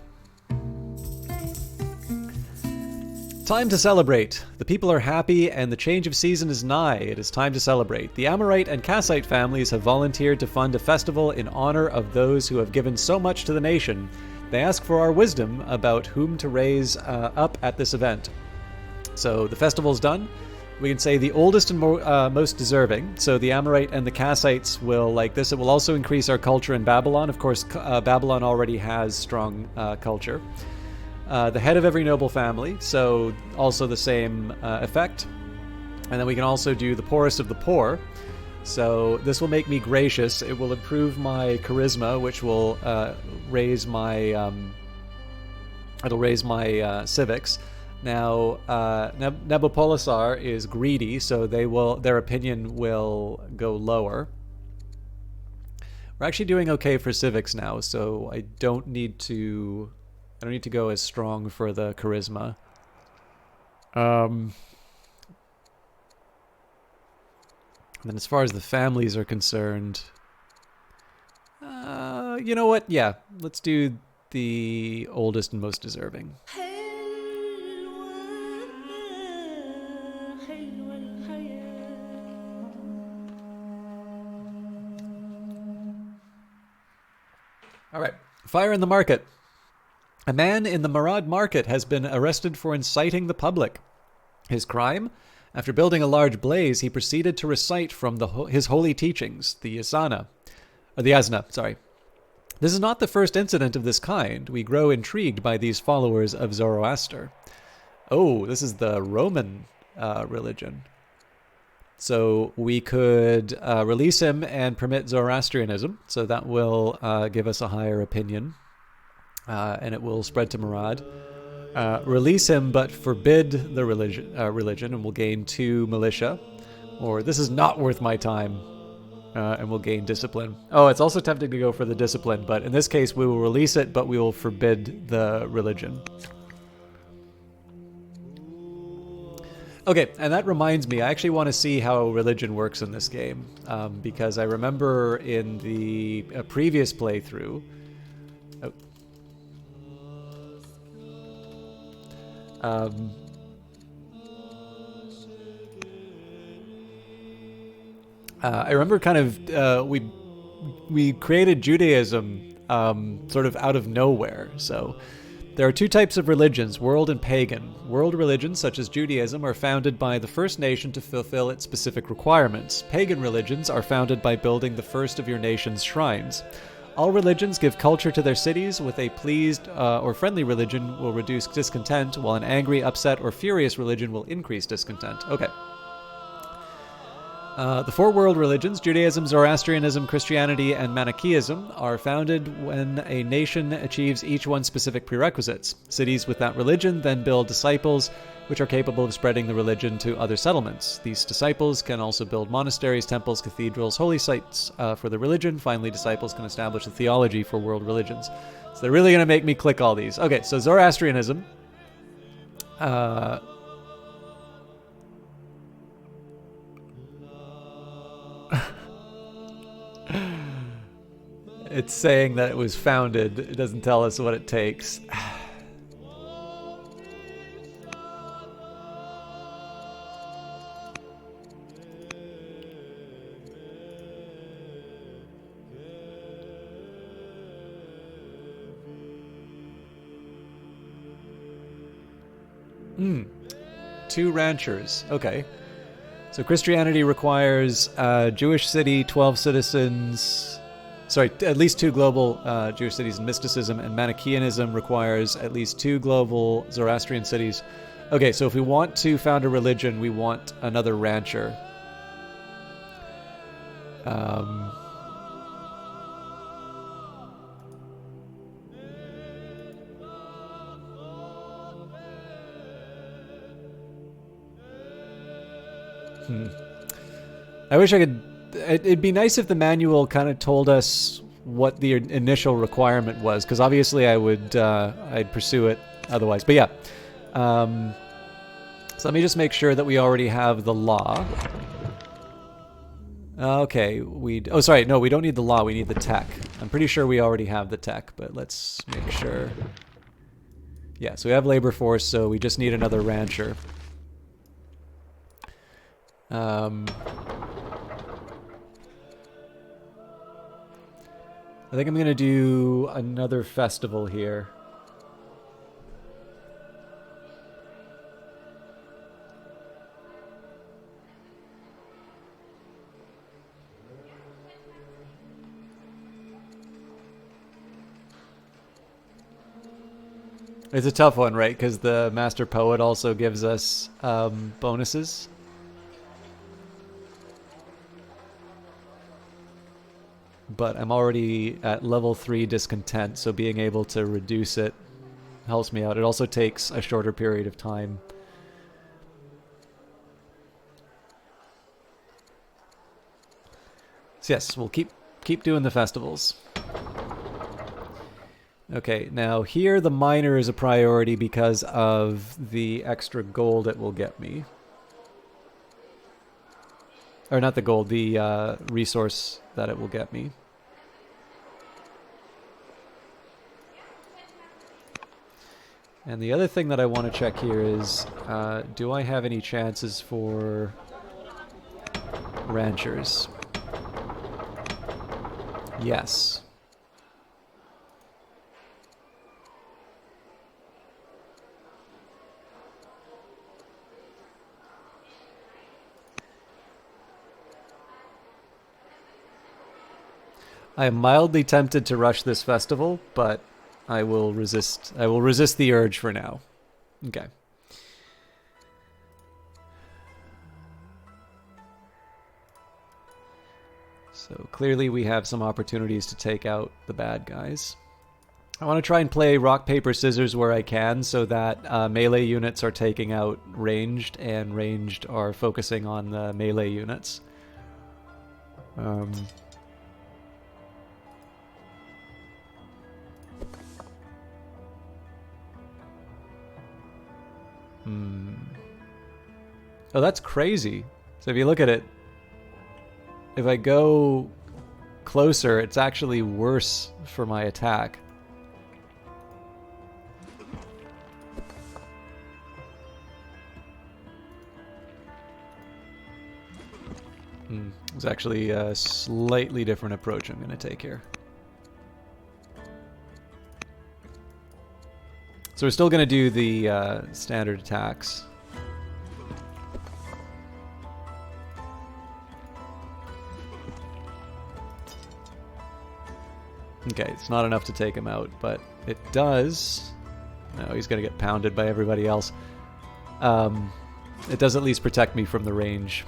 [SPEAKER 1] Time to celebrate. The people are happy and the change of season is nigh. It is time to celebrate. The Amorite and Kassite families have volunteered to fund a festival in honor of those who have given so much to the nation. They ask for our wisdom about whom to raise up at this event. So the festival's done. We can say the oldest and most deserving. So the Amorite and the Kassites will like this. It will also increase our culture in Babylon. Of course, Babylon already has strong culture. The head of every noble family, so also the same effect. And then we can also do the poorest of the poor. So this will make me gracious. It will improve my charisma, which will raise my civics. Now, Nabopolassar is greedy, so their opinion will go lower. We're actually doing okay for civics now, so I don't need to go as strong for the charisma. And then as far as the families are concerned, you know what? Yeah, let's do the oldest and most deserving. All right, fire in the market. A man in the Murad market has been arrested for inciting the public. His crime? After building a large blaze, he proceeded to recite from his holy teachings, the Yasna. This is not the first incident of this kind. We grow intrigued by these followers of Zoroaster. Oh, this is the Roman religion. So we could release him and permit Zoroastrianism, so that will give us a higher opinion. And it will spread to Murad. Release him, but forbid the religion, and we'll gain 2 militia. Or this is not worth my time, and we'll gain discipline. Oh, it's also tempting to go for the discipline, but in this case, we will release it, but we will forbid the religion. Okay, and that reminds me, I actually want to see how religion works in this game, because I remember in the previous playthrough. I remember kind of we created Judaism sort of out of nowhere. So there are 2 types of religions, world and pagan. World religions, such as Judaism, are founded by the first nation to fulfill its specific requirements. Pagan religions are founded by building the first of your nation's shrines. All religions give culture to their cities. With a pleased or friendly religion will reduce discontent, while an angry, upset, or furious religion will increase discontent. Okay. The 4 world religions, Judaism, Zoroastrianism, Christianity, and Manichaeism, are founded when a nation achieves each one's specific prerequisites. Cities with that religion then build disciples, which are capable of spreading the religion to other settlements. These disciples can also build monasteries, temples, cathedrals, holy sites for the religion. Finally, disciples can establish a theology for world religions. So they're really going to make me click all these. Okay, so Zoroastrianism. It's saying that it was founded. It doesn't tell us what it takes. Two ranchers. Okay. So Christianity requires Jewish city, 12 citizens. Sorry, at least 2 global Jewish cities in mysticism, and Manichaeanism requires at least 2 global Zoroastrian cities. Okay, so if we want to found a religion, we want another rancher. I wish I could... It'd be nice if the manual kind of told us what the initial requirement was, because obviously I would I'd pursue it otherwise. But yeah, so let me just make sure that we already have the law. Okay, oh sorry, no, we don't need the law, we need the tech. I'm pretty sure we already have the tech, but let's make sure. Yeah, so we have labor force, so we just need another rancher. I think I'm going to do another festival here. It's a tough one, right? Because the Master Poet also gives us bonuses. But I'm already at level 3 discontent, so being able to reduce it helps me out. It also takes a shorter period of time. So yes, we'll keep doing the festivals. Okay, now here the miner is a priority because of the extra gold it will get me. Or not the gold, the resource that it will get me. And the other thing that I want to check here is, do I have any chances for ranchers? Yes. I am mildly tempted to rush this festival, but I will resist. I will resist the urge for now. Okay. So clearly we have some opportunities to take out the bad guys. I want to try and play rock, paper, scissors where I can so that melee units are taking out ranged and ranged are focusing on the melee units. Oh, that's crazy. So if you look at it, if I go closer, it's actually worse for my attack. It's actually a slightly different approach I'm going to take here. So we're still going to do the standard attacks. Okay, it's not enough to take him out, but it does... No, he's going to get pounded by everybody else. It does at least protect me from the range.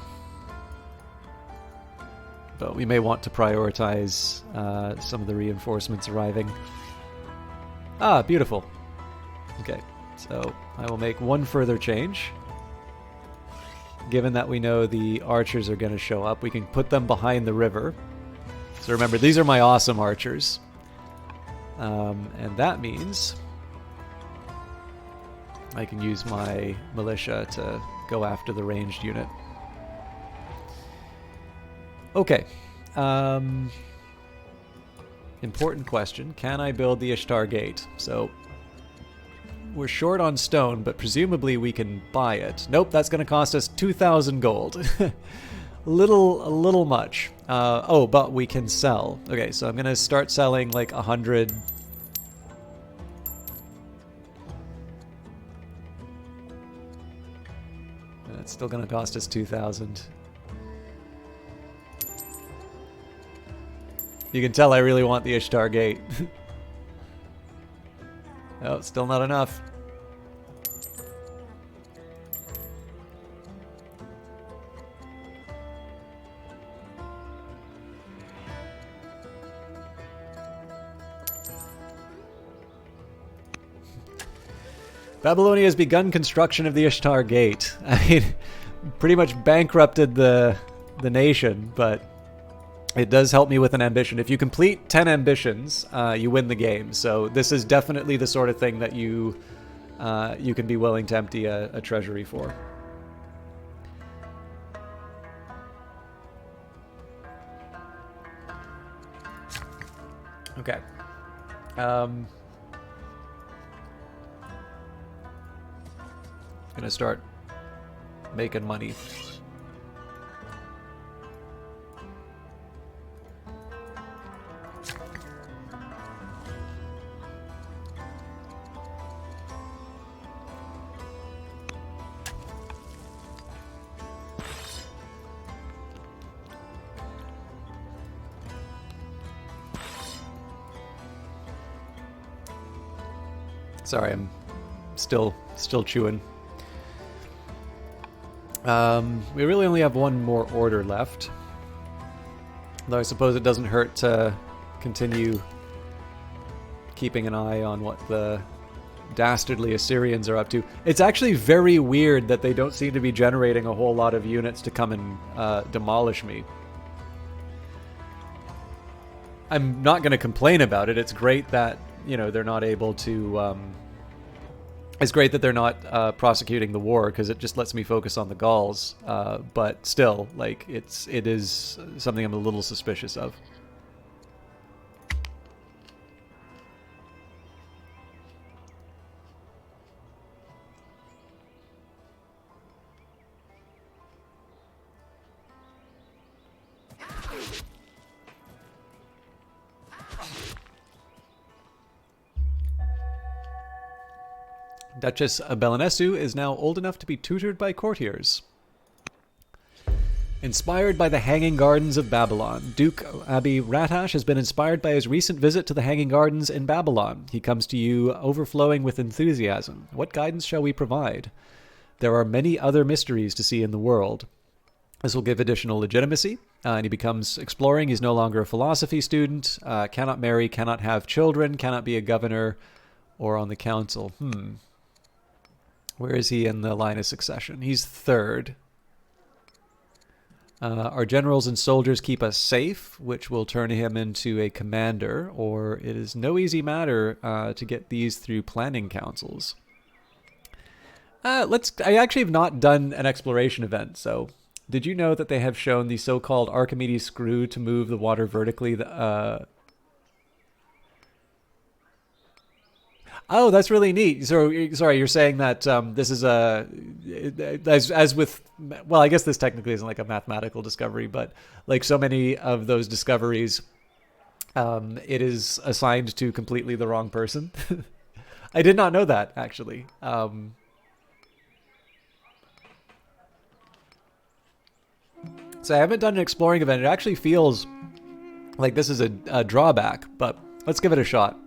[SPEAKER 1] But we may want to prioritize some of the reinforcements arriving. Ah, beautiful. Okay, so I will make one further change. Given that we know the archers are going to show up, we can put them behind the river. So remember, these are my awesome archers. And that means I can use my militia to go after the ranged unit. Okay. Important question. Can I build the Ishtar Gate? So we're short on stone, but presumably we can buy it. Nope, that's going to cost us 2,000 gold. a little much. Oh, but we can sell. Okay, so I'm going to start selling like 100. It's still going to cost us 2,000. You can tell I really want the Ishtar Gate. Oh, still not enough. Babylonia has begun construction of the Ishtar Gate. I mean, pretty much bankrupted the nation, but it does help me with an ambition. If you complete 10 ambitions, you win the game. So this is definitely the sort of thing that you can be willing to empty a treasury for. Okay. Gonna start making money. Sorry, I'm still chewing. We really only have one more order left. Though I suppose it doesn't hurt to continue keeping an eye on what the dastardly Assyrians are up to. It's actually very weird that they don't seem to be generating a whole lot of units to come and demolish me. I'm not going to complain about it. It's great that, you know, they're not able to... It's great that they're not prosecuting the war, because it just lets me focus on the Gauls. But still, like, it is something I'm a little suspicious of. Duchess Belenesu is now old enough to be tutored by courtiers. Inspired by the Hanging Gardens of Babylon, Duke Abi Ratash has been inspired by his recent visit to the Hanging Gardens in Babylon. He comes to you overflowing with enthusiasm. What guidance shall we provide? There are many other mysteries to see in the world. This will give additional legitimacy, and he becomes exploring. He's no longer a philosophy student, cannot marry, cannot have children, cannot be a governor or on the council. Where is he in the line of succession? He's third. Our generals and soldiers keep us safe, which will turn him into a commander, or it is no easy matter to get these through planning councils. I actually have not done an exploration event, so did you know that they have shown the so-called Archimedes screw to move the water vertically? Oh, that's really neat. So, sorry, you're saying that this is as with, well, I guess this technically isn't like a mathematical discovery, but like so many of those discoveries, it is assigned to completely the wrong person. I did not know that, actually. So I haven't done an exploring event. It actually feels like this is a drawback, but let's give it a shot.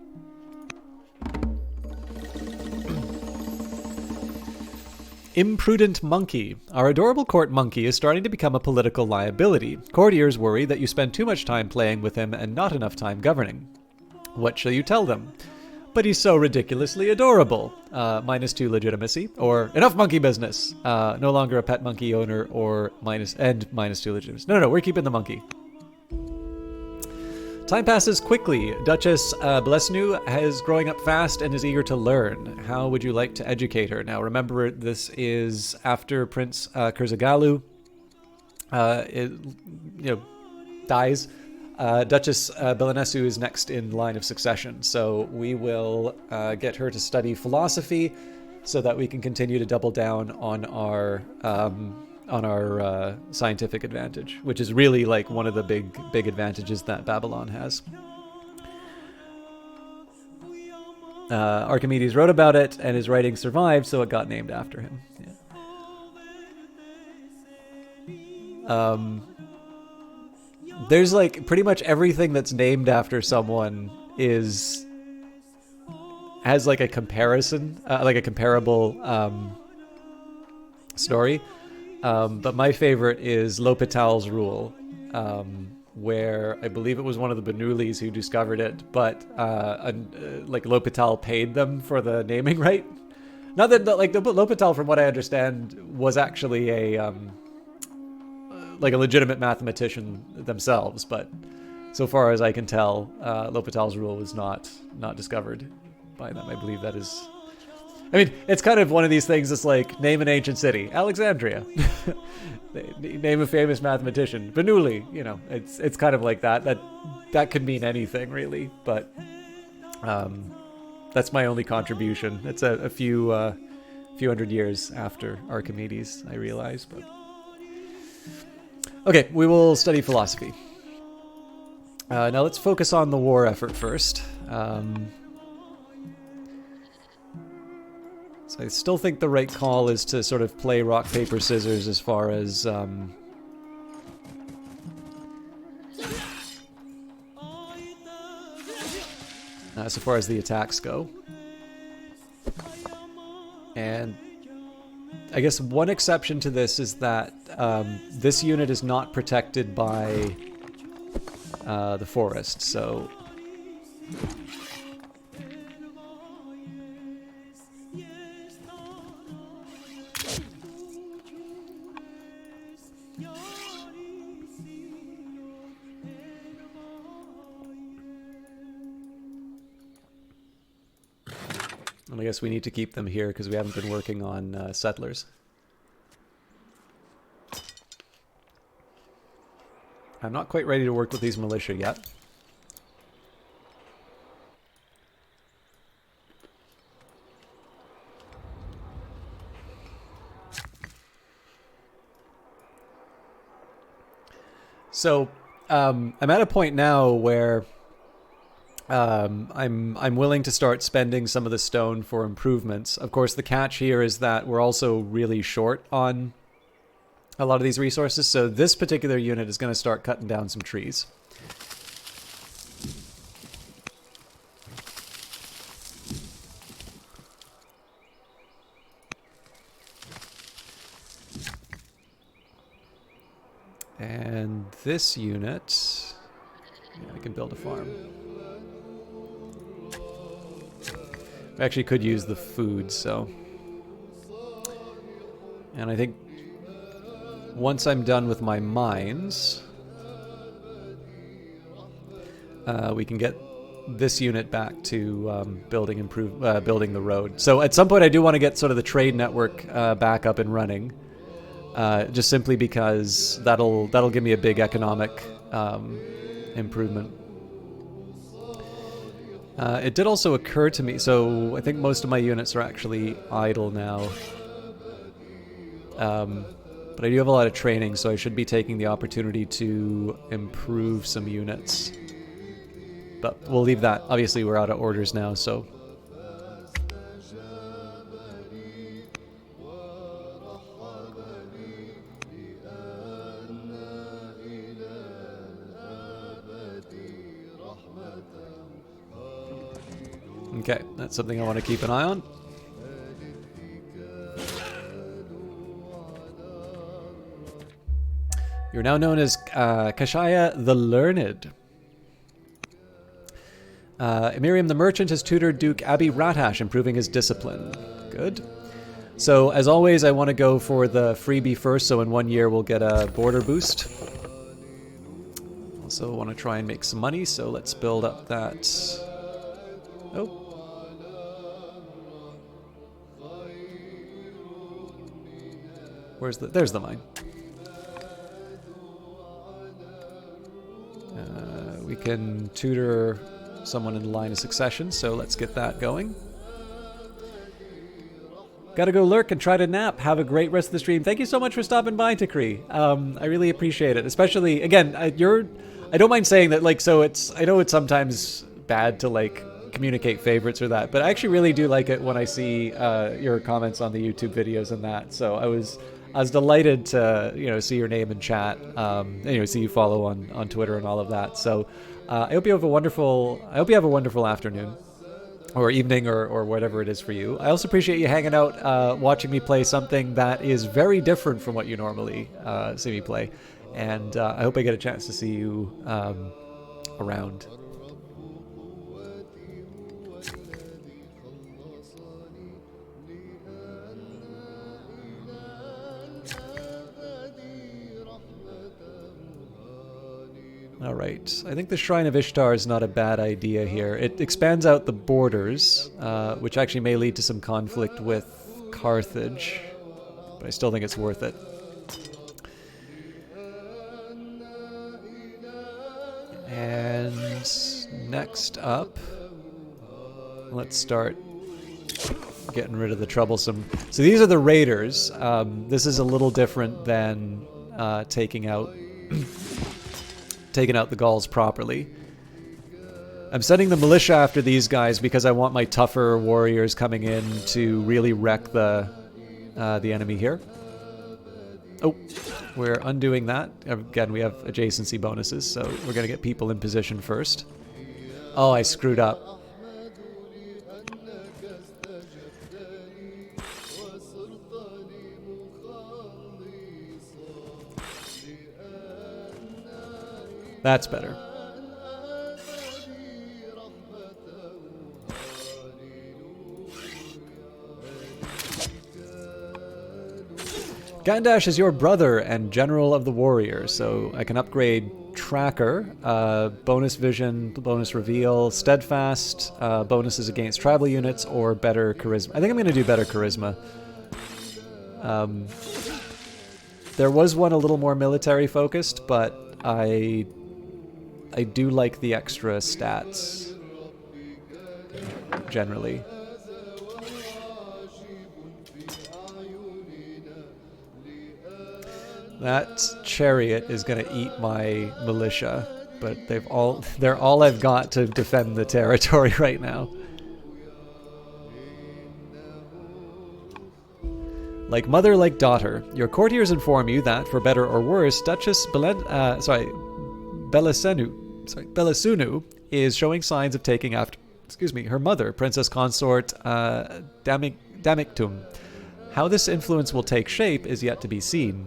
[SPEAKER 1] Imprudent monkey. Our adorable court monkey is starting to become a political liability. Courtiers worry that you spend too much time playing with him and not enough time governing. What shall you tell them? But he's so ridiculously adorable. -2 legitimacy, or enough monkey business. No longer a pet monkey owner, or -2 legitimacy. No, we're keeping the monkey. Time passes quickly. Duchess Blesnu is growing up fast and is eager to learn. How would you like to educate her? Now, remember, this is after Prince Kurzagalu dies. Duchess Belenesu is next in line of succession, so we will get her to study philosophy so that we can continue to double down on our scientific advantage, which is really like one of the big advantages that Babylon has. Archimedes wrote about it, and his writing survived, so it got named after him. Yeah. There's like pretty much everything that's named after someone has like a comparison, like a comparable story. But my favorite is L'Hôpital's Rule, where I believe it was one of the Bernoullis who discovered it, but like L'Hôpital paid them for the naming right. Not that like the L'Hôpital, from what I understand, was actually a like a legitimate mathematician themselves, but so far as I can tell, L'Hôpital's Rule was not discovered by them. I believe that is. I mean, it's kind of one of these things that's like, name an ancient city, Alexandria. Name a famous mathematician, Bernoulli. You know, it's kind of like that. That could mean anything, really. But that's my only contribution. It's a few hundred years after Archimedes, I realize. But okay, we will study philosophy. Now let's focus on the war effort first. So I still think the right call is to sort of play rock, paper, scissors as far as the attacks go. And I guess one exception to this is that this unit is not protected by the forest, so I guess we need to keep them here because we haven't been working on settlers. I'm not quite ready to work with these militia yet. So I'm at a point now where I'm willing to start spending some of the stone for improvements. Of course, the catch here is that we're also really short on a lot of these resources, so this particular unit is going to start cutting down some trees. And this unit, yeah, I can build a farm. I actually could use the food, so. And I think once I'm done with my mines, we can get this unit back to building the road. So at some point I do want to get sort of the trade network back up and running, just simply because that'll give me a big economic improvement. It did also occur to me, so I think most of my units are actually idle now. But I do have a lot of training, so I should be taking the opportunity to improve some units. But we'll leave that. Obviously, we're out of orders now, so. Okay, that's something I want to keep an eye on. You're now known as Kashaya the Learned. Miriam the Merchant has tutored Duke Abi Ratash, improving his discipline. Good. So, as always, I want to go for the freebie first, so in 1 year we'll get a border boost. Also want to try and make some money, so let's build up that... Oh. There's the mine. We can tutor someone in the line of succession, so let's get that going. Gotta go lurk and try to nap. Have a great rest of the stream. Thank you so much for stopping by, Takri. I really appreciate it. Especially, again, I don't mind saying that, like, so I know it's sometimes bad to, like, communicate favorites or that, but I actually really do like it when I see your comments on the YouTube videos and that. So I was I was delighted to see your name in chat. See you follow on Twitter and all of that. So I hope you have a wonderful afternoon or evening or whatever it is for you. I also appreciate you hanging out, watching me play something that is very different from what you normally see me play. And I hope I get a chance to see you around. All right. I think the Shrine of Ishtar is not a bad idea here. It expands out the borders, which actually may lead to some conflict with Carthage, but I still think it's worth it. And next up, let's start getting rid of the troublesome. So these are the raiders. This is a little different than taking out the Gauls properly. I'm sending the militia after these guys because I want my tougher warriors coming in to really wreck the enemy here. Oh, we're undoing that. Again, we have adjacency bonuses, so we're going to get people in position first. Oh, I screwed up. That's better. Gandash is your brother and general of the warriors, so I can upgrade Tracker, bonus vision, bonus reveal, steadfast, bonuses against tribal units, or better charisma. I think I'm going to do better charisma. There was one a little more military focused, but I do like the extra stats generally. That chariot is going to eat my militia, but they're all I've got to defend the territory right now. Like mother, like daughter. Your courtiers inform you that, for better or worse, Duchess Belisunu is showing signs of taking after, her mother, Princess Consort Damictum. How this influence will take shape is yet to be seen.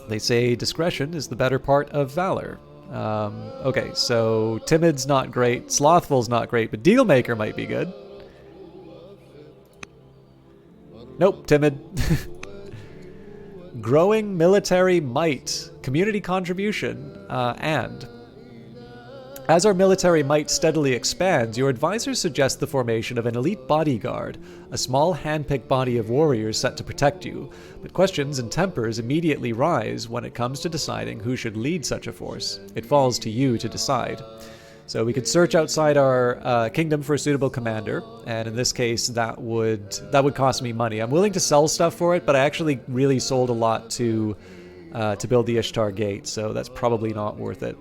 [SPEAKER 1] They say discretion is the better part of valor. Okay, so timid's not great, slothful's not great, but dealmaker might be good. Nope, timid. Growing military might, community contribution, and as our military might steadily expands, your advisors suggest the formation of an elite bodyguard, a small hand-picked body of warriors set to protect you. But questions and tempers immediately rise when it comes to deciding who should lead such a force. It falls to you to decide. So we could search outside our kingdom for a suitable commander, and in this case, that would cost me money. I'm willing to sell stuff for it, but I actually really sold a lot to build the Ishtar Gate, so that's probably not worth it.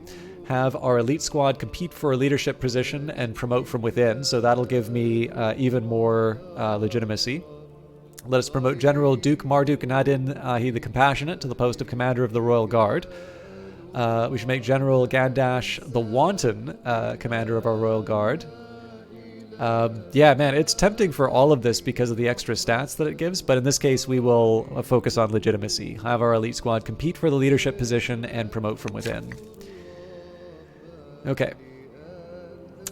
[SPEAKER 1] Have our elite squad compete for a leadership position and promote from within, so that'll give me even more legitimacy. Let us promote General Duke Marduk Nadin he the Compassionate to the post of Commander of the Royal Guard. We should make General Gandash the Wanton Commander of our Royal Guard. Yeah, man, it's tempting for all of this because of the extra stats that it gives, but in this case we will focus on legitimacy. Have our elite squad compete for the leadership position and promote from within. Okay.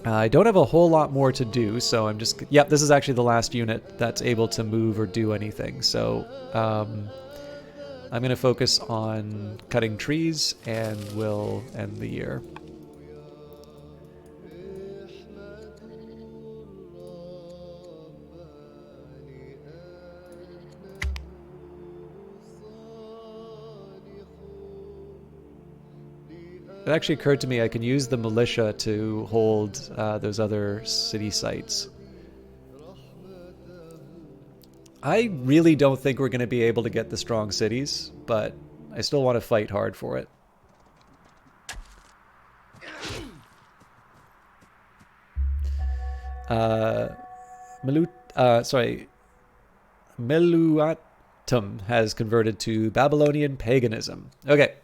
[SPEAKER 1] I don't have a whole lot more to do, so I'm just... Yep, this is actually the last unit that's able to move or do anything, so... I'm going to focus on cutting trees, and we'll end the year. It actually occurred to me I can use the militia to hold those other city sites. I really don't think we're going to be able to get the strong cities, but I still want to fight hard for it. Meluat Optum has converted to Babylonian paganism. Okay.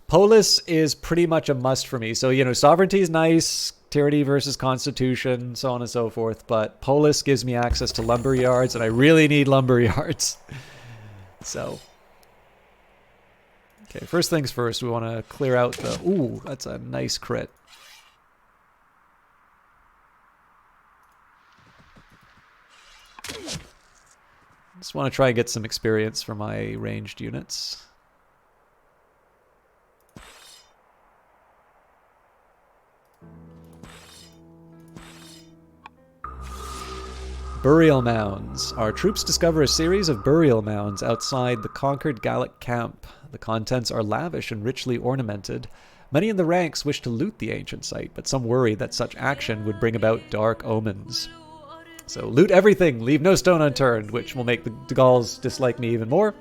[SPEAKER 1] Polis is pretty much a must for me. So, sovereignty is nice, tyranny versus constitution, so on and so forth. But Polis gives me access to lumber yards, and I really need lumber yards. So, okay, first things first, we want to clear out the... Ooh, that's a nice crit. Just want to try and get some experience for my ranged units. Burial mounds. Our troops discover a series of burial mounds outside the conquered Gallic camp. The contents are lavish and richly ornamented. Many in the ranks wish to loot the ancient site, but some worry that such action would bring about dark omens. So loot everything, leave no stone unturned, which will make the Gauls dislike me even more,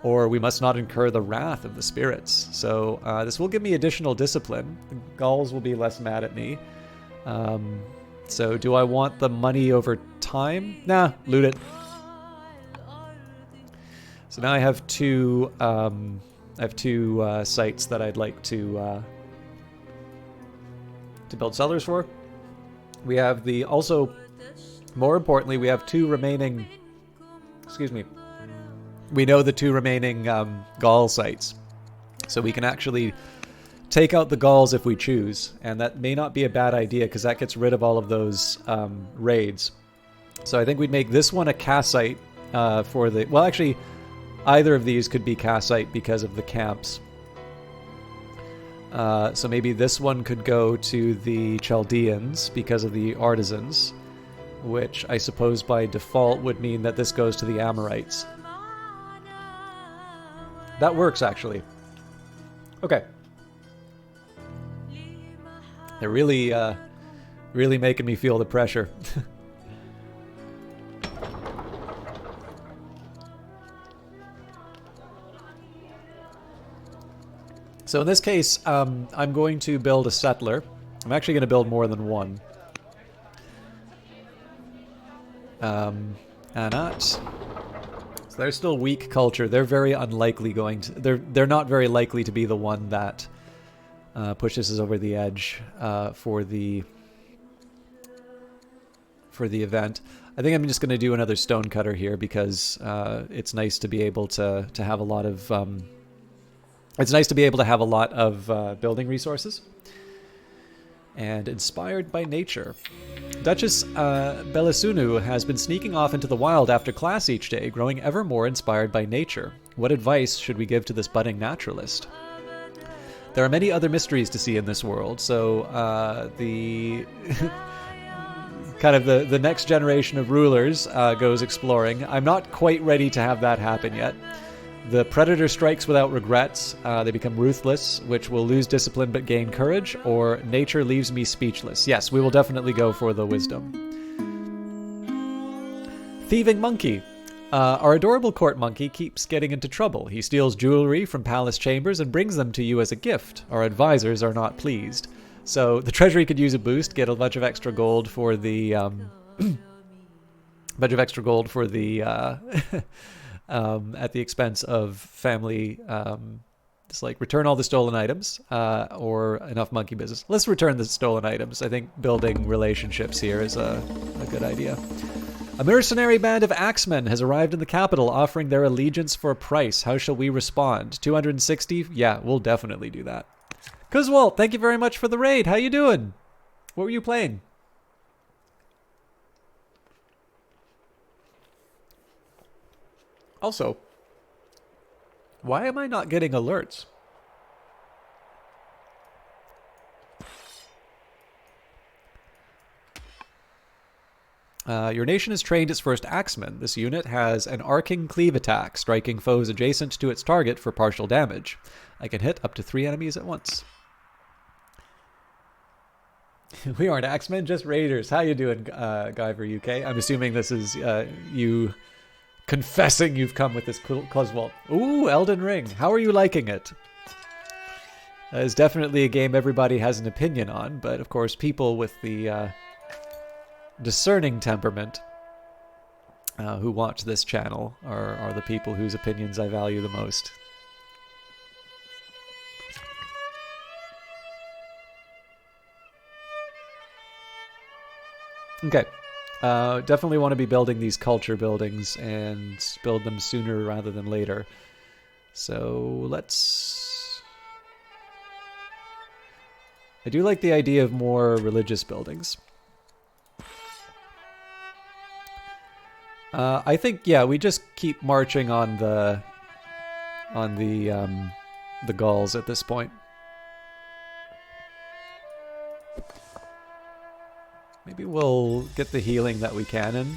[SPEAKER 1] or we must not incur the wrath of the spirits. So this will give me additional discipline. The Gauls will be less mad at me. So do I want the money over time? Nah, loot it. So now I have two sites that I'd like to build cellars for. We have more importantly, we have two remaining, we know the two remaining Gaul sites. So we can actually take out the Gauls if we choose, and that may not be a bad idea because that gets rid of all of those raids. So I think we'd make this one a Kassite for the... Well, actually, either of these could be Kassite because of the camps. So maybe this one could go to the Chaldeans because of the artisans, which I suppose by default would mean that this goes to the Amorites. That works, actually. Okay. They're really making me feel the pressure. So in this case, I'm going to build a settler. I'm actually going to build more than one. So they're still weak culture. They're very unlikely they're not very likely to be the one that pushes us over the edge for the event. I think I'm just going to do another stonecutter here because it's nice to be able to have a lot of building resources. And inspired by nature. Duchess Belisunu has been sneaking off into the wild after class each day, growing ever more inspired by nature. What advice should we give to this budding naturalist? There are many other mysteries to see in this world, so the kind of the next generation of rulers goes exploring. I'm not quite ready to have that happen yet. The predator strikes without regrets. They become ruthless, which will lose discipline but gain courage, or nature leaves me speechless. Yes, we will definitely go for the wisdom. Thieving monkey. Our adorable court monkey keeps getting into trouble. He steals jewelry from palace chambers and brings them to you as a gift. Our advisors are not pleased. So the Treasury could use a boost, get a bunch of extra gold for the... at the expense of family, just like return all the stolen items, or enough monkey business. Let's return the stolen items. I think building relationships here is a good idea. A mercenary band of axemen has arrived in the capital, offering their allegiance for a price. How shall we respond? 260? Yeah, we'll definitely do that. Kuzwalt, thank you very much for the raid. How you doing? What were you playing? Also, why am I not getting alerts? Your nation has trained its first axeman. This unit has an arcing cleave attack, striking foes adjacent to its target for partial damage. I can hit up to 3 enemies at once. We aren't axemen, just raiders. How you doing, Guyver UK? I'm assuming this is you... confessing you've come with this Coswalt. Ooh, Elden Ring. How are you liking it? It's definitely a game everybody has an opinion on, but of course people with the discerning temperament who watch this channel are the people whose opinions I value the most. Okay. Definitely want to be building these culture buildings and build them sooner rather than later. So let's... I do like the idea of more religious buildings. I think, yeah, we just keep marching on the Gauls at this point. Maybe we'll get the healing that we can in.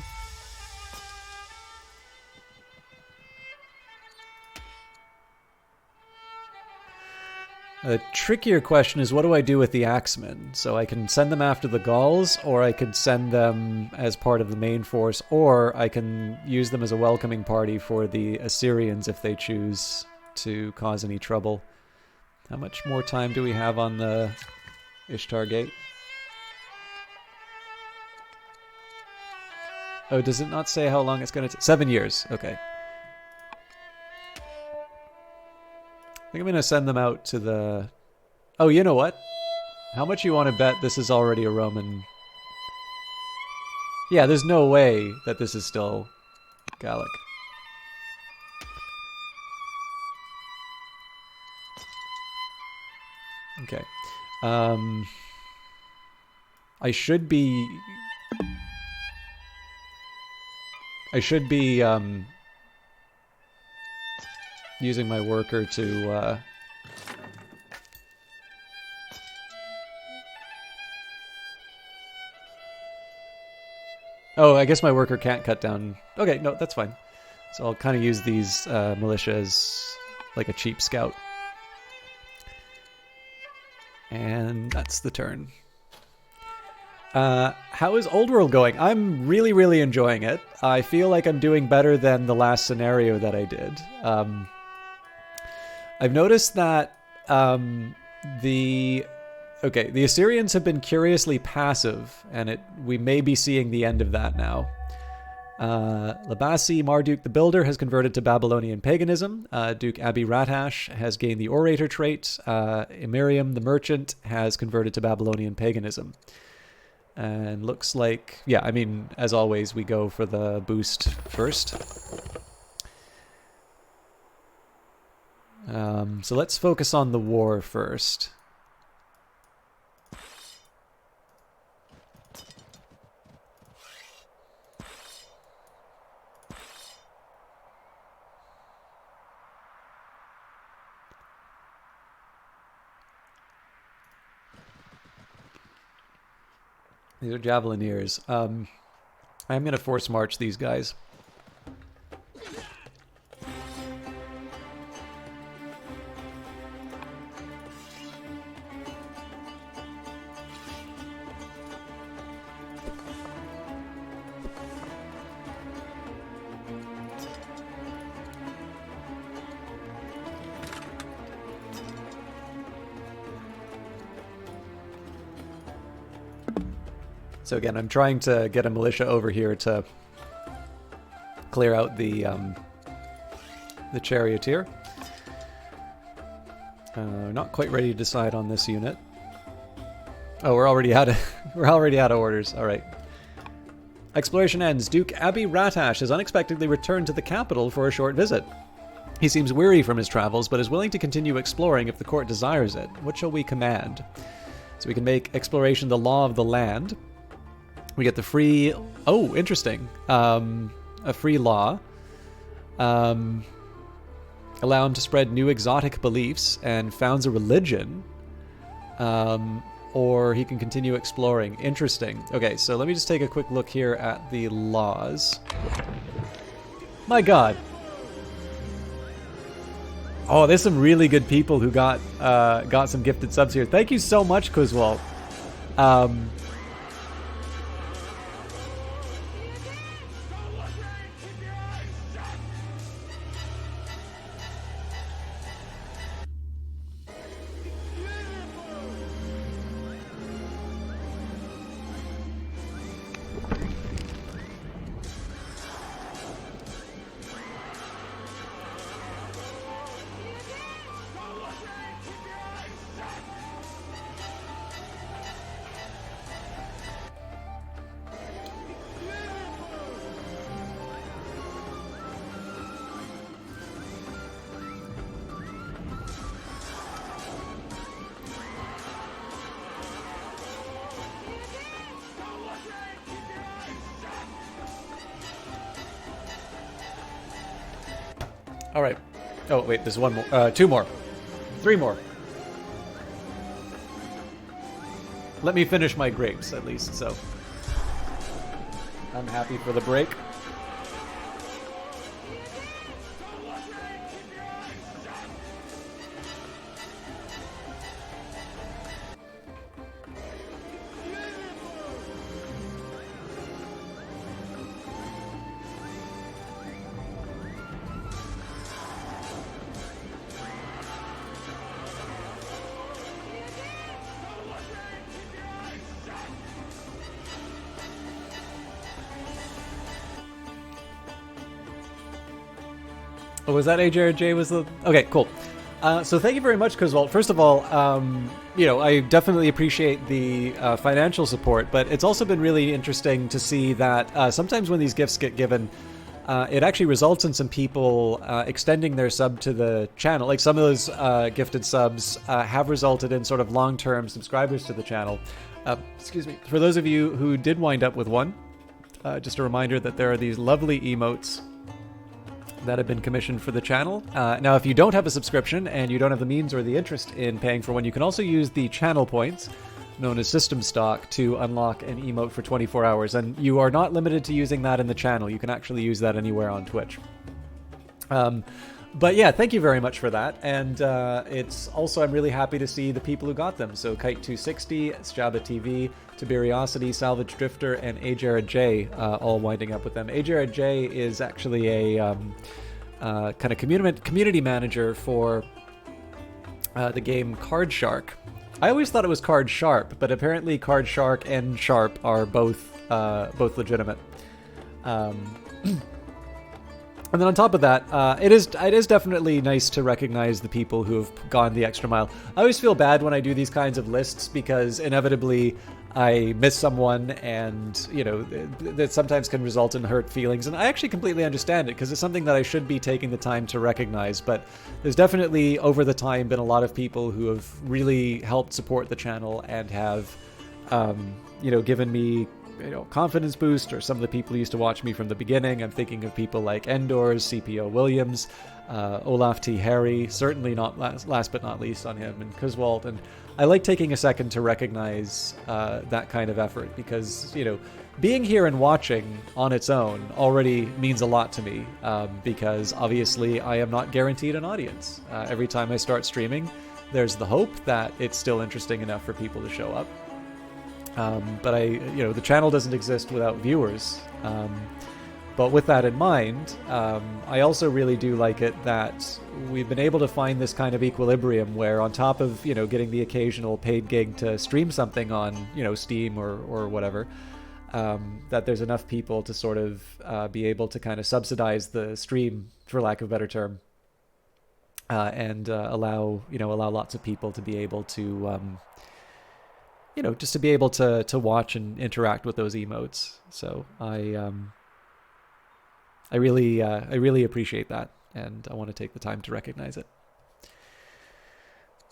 [SPEAKER 1] A trickier question is, what do I do with the Axemen? So I can send them after the Gauls, or I could send them as part of the main force, or I can use them as a welcoming party for the Assyrians if they choose to cause any trouble. How much more time do we have on the Ishtar Gate? Oh, does it not say how long it's going to take? 7 years. Okay. I think I'm going to send them out to the... Oh, you know what? How much you want to bet this is already a Roman... Yeah, there's no way that this is still Gallic. Okay. I should be using my worker to Oh, I guess my worker can't cut down. Okay, no, that's fine. So I'll kind of use these militia as like a cheap scout. And that's the turn. How is Old World going? I'm really, really enjoying it. I feel like I'm doing better than the last scenario that I did. I've noticed that the Assyrians have been curiously passive, and we may be seeing the end of that now. Labasi Marduk the Builder has converted to Babylonian paganism. Duke Abi Ratash has gained the Orator trait. Miriam the Merchant has converted to Babylonian paganism. And looks like, yeah, I mean, as always, we go for the boost first. So let's focus on the war first. These are Javelineers. I'm going to force march these guys. So again, I'm trying to get a militia over here to clear out the charioteer. Not quite ready to decide on this unit. Oh, we're already out of orders. All right. Exploration ends. Duke Abi Ratash has unexpectedly returned to the capital for a short visit. He seems weary from his travels, but is willing to continue exploring if the court desires it. What shall we command? So we can make exploration the law of the land. We get the free... Oh, interesting. A free law. Allow him to spread new exotic beliefs and founds a religion. Or he can continue exploring. Interesting. Okay, so let me just take a quick look here at the laws. My god. Oh, there's some really good people who got some gifted subs here. Thank you so much, Kuzwalt. All right. Oh, wait, there's one more. Two more. Three more. Let me finish my grapes, at least, so I'm happy for the break. Oh, was that AJRJ was the... Okay, cool. So thank you very much, Coswalt. First of all, I definitely appreciate the financial support, but it's also been really interesting to see that sometimes when these gifts get given, it actually results in some people extending their sub to the channel. Like some of those gifted subs have resulted in sort of long-term subscribers to the channel. Excuse me. For those of you who did wind up with one, just a reminder that there are these lovely emotes that have been commissioned for the channel. Now, if you don't have a subscription and you don't have the means or the interest in paying for one, you can also use the channel points, known as SystemTalk, to unlock an emote for 24 hours. And you are not limited to using that in the channel. You can actually use that anywhere on Twitch. But yeah, thank you very much for that. And it's also, I'm really happy to see the people who got them. So Kite260, Sjaba TV, Tiberiosity, Salvage Drifter, and Ajared J all winding up with them. Ajared J is actually a kind of community manager for the game Card Shark. I always thought it was Card Sharp, but apparently Card Shark and Sharp are both legitimate. And then on top of that, it is definitely nice to recognize the people who have gone the extra mile. I always feel bad when I do these kinds of lists because inevitably I miss someone, and that sometimes can result in hurt feelings. And I actually completely understand it because it's something that I should be taking the time to recognize. But there's definitely over the time been a lot of people who have really helped support the channel and have, given me confidence boost, or some of the people who used to watch me from the beginning. I'm thinking of people like Endors, CPO Williams, Olaf T. Harry, certainly not last but not least on him, and Coswalt. And I like taking a second to recognize that kind of effort because, being here and watching on its own already means a lot to me because obviously I am not guaranteed an audience. Every time I start streaming, there's the hope that it's still interesting enough for people to show up. But the channel doesn't exist without viewers. But with that in mind, I also really do like it that we've been able to find this kind of equilibrium where on top of, getting the occasional paid gig to stream something on, Steam or whatever, that there's enough people to sort of be able to kind of subsidize the stream, for lack of a better term, and allow lots of people to be able to just to be able to watch and interact with those emotes. So I really appreciate that, and I want to take the time to recognize it.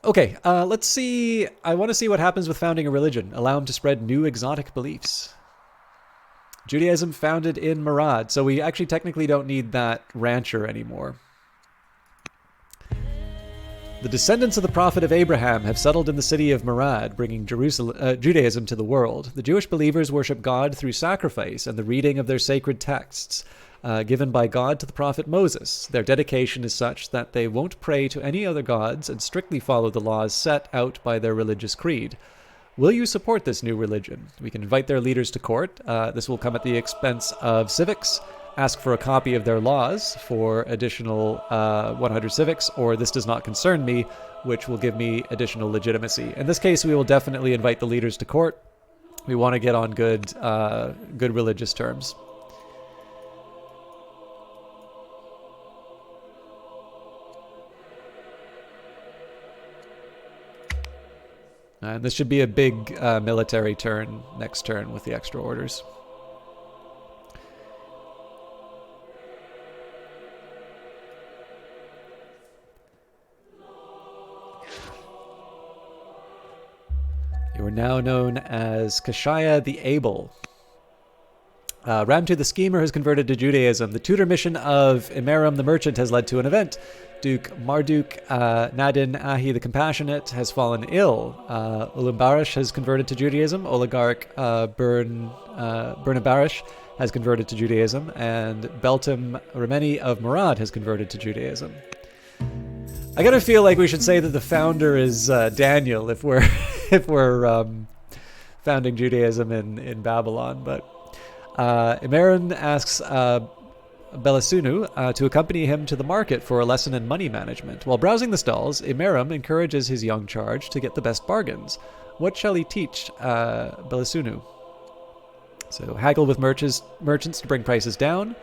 [SPEAKER 1] Okay, let's see. I want to see what happens with founding a religion. Allow him to spread new exotic beliefs. Judaism founded in Marad. So we actually technically don't need that rancher anymore. The descendants of the prophet of Abraham have settled in the city of Marad, bringing Judaism to the world. The Jewish believers worship God through sacrifice and the reading of their sacred texts, given by God to the prophet Moses. Their dedication is such that they won't pray to any other gods and strictly follow the laws set out by their religious creed. Will you support this new religion? We can invite their leaders to court. This will come at the expense of civics. Ask for a copy of their laws for additional 100 civics, or this does not concern me, which will give me additional legitimacy. In this case, we will definitely invite the leaders to court. We want to get on good religious terms. And this should be a big military turn next turn with the extra orders. You are now known as Kashaya the Able. Ramtu the Schemer has converted to Judaism. The tutor mission of Imeram the Merchant has led to an event. Duke Marduk Nadin Ahi the Compassionate has fallen ill. Ulumbarish has converted to Judaism. Oligarch Burnabarish has converted to Judaism. And Beltam Remeni of Murad has converted to Judaism. I gotta feel like we should say that the founder is Daniel if we're founding Judaism in Babylon. But Imeran asks Belasunu to accompany him to the market for a lesson in money management. While browsing the stalls, Imeram encourages his young charge to get the best bargains. What shall he teach Belasunu? So haggle with merchants to bring prices down,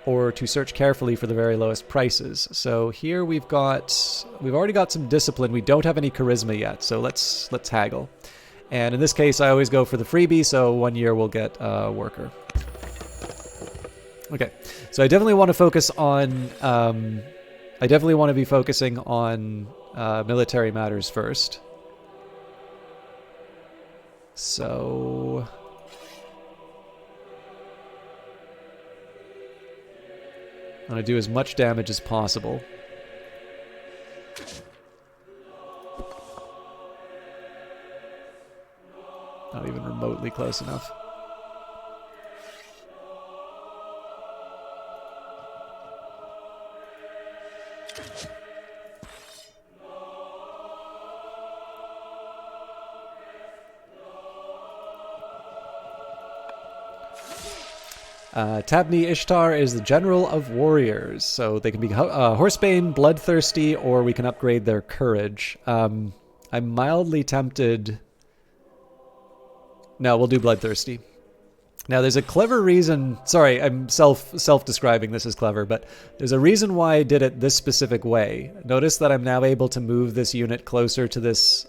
[SPEAKER 1] or to search carefully for the very lowest prices. So here we've already got some discipline. We don't have any charisma yet, so let's haggle. And in this case, I always go for the freebie, so 1 year we'll get a worker. Okay, so I definitely want to focus on. I definitely want to be focusing on military matters first. So I'm going to do as much damage as possible. Not even remotely close enough. Tabni Ishtar is the general of warriors, so they can be Horsebane, Bloodthirsty, or we can upgrade their courage. I'm mildly tempted. No, we'll do Bloodthirsty. Now, there's a clever reason. Sorry, I'm self-describing this as clever, but there's a reason why I did it this specific way. Notice that I'm now able to move this unit closer to this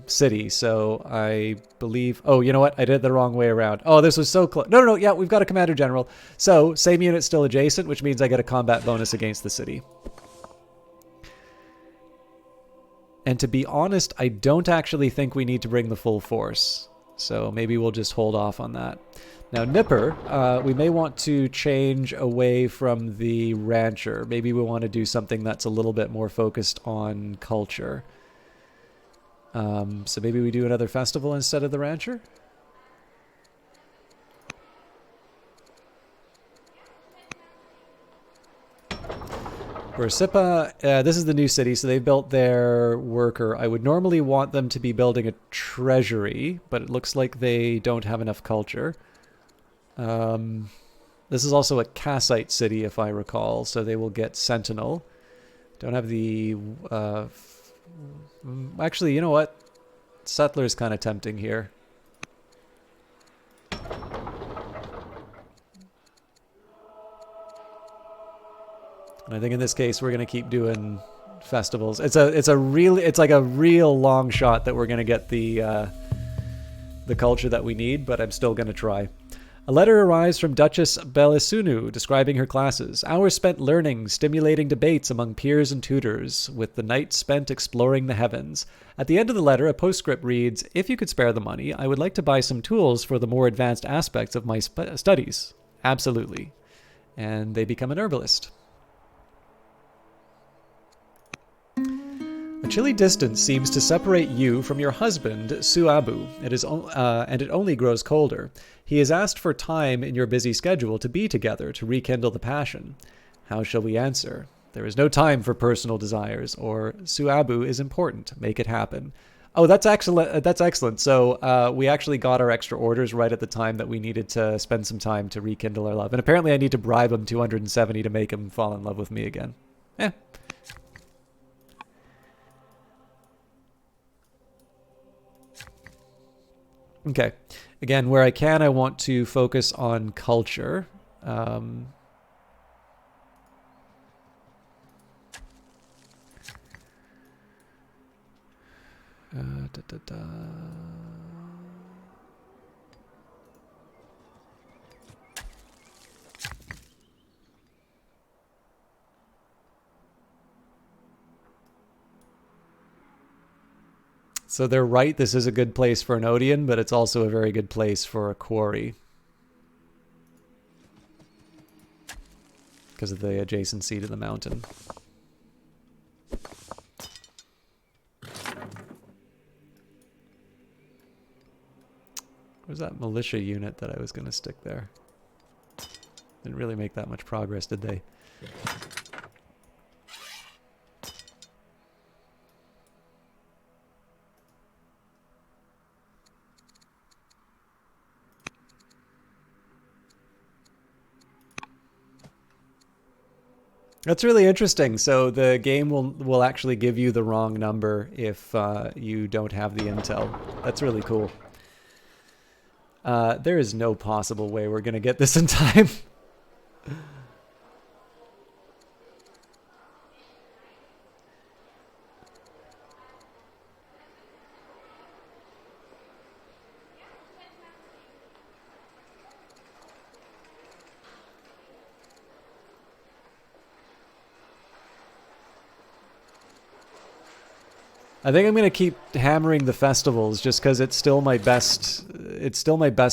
[SPEAKER 1] city. So I believe. Oh, you know what? I did it the wrong way around. Oh, this was so close. No. Yeah, we've got a commander general. So same unit still adjacent, which means I get a combat bonus against the city. And to be honest, I don't actually think we need to bring the full force. So maybe we'll just hold off on that. Now, Nipper, we may want to change away from the rancher. Maybe we want to do something that's a little bit more focused on culture. So maybe we do another festival instead of the rancher? Bursipa, this is the new city, so they've built their worker. I would normally want them to be building a treasury, but it looks like they don't have enough culture. This is also a Kassite city, if I recall, so they will get Sentinel. Don't have the... actually, you know what? Settler's kind of tempting here. And I think in this case we're gonna keep doing festivals. It's like a real long shot that we're gonna get the culture that we need, but I'm still gonna try. A letter arrives from Duchess Belisunu describing her classes. Hours spent learning, stimulating debates among peers and tutors, with the night spent exploring the heavens. At the end of the letter, a postscript reads, "If you could spare the money, I would like to buy some tools for the more advanced aspects of my studies." Absolutely. And they become an herbalist. A chilly distance seems to separate you from your husband, Suabu. And it only grows colder. He has asked for time in your busy schedule to be together to rekindle the passion. How shall we answer? There is no time for personal desires, or Suabu is important. Make it happen. Oh, that's excellent. So we actually got our extra orders right at the time that we needed to spend some time to rekindle our love. And apparently I need to bribe him 270 to make him fall in love with me again. Okay. Again, where I can, I want to focus on culture. So they're right, this is a good place for an Odeon, but it's also a very good place for a quarry. because of the adjacency to the mountain. Where's that militia unit that I was going to stick there? Didn't really make that much progress, did they? That's really interesting. So the game will actually give you the wrong number if you don't have the intel. That's really cool. There is no possible way we're going to get this in time. I think I'm going to keep hammering the festivals just because it's still my best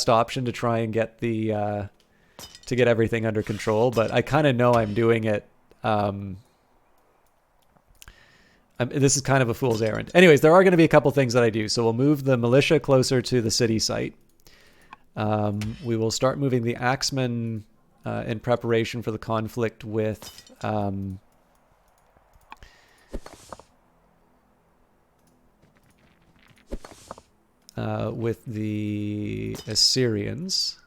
[SPEAKER 1] option to try and get the to get everything under control, but I kind of know I'm doing it this is kind of a fool's errand. Anyways, there are going to be a couple things that I do. So we'll move the militia closer to the city site. We will start moving the axemen in preparation for the conflict with the Assyrians.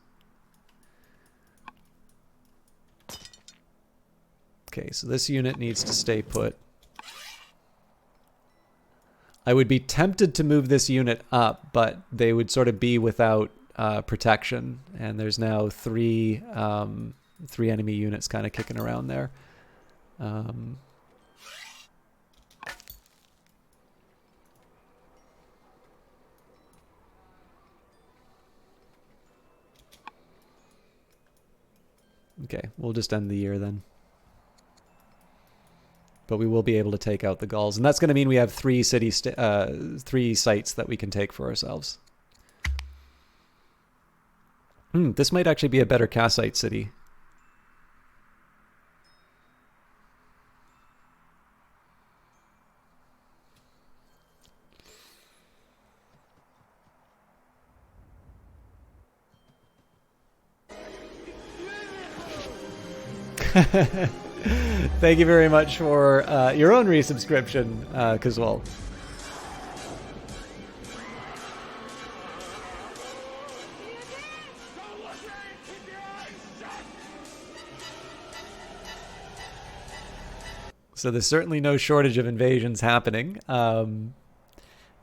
[SPEAKER 1] Okay, so this unit needs to stay put. I would be tempted to move this unit up, but they would sort of be without protection, and there's now three enemy units kind of kicking around there. Okay, we'll just end the year then. But we will be able to take out the Gauls, and that's going to mean we have three sites that we can take for ourselves. This might actually be a better Kassite city. Thank you very much for your own resubscription, Kazwal. So there's certainly no shortage of invasions happening, and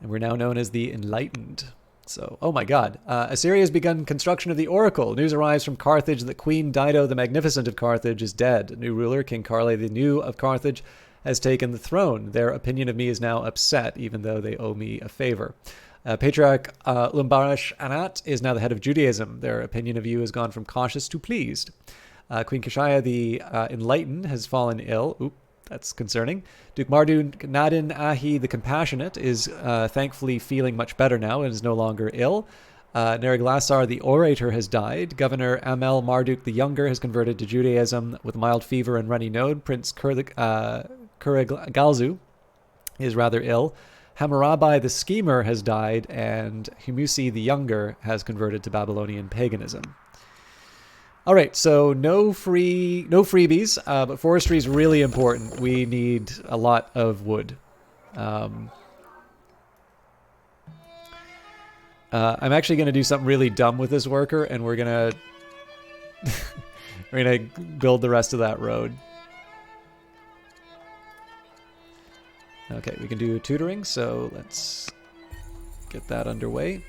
[SPEAKER 1] we're now known as the Enlightened. So, oh my god. Assyria has begun construction of the Oracle. News arrives from Carthage that Queen Dido the Magnificent of Carthage is dead. A new ruler, King Carle the New of Carthage, has taken the throne. Their opinion of me is now upset, even though they owe me a favor. Patriarch Lumbarash Anat is now the head of Judaism. Their opinion of you has gone from cautious to pleased. Queen Kishaya the Enlightened has fallen ill. Oop. That's concerning. Duke Mardun Nadin Ahi the Compassionate is thankfully feeling much better now and is no longer ill. Neriglassar the Orator has died. Governor Amel Marduk the Younger has converted to Judaism with mild fever and runny nose. Prince Kurigalzu is rather ill. Hammurabi the Schemer has died, and Humusi the Younger has converted to Babylonian paganism. All right, so no freebies, but forestry is really important. We need a lot of wood. I'm actually going to do something really dumb with this worker, and we're gonna build the rest of that road. Okay, we can do tutoring, so let's get that underway.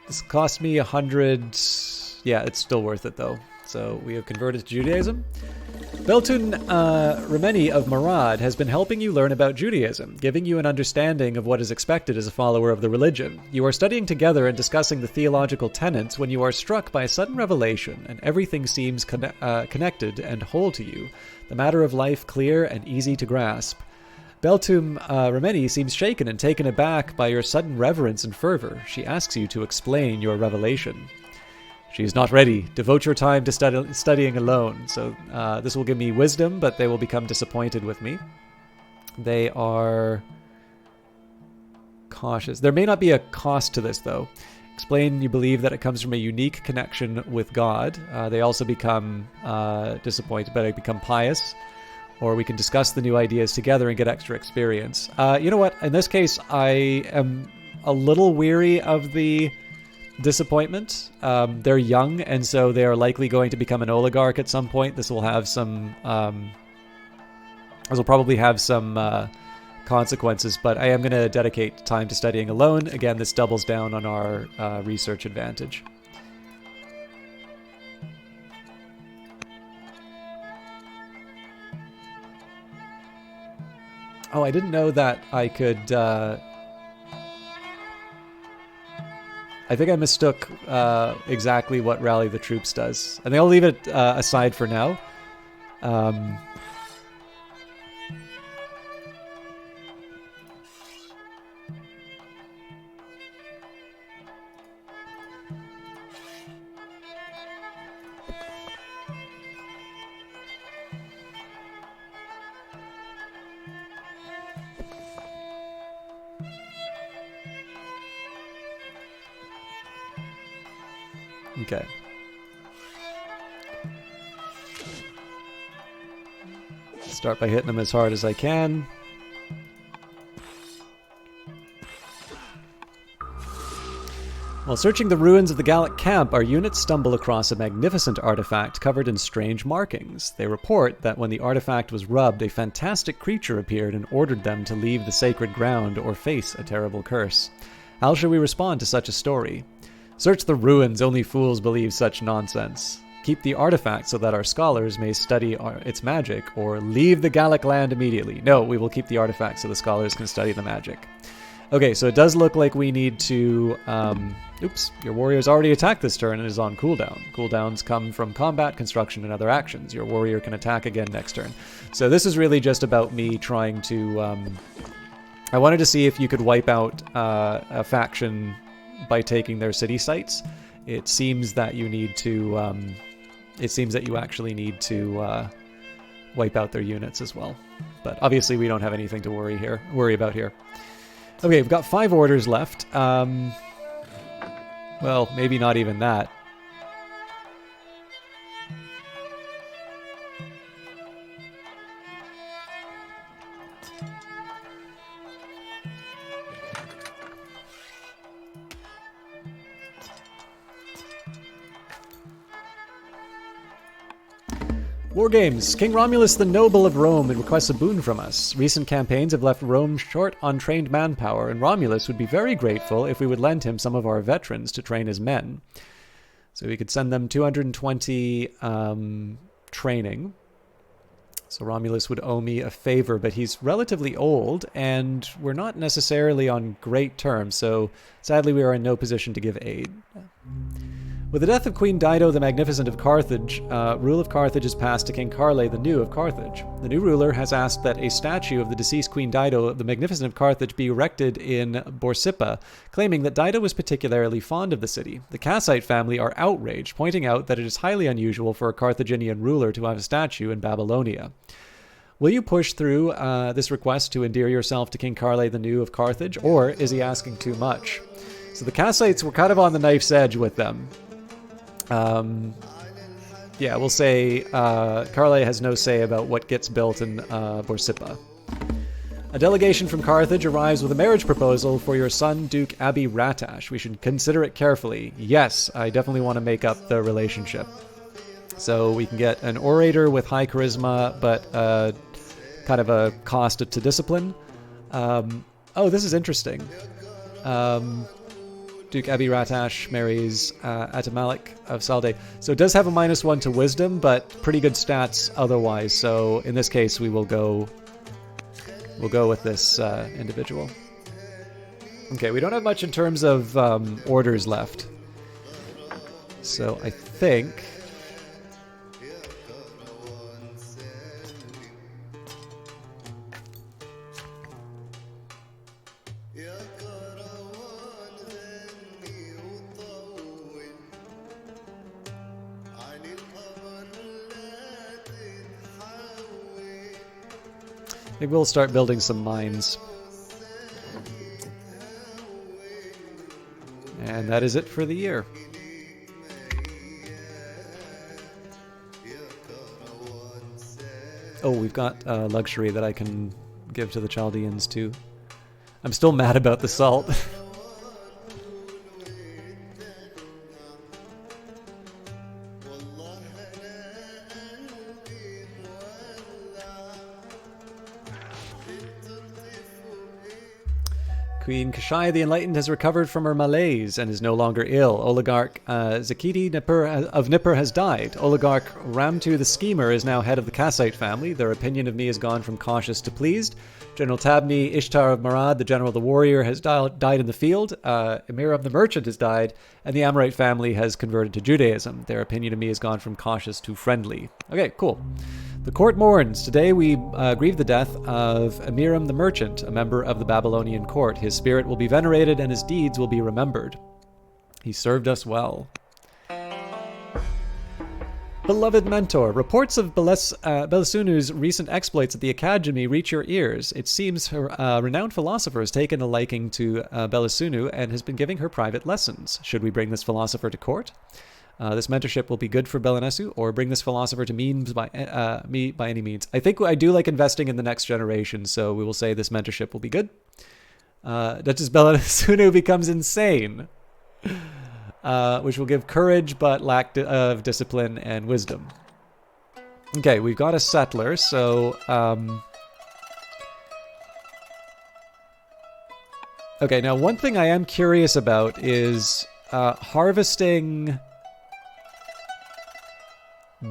[SPEAKER 1] This cost me 100. Yeah, it's still worth it though. So we have converted to Judaism. Beltun Remeni of Marad has been helping you learn about Judaism, giving you an understanding of what is expected as a follower of the religion. You are studying together and discussing the theological tenets when you are struck by a sudden revelation, and everything seems connected and whole to you. The matter of life clear and easy to grasp. Beltum Remeni seems shaken and taken aback by your sudden reverence and fervor. She asks you to explain your revelation. She is not ready. Devote your time to studying alone. So this will give me wisdom, but they will become disappointed with me. They are cautious. There may not be a cost to this, though. Explain you believe that it comes from a unique connection with God. They also become disappointed, but they become pious. Or we can discuss the new ideas together and get extra experience. You know what? In this case, I am a little weary of the disappointment. They're young, and so they are likely going to become an oligarch at some point. This will have some... this will probably have some consequences, but I am going to dedicate time to studying alone. Again, this doubles down on our research advantage. Oh, I didn't know that I could... I think I mistook exactly what Rally the Troops does. I think I'll leave it aside for now. Okay. Start by hitting them as hard as I can. While searching the ruins of the Gallic camp, our units stumble across a magnificent artifact covered in strange markings. They report that when the artifact was rubbed, a fantastic creature appeared and ordered them to leave the sacred ground or face a terrible curse. How shall we respond to such a story? Search the ruins, only fools believe such nonsense. Keep the artifact so that our scholars may study its magic, or leave the Gallic land immediately. No, we will keep the artifact so the scholars can study the magic. Okay, so it does look like we need to... oops, your warrior's already attacked this turn and is on cooldown. Cooldowns come from combat, construction, and other actions. Your warrior can attack again next turn. So this is really just about me trying to... I wanted to see if you could wipe out a faction by taking their city sites. It seems that you need to... it seems that you actually need to wipe out their units as well. But obviously we don't have anything to worry about here. Okay, we've got 5 orders left. Well, maybe not even that. War Games. King Romulus the Noble of Rome requests a boon from us. Recent campaigns have left Rome short on trained manpower, and Romulus would be very grateful if we would lend him some of our veterans to train as men. So we could send them 220 training. So Romulus would owe me a favor, but he's relatively old, and we're not necessarily on great terms, so sadly we are in no position to give aid. With the death of Queen Dido the Magnificent of Carthage, rule of Carthage is passed to King Carle the New of Carthage. The new ruler has asked that a statue of the deceased Queen Dido the Magnificent of Carthage be erected in Borsippa, claiming that Dido was particularly fond of the city. The Kassite family are outraged, pointing out that it is highly unusual for a Carthaginian ruler to have a statue in Babylonia. Will you push through this request to endear yourself to King Carle the New of Carthage, or is he asking too much? So the Kassites were kind of on the knife's edge with them. Yeah, we'll say Carle has no say about what gets built in Borsippa. A delegation from Carthage arrives with a marriage proposal for your son, Duke Abi Ratash. We should consider it carefully. Yes, I definitely want to make up the relationship. So we can get an orator with high charisma, but kind of a cost to discipline. Oh, this is interesting. Duke Abi Ratash marries Atamalik of Salde. So it does have a -1 to wisdom, but pretty good stats otherwise. So in this case, we'll go with this individual. Okay, we don't have much in terms of orders left. So I think... Maybe we'll start building some mines. And that is it for the year. Oh, we've got luxury that I can give to the Chaldeans too. I'm still mad about the salt. Queen Kashai the Enlightened has recovered from her malaise and is no longer ill. Oligarch Zakiti of Nippur has died. Oligarch Ramtu the Schemer is now head of the Kassite family. Their opinion of me has gone from cautious to pleased. General Tabni Ishtar of Marad, the general of the warrior, has died in the field. Emir of the Merchant has died, and the Amorite family has converted to Judaism. Their opinion of me has gone from cautious to friendly. Okay, cool. The court mourns. Today we grieve the death of Amiram the Merchant, a member of the Babylonian court. His spirit will be venerated and his deeds will be remembered. He served us well. Beloved mentor, reports of Belisunu's recent exploits at the Academy reach your ears. It seems her renowned philosopher has taken a liking to Belisunu and has been giving her private lessons. Should we bring this philosopher to court? This mentorship will be good for Belenesu, or bring this philosopher to means by any means. I think I do like investing in the next generation, so we will say this mentorship will be good. Duchess Belenesunu becomes insane, which will give courage but lack of discipline and wisdom. Okay, we've got a settler, so... okay, now one thing I am curious about is harvesting...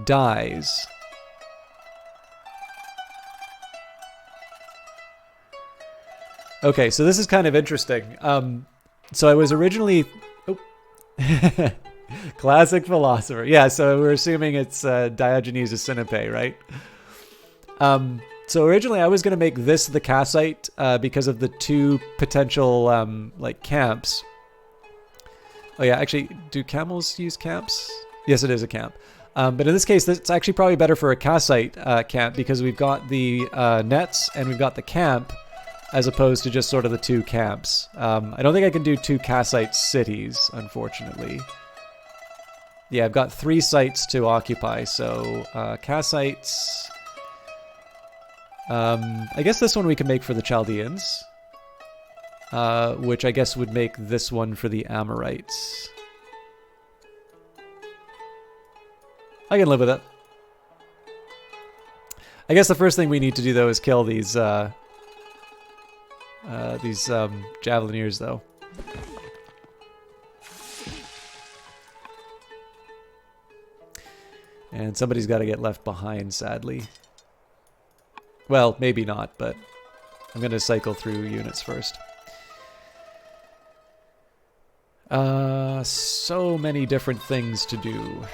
[SPEAKER 1] dyes. Okay, so this is kind of interesting. So I was originally... Oh. Classic philosopher. Yeah, so we're assuming it's Diogenes of Sinope, right? So originally I was going to make this the Kassite because of the two potential like camps. Oh yeah, actually, do camels use camps? Yes, it is a camp. But in this case, it's actually probably better for a Kassite camp because we've got the nets and we've got the camp as opposed to just sort of the two camps. I don't think I can do two Kassite cities, unfortunately. Yeah, I've got 3 sites to occupy, so Kassites... I guess this one we can make for the Chaldeans, which I guess would make this one for the Amorites. I can live with it. I guess the first thing we need to do, though, is kill these Javelineers, though. And somebody's got to get left behind, sadly. Well, maybe not, but I'm going to cycle through units first. So many different things to do.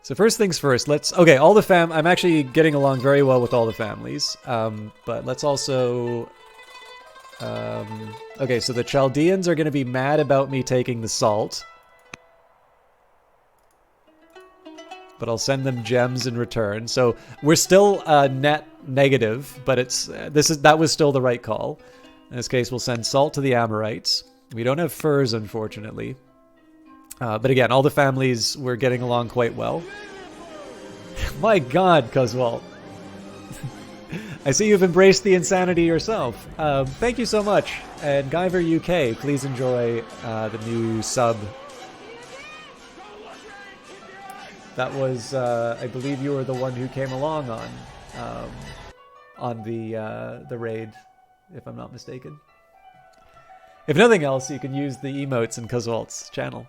[SPEAKER 1] So first things first, okay, all the I'm actually getting along very well with all the families, but let's also, okay, so the Chaldeans are going to be mad about me taking the salt, but I'll send them gems in return. So we're still net negative, but that was still the right call. In this case, we'll send salt to the Amorites. We don't have furs, unfortunately. But again, all the families were getting along quite well. My God, Coswalt. I see you've embraced the insanity yourself. Thank you so much. And Guyver UK, please enjoy the new sub. That was, I believe you were the one who came along on the raid, if I'm not mistaken. If nothing else, you can use the emotes in Coswalt's channel.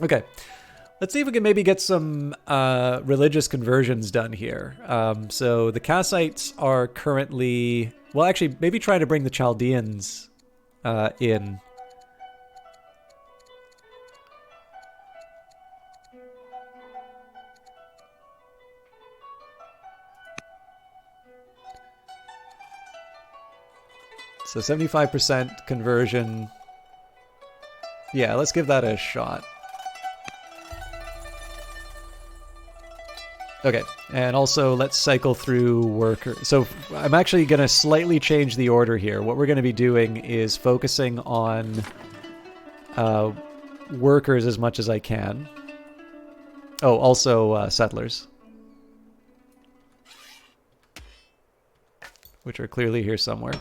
[SPEAKER 1] Okay, let's see if we can maybe get some religious conversions done here. So the Kassites are currently... Well, actually, maybe try to bring the Chaldeans in. So 75% conversion. Yeah, let's give that a shot. Okay, and also let's cycle through workers. So I'm actually going to slightly change the order here. What we're going to be doing is focusing on workers as much as I can. Oh, also settlers, which are clearly here somewhere.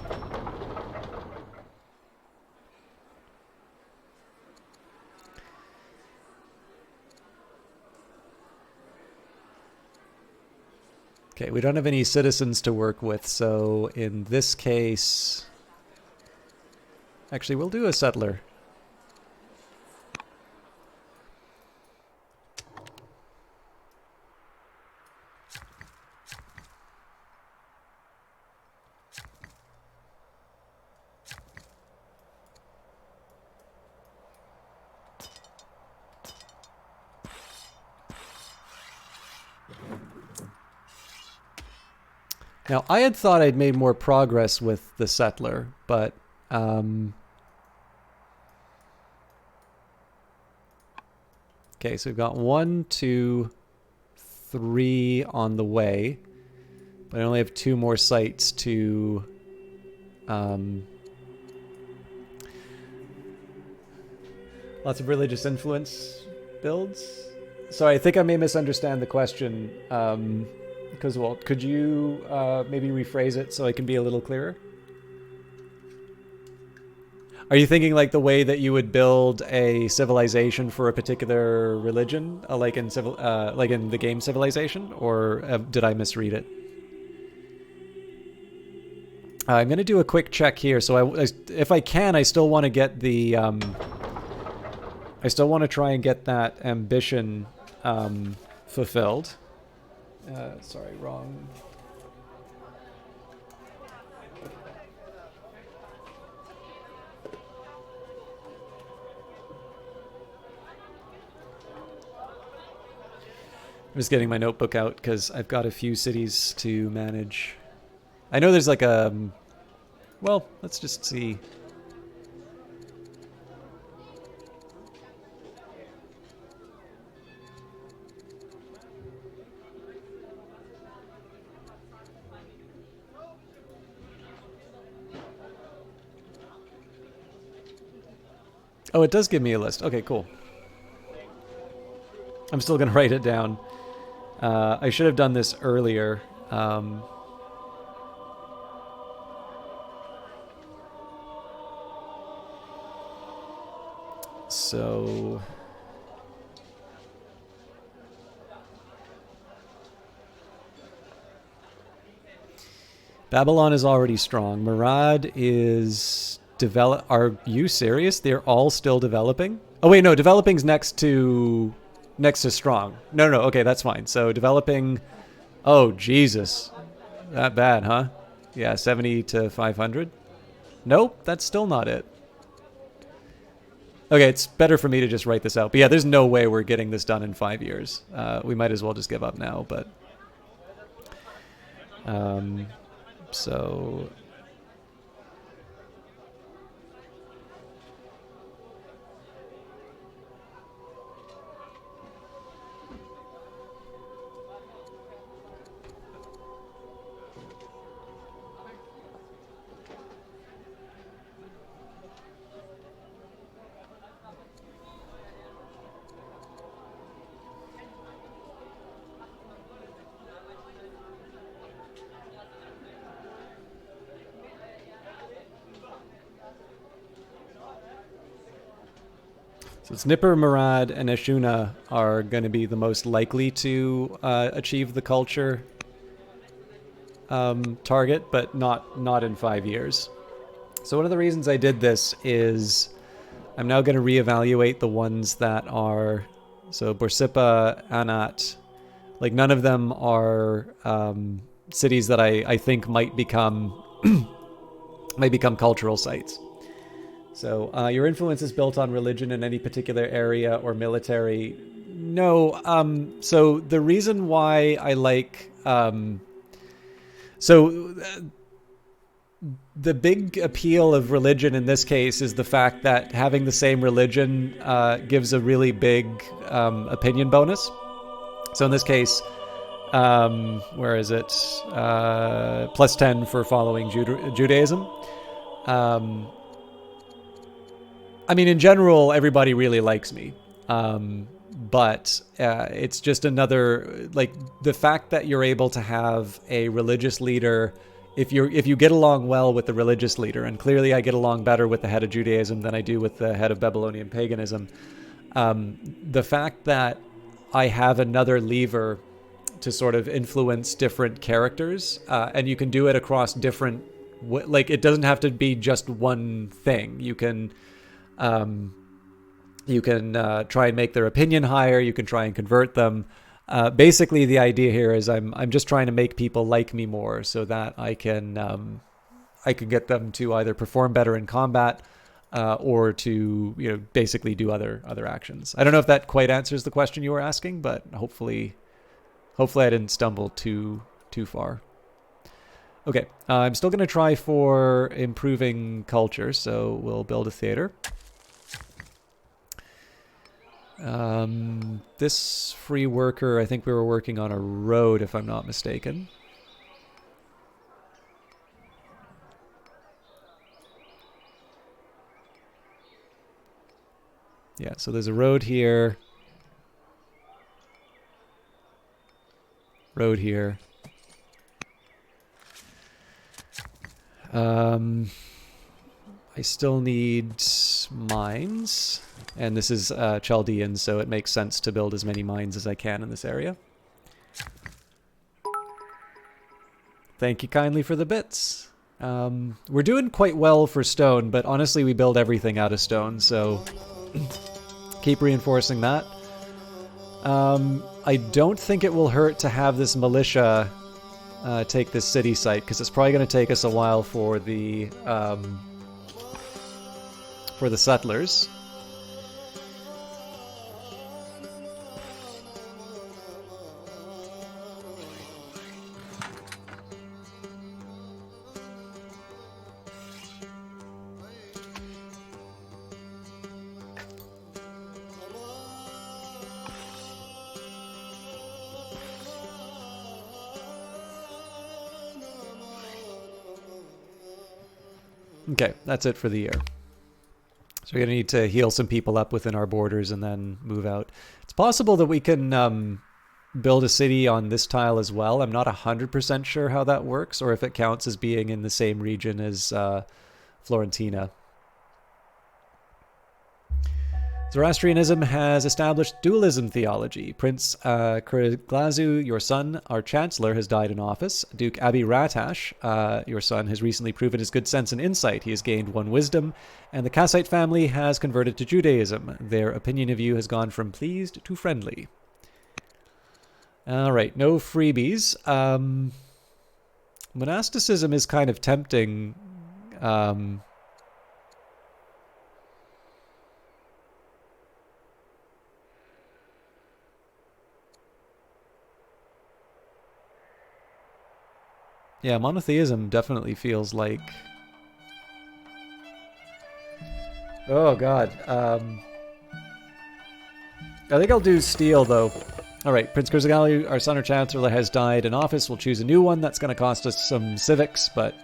[SPEAKER 1] Okay, we don't have any citizens to work with, so in this case... Actually, we'll do a settler. Now, I had thought I'd made more progress with the settler, but okay, so we've got 1, 2, 3 on the way, but I only have 2 more sites to lots of religious influence builds. Sorry, I think I may misunderstand the question. Because, well, could you maybe rephrase it so I can be a little clearer? Are you thinking like the way that you would build a civilization for a particular religion, like in the game Civilization, or did I misread it? I'm going to do a quick check here. So if I can, I still want to get the I still want to try and get that ambition fulfilled. Sorry, wrong. I'm just getting my notebook out because I've got a few cities to manage. I know there's like a... Well, let's just see. Oh, it does give me a list. Okay, cool. I'm still going to write it down. I should have done this earlier. So... Babylon is already strong. Murad is... Are you serious? They're all still developing? Oh wait, no, developing's next to strong. No, okay, that's fine. So developing, oh Jesus, that bad, huh? Yeah, 70 to 500. Nope, that's still not it. Okay, it's better for me to just write this out. But yeah, there's no way we're getting this done in 5 years. We might as well just give up now. But so. So it's Nipper, Murad, and Ashuna are going to be the most likely to achieve the culture target, but not in 5 years. So one of the reasons I did this is I'm now going to reevaluate the ones that are... So Borsippa, Anat, like none of them are cities that I think might become cultural sites. So your influence is built on religion in any particular area or military. No. So the reason why I like... the big appeal of religion in this case is the fact that having the same religion gives a really big opinion bonus. So in this case, where is it? Plus 10 for following Judaism. I mean, in general, everybody really likes me. But it's just another, like, the fact that you're able to have a religious leader, if you get along well with the religious leader, and clearly I get along better with the head of Judaism than I do with the head of Babylonian paganism, the fact that I have another lever to sort of influence different characters, and you can do it across different, like, it doesn't have to be just one thing. You can try and make their opinion higher. You can try and convert them. Basically, the idea here is I'm just trying to make people like me more, so that I can get them to either perform better in combat, or to basically do other actions. I don't know if that quite answers the question you were asking, but hopefully I didn't stumble too far. Okay, I'm still going to try for improving culture, so we'll build a theater. This free worker, I think we were working on a road, if I'm not mistaken. Yeah, so there's a road here. Road here. I still need mines, and this is Chaldean, so it makes sense to build as many mines as I can in this area. Thank you kindly for the bits. We're doing quite well for stone, but honestly we build everything out of stone, so keep reinforcing that. I don't think it will hurt to have this militia take this city site, because it's probably going to take us a while for the settlers. Okay, that's it for the year. So we're going to need to heal some people up within our borders and then move out. It's possible that we can build a city on this tile as well. I'm not 100% sure how that works, or if it counts as being in the same region as Florentina. Zoroastrianism has established dualism theology. Prince Kurglazu, your son, our chancellor, has died in office. Duke Abi Ratash, your son, has recently proven his good sense and insight. He has gained 1 wisdom, and the Kassite family has converted to Judaism. Their opinion of you has gone from pleased to friendly. All right, no freebies. Monasticism is kind of tempting. Yeah, monotheism definitely feels like... Oh, God. I think I'll do steel, though. Alright, Prince Kurzagali, our son or chancellor, has died in office. We'll choose a new one. That's going to cost us some civics, but...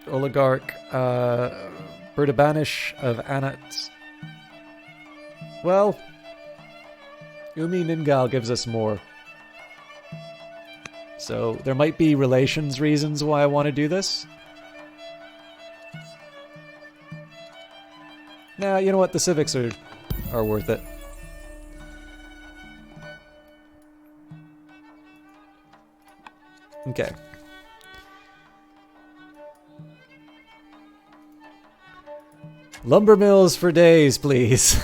[SPEAKER 1] Oligarch, Burdabanish of Anat. Well... Umi Ningal gives us more. So there might be relations reasons why I want to do this. Nah, you know what? The civics are worth it. Okay. Lumber mills for days, please.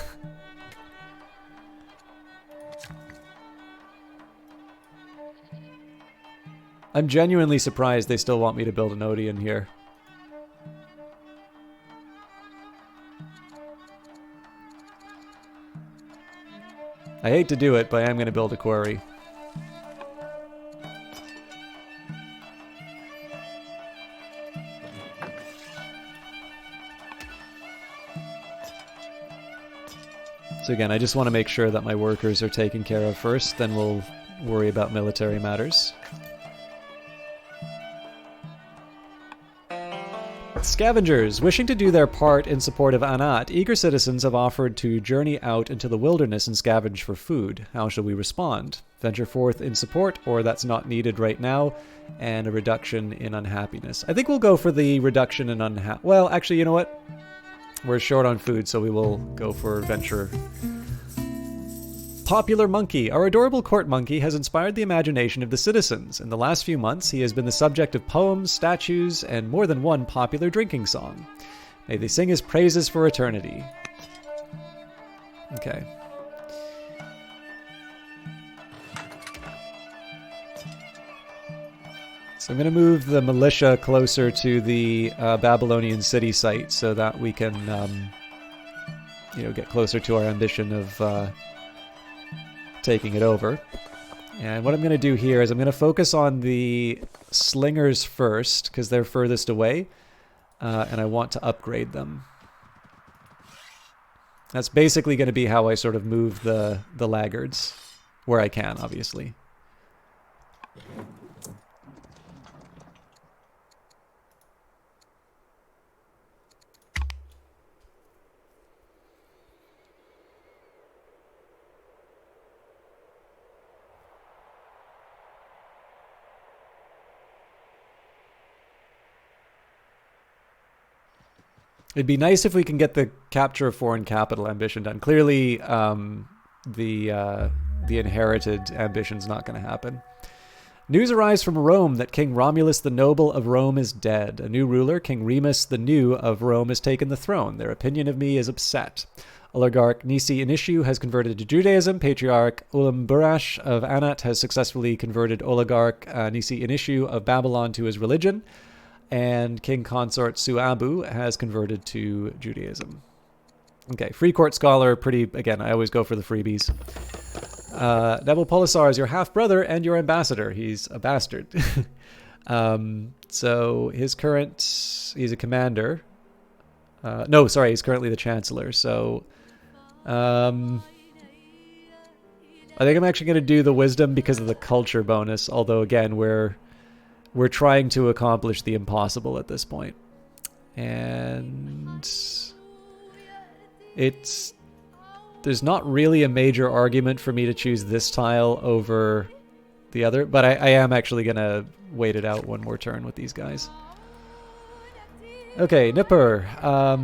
[SPEAKER 1] I'm genuinely surprised they still want me to build an Odeon here. I hate to do it, but I am going to build a quarry. So again, I just want to make sure that my workers are taken care of first, then we'll worry about military matters. Scavengers. Wishing to do their part in support of Anat, eager citizens have offered to journey out into the wilderness and scavenge for food. How shall we respond? Venture forth in support, or that's not needed right now, and a reduction in unhappiness. I think we'll go for the reduction in unhappiness. Well, actually, you know what? We're short on food, so we will go for venture. Popular monkey. Our adorable court monkey has inspired the imagination of the citizens. In the last few months, he has been the subject of poems, statues, and more than one popular drinking song. May they sing his praises for eternity. Okay. So I'm going to move the militia closer to the Babylonian city site so that we can, get closer to our ambition of taking it over. And what I'm going to do here is I'm going to focus on the slingers first because they're furthest away, and I want to upgrade them. That's basically going to be how I sort of move the laggards, where I can, obviously. It'd be nice if we can get the capture of foreign capital ambition done. Clearly, the inherited ambition's not going to happen. News arrives from Rome that King Romulus the Noble of Rome is dead. A new ruler, King Remus the New of Rome, has taken the throne. Their opinion of me is upset. Oligarch Nisi Inishu has converted to Judaism. Patriarch Ulamburash of Anat has successfully converted Oligarch Nisi Inishu of Babylon to his religion. And King Consort Suabu has converted to Judaism. Okay, Free Court Scholar, again, I always go for the freebies. Neville Polisar is your half-brother and your ambassador. He's a bastard. So he's a commander. He's currently the chancellor. So I think I'm actually going to do the wisdom because of the culture bonus, although again, we're trying to accomplish the impossible at this point. And there's not really a major argument for me to choose this tile over the other, but I am actually going to wait it out one more turn with these guys. Okay, Nipper. I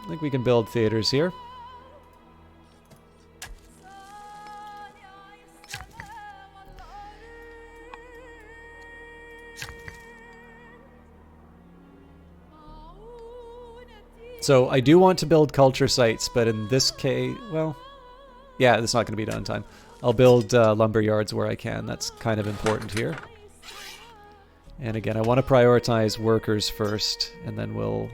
[SPEAKER 1] think we can build theaters here. So I do want to build culture sites, but in this case, well, yeah, that's not going to be done in time. I'll build lumber yards where I can. That's kind of important here. And again, I want to prioritize workers first, and then we'll...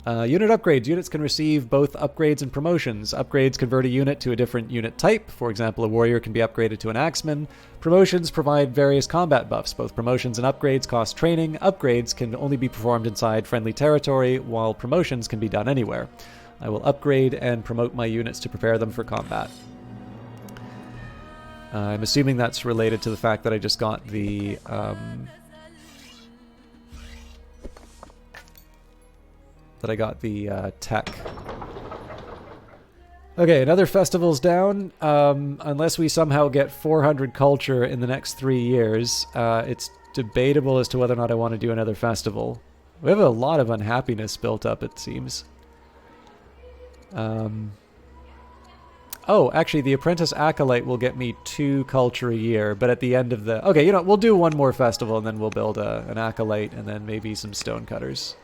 [SPEAKER 1] unit upgrades. Units can receive both upgrades and promotions. Upgrades convert a unit to a different unit type. For example, a warrior can be upgraded to an axeman. Promotions provide various combat buffs. Both promotions and upgrades cost training. Upgrades can only be performed inside friendly territory, while promotions can be done anywhere. I will upgrade and promote my units to prepare them for combat. I'm assuming that's related to the fact that I just got the... tech. Okay, another festival's down. Unless we somehow get 400 culture in the next 3 years, it's debatable as to whether or not I want to do another festival. We have a lot of unhappiness built up, it seems. Oh, actually, the Apprentice Acolyte will get me 2 culture a year, but at the end of the... Okay, we'll do one more festival, and then we'll build an Acolyte, and then maybe some stonecutters.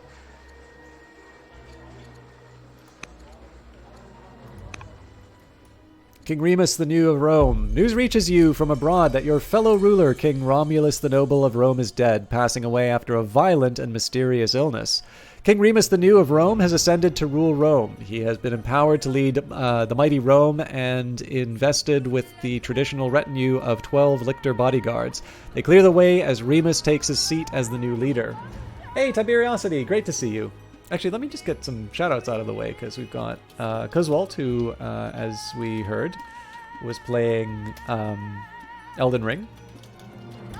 [SPEAKER 1] King Remus the New of Rome. News reaches you from abroad that your fellow ruler, King Romulus the Noble of Rome, is dead, passing away after a violent and mysterious illness. King Remus the New of Rome has ascended to rule Rome. He has been empowered to lead the mighty Rome and invested with the traditional retinue of 12 lictor bodyguards. They clear the way as Remus takes his seat as the new leader. Hey, Tiberiosity, great to see you. Actually, let me just get some shoutouts out of the way, because we've got Cuzwalt, who, as we heard, was playing Elden Ring.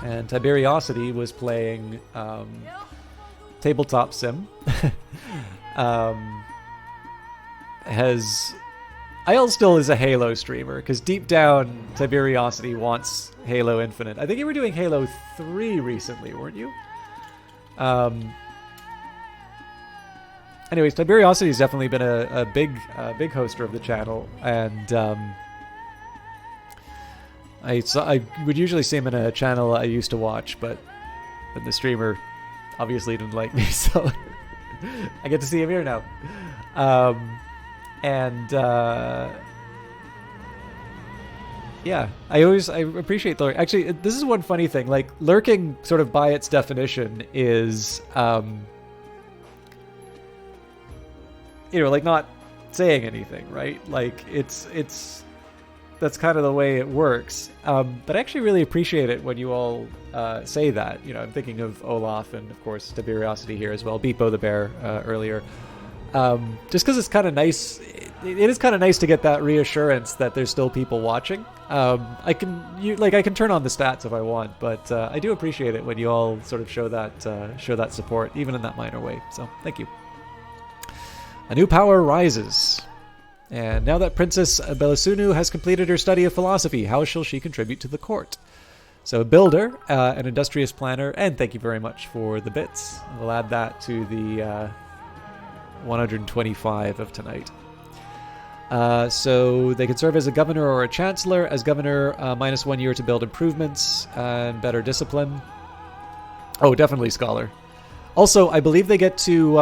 [SPEAKER 1] And Tiberiosity was playing Tabletop Sim. Isle still is a Halo streamer, because deep down, Tiberiosity wants Halo Infinite. I think you were doing Halo 3 recently, weren't you? Anyways, Tiberiosity has definitely been a big hoster of the channel, and I would usually see him in a channel I used to watch, but the streamer obviously didn't like me, so I get to see him here now. Yeah, I appreciate lurking. Actually, this is one funny thing. Like, lurking, sort of by its definition, is like not saying anything, right? Like, it's that's kind of the way it works. But I actually really appreciate it when you all say that. I'm thinking of Olaf and, of course, Tiberiosity here as well. Beepo the Bear earlier. Just because it's kind of nice. It is kind of nice to get that reassurance that there's still people watching. I can turn on the stats if I want, but I do appreciate it when you all sort of show that support, even in that minor way. So thank you. A new power rises. And now that Princess Belisunu has completed her study of philosophy, how shall she contribute to the court? So a builder, an industrious planner, and thank you very much for the bits. We'll add that to the 125 of tonight. So they can serve as a governor or a chancellor. As governor, minus 1 year to build improvements and better discipline. Oh, definitely scholar. Also, I believe they get to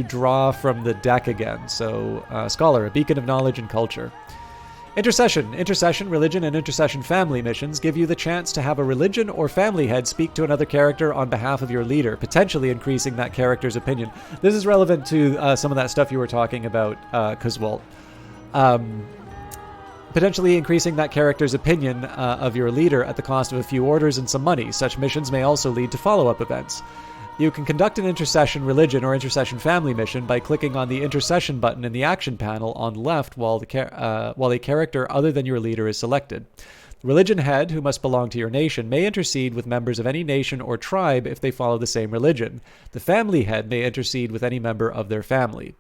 [SPEAKER 1] draw from the deck again. So, scholar, a beacon of knowledge and culture. Intercession, religion, and intercession family missions give you the chance to have a religion or family head speak to another character on behalf of your leader, potentially increasing that character's opinion. This is relevant to some of that stuff you were talking about, Cuzwalt. Potentially increasing that character's opinion of your leader at the cost of a few orders and some money. Such missions may also lead to follow-up events. You can conduct an intercession religion or intercession family mission by clicking on the intercession button in the action panel on the left while a character other than your leader is selected. The religion head, who must belong to your nation, may intercede with members of any nation or tribe if they follow the same religion. The family head may intercede with any member of their family.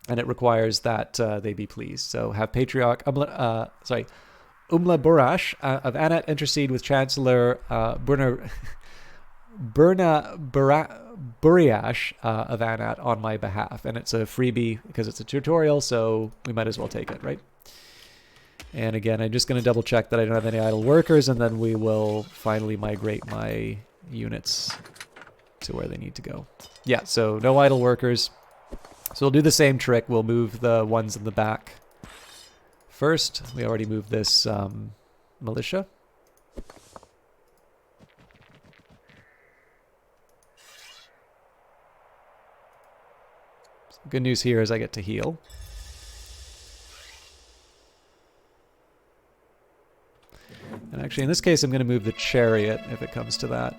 [SPEAKER 1] And it requires that they be pleased. So have Patriarch Umla Burash of Anat intercede with Chancellor Burna Buriash of Anat on my behalf. And it's a freebie because it's a tutorial, so we might as well take it, right? And again, I'm just going to double check that I don't have any idle workers, and then we will finally migrate my units to where they need to go. Yeah, so no idle workers. So we'll do the same trick. We'll move the ones in the back first. We already moved this militia. Good news here is I get to heal. And actually, in this case, I'm going to move the chariot if it comes to that.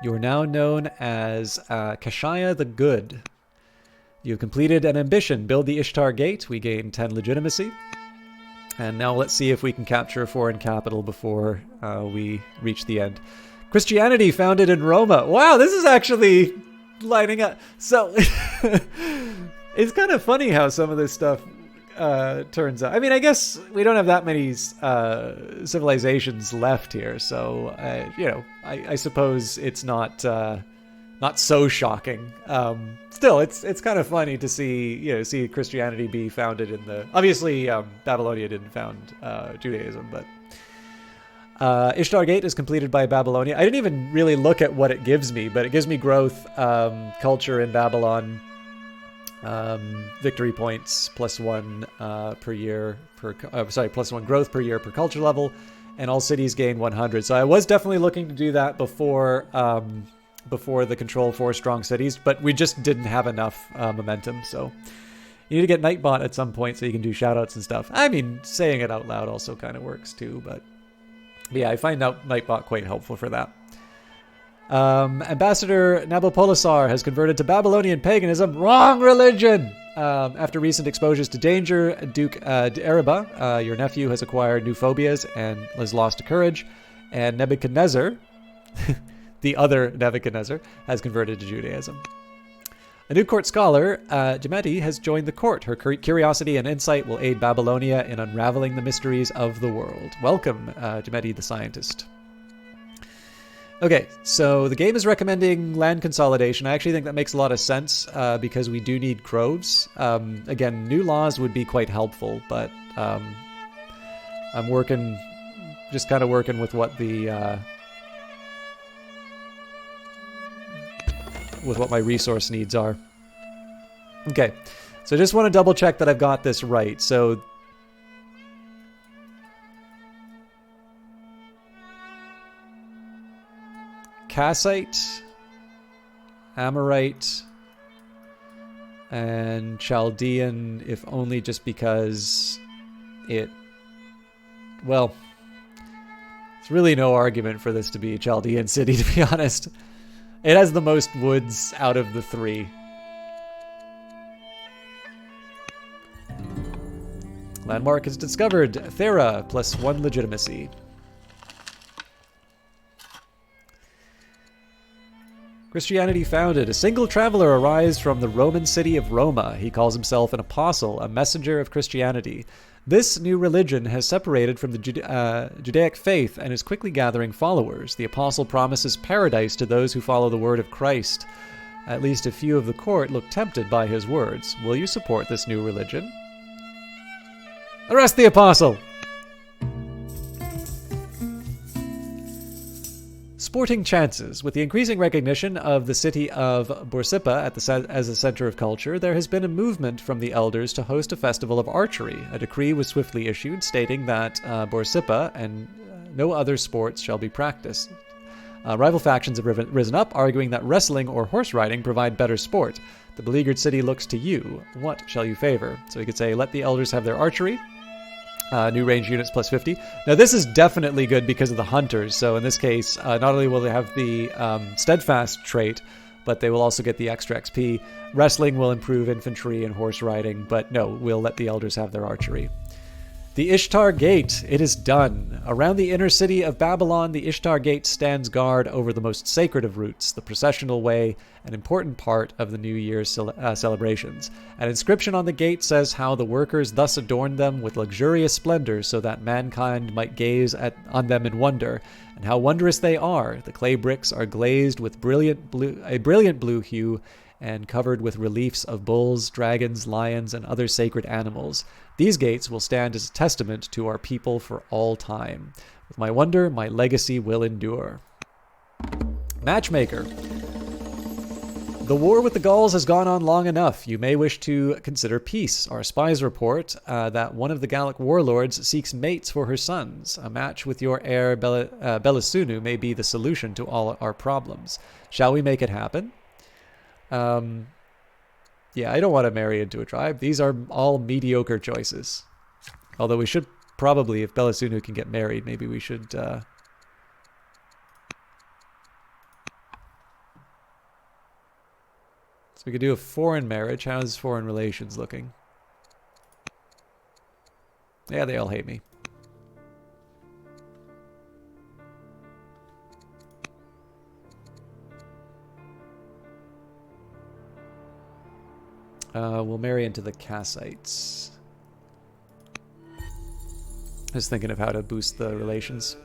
[SPEAKER 1] You are now known as Kashaya the Good. You have completed an ambition. Build the Ishtar Gate. We gain 10 legitimacy. And now let's see if we can capture a foreign capital before we reach the end. Christianity founded in Roma. Wow, this is actually lining up. So it's kind of funny how some of this stuff turns out. I mean, I guess we don't have that many civilizations left here, so I suppose it's not not so shocking. Still, it's kind of funny to see Christianity be founded in the obviously Babylonia didn't found Judaism, but Ishtar Gate is completed by Babylonia. I didn't even really look at what it gives me, but it gives me growth, culture in Babylon, victory points +1 per year +1 growth per year per culture level, and all cities gain 100. So I was definitely looking to do that before the control 4 strong cities, but we just didn't have enough momentum. So you need to get Nightbot at some point so you can do shoutouts and stuff. I mean, saying it out loud also kind of works too, but yeah, I find out Nightbot quite helpful for that. Ambassador Nabopolassar has converted to Babylonian paganism. Wrong religion! After recent exposures to danger, Duke Ereba, your nephew, has acquired new phobias and has lost to courage. And Nebuchadnezzar, the other Nebuchadnezzar, has converted to Judaism. A new court scholar, Jemeti, has joined the court. Her curiosity and insight will aid Babylonia in unraveling the mysteries of the world. Welcome, Jemeti the scientist. Okay, so the game is recommending land consolidation. I actually think that makes a lot of sense because we do need crows. Again, new laws would be quite helpful, but I'm just kind of working with what with what my resource needs are. Okay, so I just want to double check that I've got this right. So Kassite, Amorite, and Chaldean, if only just because well, there's really no argument for this to be a Chaldean city, to be honest. It has the most woods out of the 3. Landmark is discovered. Thera, +1 legitimacy. Christianity founded. A single traveler arrives from the Roman city of Roma. He calls himself an apostle, a messenger of Christianity. This new religion has separated from the Judaic faith and is quickly gathering followers. The apostle promises paradise to those who follow the word of Christ. At least a few of the court look tempted by his words. Will you support this new religion? Arrest the apostle! Sporting chances. With the increasing recognition of the city of Borsippa as a center of culture, there has been a movement from the elders to host a festival of archery. A decree was swiftly issued stating that Borsippa and no other sports shall be practiced. Rival factions have risen up, arguing that wrestling or horse riding provide better sport. The beleaguered city looks to you. What shall you favor? So you could say, let the elders have their archery. New range units +50. Now this is definitely good because of the hunters. So in this case, not only will they have the steadfast trait, but they will also get the extra XP. Wrestling will improve infantry and horse riding, but no, we'll let the elders have their archery. The Ishtar Gate. It is done. Around the inner city of Babylon, the Ishtar Gate stands guard over the most sacred of routes, the processional way, an important part of the New Year's celebrations. An inscription on the gate says how the workers thus adorned them with luxurious splendor so that mankind might gaze on them in wonder. And how wondrous they are. The clay bricks are glazed with a brilliant blue hue and covered with reliefs of bulls, dragons, lions, and other sacred animals. These gates will stand as a testament to our people for all time. With my wonder, my legacy will endure. Matchmaker. The war with the Gauls has gone on long enough. You may wish to consider peace. Our spies report that one of the Gallic warlords seeks mates for her sons. A match with your heir Belisunu may be the solution to all our problems. Shall we make it happen? Yeah, I don't want to marry into a tribe. These are all mediocre choices. Although we should probably, if Belisunu can get married, maybe we should... So we could do a foreign marriage. How's foreign relations looking? Yeah, they all hate me. We'll marry into the Kassites. Just thinking of how to boost the relations.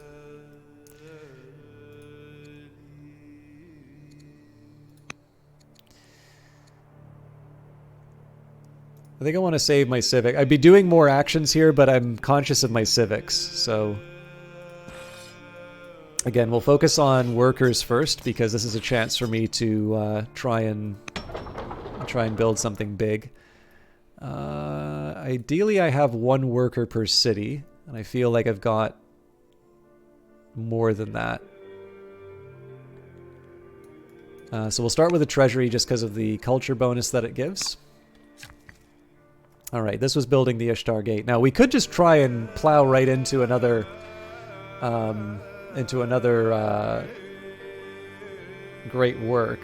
[SPEAKER 1] I think I want to save my civic. I'd be doing more actions here, but I'm conscious of my civics. So again, we'll focus on workers first because this is a chance for me to try and build something big. Ideally, I have one worker per city, and I feel like I've got more than that. So we'll start with the Treasury just because of the culture bonus that it gives. All right, this was building the Ishtar Gate. Now, we could just try and plow right into another great work.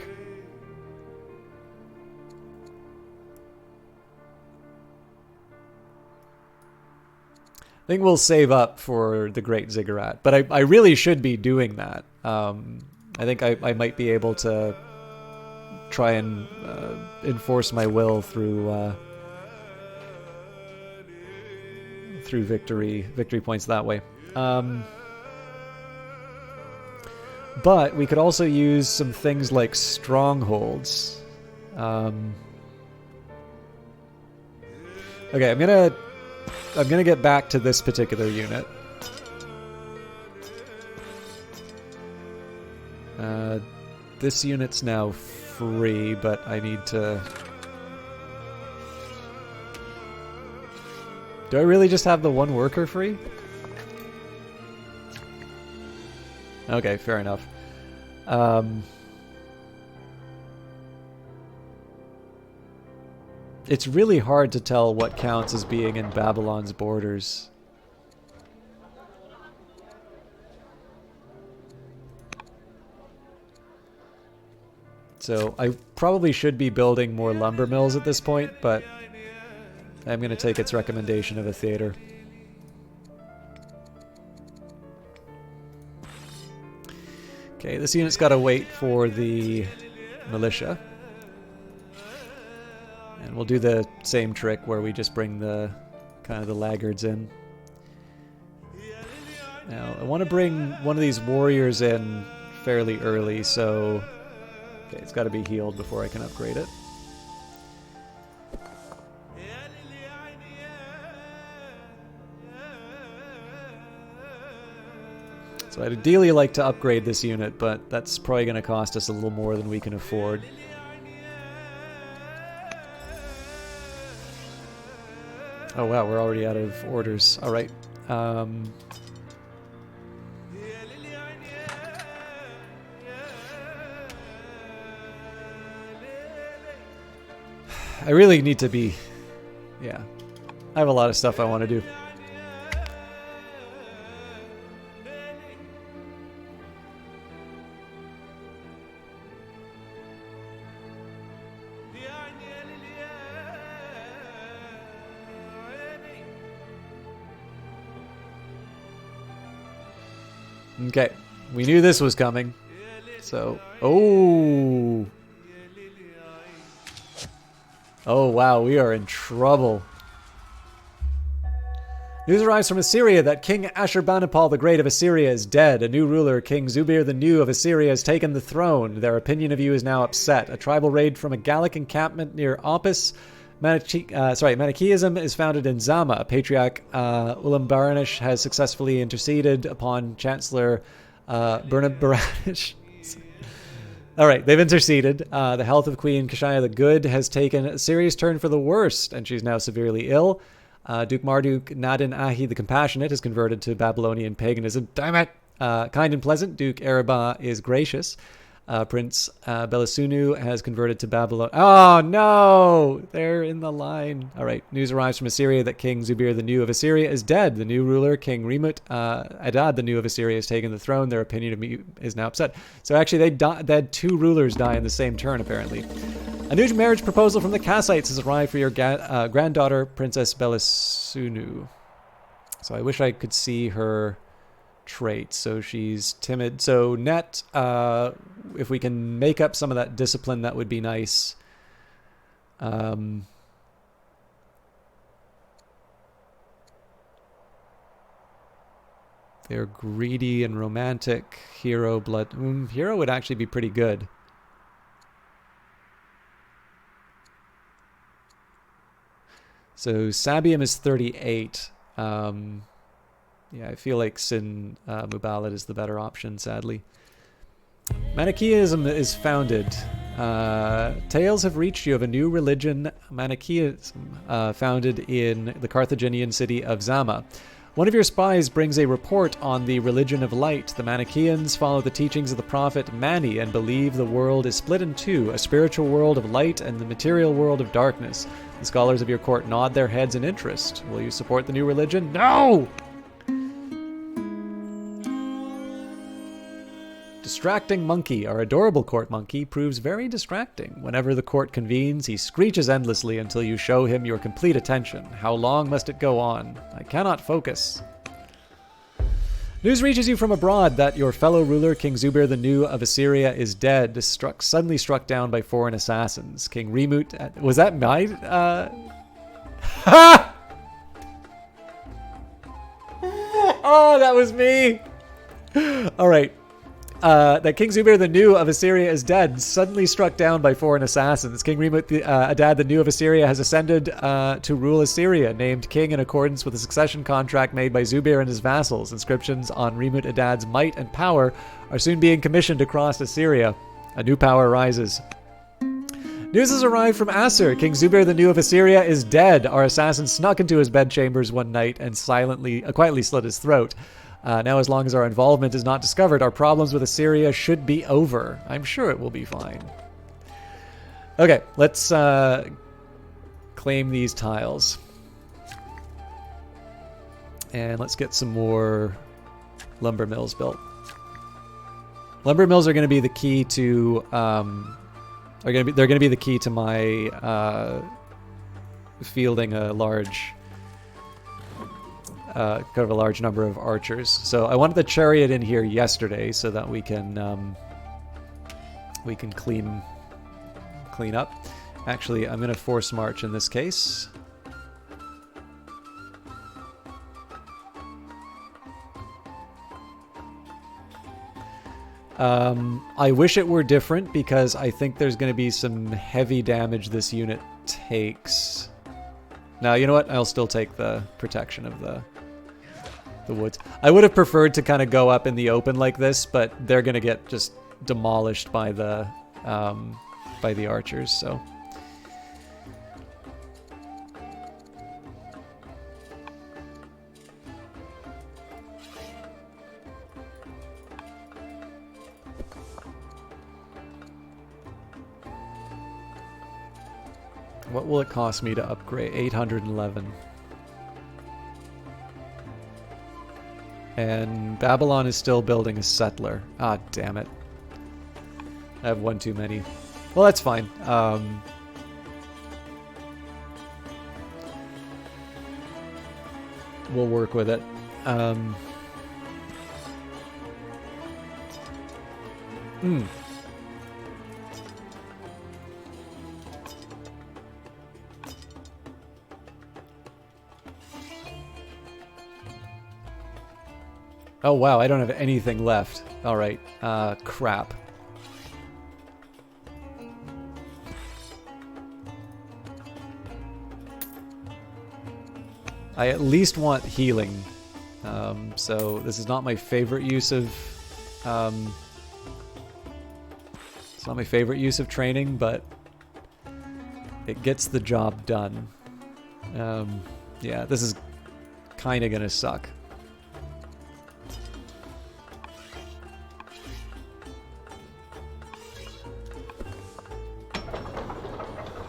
[SPEAKER 1] I think we'll save up for the Great Ziggurat, but I really should be doing that. I think I might be able to try and enforce my will through victory points that way. But we could also use some things like strongholds. Okay, I'm gonna get back to this particular unit. This unit's now free, but I need to... Do I really just have the one worker free? Okay, fair enough. It's really hard to tell what counts as being in Babylon's borders. So I probably should be building more lumber mills at this point, but I'm going to take its recommendation of a theater. Okay, this unit's got to wait for the militia. And we'll do the same trick where we just bring the kind of the laggards in. Now, I want to bring one of these warriors in fairly early, so... Okay, it's got to be healed before I can upgrade it. So I'd ideally like to upgrade this unit, but that's probably going to cost us a little more than we can afford. Oh wow, we're already out of orders. Alright. I really need to be... Yeah. I have a lot of stuff I want to do. Okay. We knew this was coming. So... Oh! Oh wow, we are in trouble. News arrives from Assyria that King Ashurbanipal the Great of Assyria is dead. A new ruler, King Zubir the New of Assyria, has taken the throne. Their opinion of you is now upset. A tribal raid from a Gallic encampment near Opis. Manichaeism is founded in Zama. Patriarch Ulambaranish has successfully interceded upon Chancellor Bernabarash. All right, they've interceded. The health of Queen Kashaya the Good has taken a serious turn for the worst, and she's now severely ill. Duke Marduk Nadin Ahi the Compassionate has converted to Babylonian paganism. Damn it! Kind and pleasant, Duke Erebah is gracious. Prince Belisunu has converted to Babylon. Oh no! They're in the line. All right, news arrives from Assyria that King Zubir the New of Assyria is dead. The new ruler, King Remut Adad the New of Assyria, has taken the throne. Their opinion of me is now upset. So actually, they had two rulers die in the same turn, apparently. A new marriage proposal from the Kassites has arrived for your granddaughter, Princess Belisunu. So I wish I could see her traits. So she's timid. So net, if we can make up some of that discipline, that would be nice. They're greedy and romantic. Hero blood. Hero would actually be pretty good. So Sabium is 38. Yeah, I feel like Sin Muballit is the better option, sadly. Manichaeism is founded. Tales have reached you of a new religion, Manichaeism, founded in the Carthaginian city of Zama. One of your spies brings a report on the religion of light. The Manichaeans follow the teachings of the prophet Mani and believe the world is split in two, a spiritual world of light and the material world of darkness. The scholars of your court nod their heads in interest. Will you support the new religion? No! Distracting Monkey. Our adorable court monkey proves very distracting. Whenever the court convenes, he screeches endlessly until you show him your complete attention. How long must it go on? I cannot focus. News reaches you from abroad that your fellow ruler, King Zubair the New of Assyria, is dead, suddenly struck down by foreign assassins. King Remut... was that my... Ha! Oh, that was me! Alright. That King Zubair the New of Assyria is dead, suddenly struck down by foreign assassins. King Remut Adad the New of Assyria has ascended to rule Assyria, named king in accordance with a succession contract made by Zubair and his vassals. Inscriptions on Remut Adad's might and power are soon being commissioned across Assyria. A new power rises. News has arrived from Assur. King Zubair the New of Assyria is dead. Our assassin snuck into his bedchambers one night and quietly slit his throat. Now, as long as our involvement is not discovered, our problems with Assyria should be over. I'm sure it will be fine. Okay, let's claim these tiles. And let's get some more lumber mills built. Lumber mills are going to be the key to they're going to be the key to my fielding a large kind of a large number of archers. So I wanted the chariot in here yesterday so that we can clean up. Actually, I'm going to force march in this case. I wish it were different because I think there's going to be some heavy damage this unit takes. Now, you know what? I'll still take the protection of the woods. I would have preferred to kind of go up in the open like this, but they're going to get just demolished by the archers, so... What will it cost me to upgrade? 811. And Babylon is still building a settler. Ah, damn it. I have one too many. Well, that's fine. We'll work with it. Oh wow, I don't have anything left. Alright, crap. I at least want healing. So this is not my favorite use of... it's not my favorite use of training, but it gets the job done. Yeah, this is kind of gonna suck.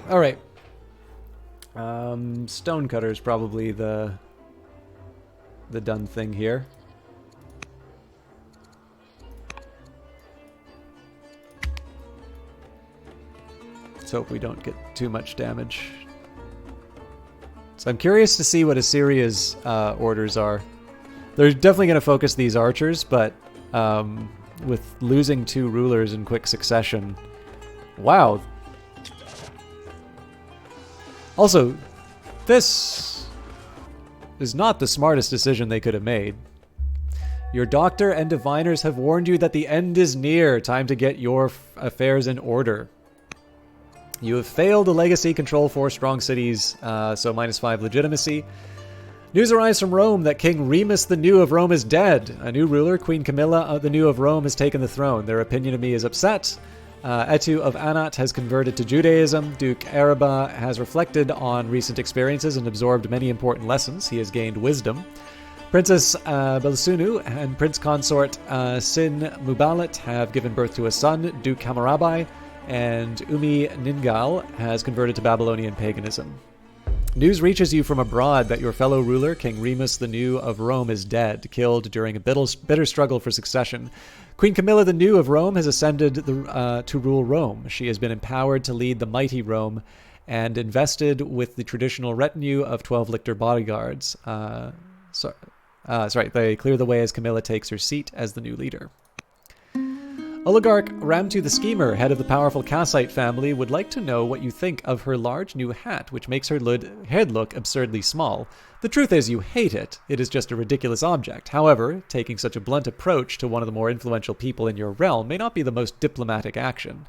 [SPEAKER 1] All right. Stonecutter is probably the done thing here. Let's hope we don't get too much damage. So I'm curious to see what Assyria's orders are. They're definitely going to focus these archers, but with losing 2 rulers in quick succession... Wow. Also, this is not the smartest decision they could have made. Your doctor and diviners have warned you that the end is near. Time to get your affairs in order. You have failed a legacy, control 4 strong cities, so -5 legitimacy. News arrives from Rome that King Remus the New of Rome is dead. A new ruler, Queen Camilla the New of Rome, has taken the throne. Their opinion of me is upset. Etu of Anat has converted to Judaism. Duke Araba has reflected on recent experiences and absorbed many important lessons. He has gained wisdom. Princess Belsunu and Prince Consort Sin Mubalat have given birth to a son, Duke Hammurabi, and Umi Ningal has converted to Babylonian paganism. News reaches you from abroad that your fellow ruler, King Remus the New of Rome, is dead, killed during a bitter struggle for succession. Queen Camilla the New of Rome has ascended to rule Rome. She has been empowered to lead the mighty Rome and invested with the traditional retinue of 12 lictor bodyguards. They clear the way as Camilla takes her seat as the new leader. Oligarch Ramtu the Schemer, head of the powerful Kassite family, would like to know what you think of her large new hat, which makes her head look absurdly small. The truth is you hate it. It is just a ridiculous object. However, taking such a blunt approach to one of the more influential people in your realm may not be the most diplomatic action.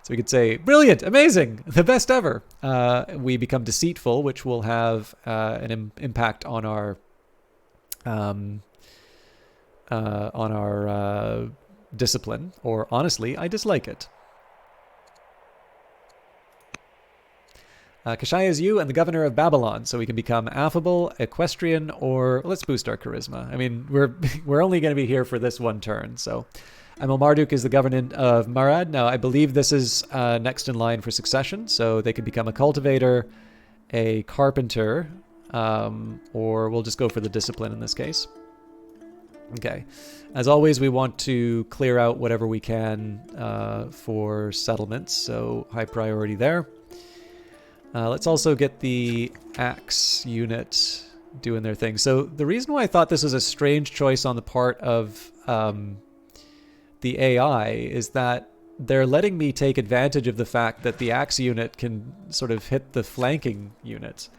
[SPEAKER 1] So we could say, brilliant, amazing, the best ever. We become deceitful, which will have an impact on our discipline, or honestly, I dislike it. Kashaya is you and the governor of Babylon, so we can become affable, equestrian, or let's boost our charisma. I mean, we're only going to be here for this one turn, so. Amel Marduk is the governor of Marad. Now, I believe this is next in line for succession, so they could become a cultivator, a carpenter, or we'll just go for the discipline in this case. Okay. As always, we want to clear out whatever we can for settlements, so high priority there. Let's also get the axe unit doing their thing. So the reason why I thought this was a strange choice on the part of the AI is that they're letting me take advantage of the fact that the axe unit can sort of hit the flanking unit.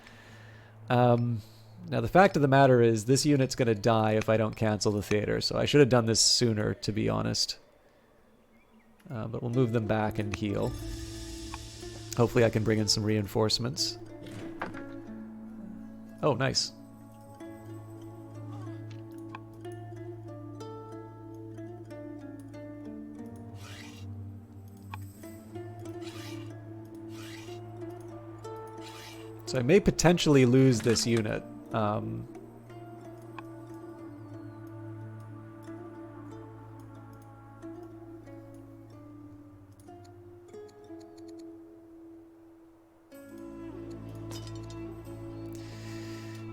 [SPEAKER 1] Now, the fact of the matter is this unit's going to die if I don't cancel the theater, so I should have done this sooner, to be honest. But we'll move them back and heal. Hopefully I can bring in some reinforcements. Oh, nice. So I may potentially lose this unit.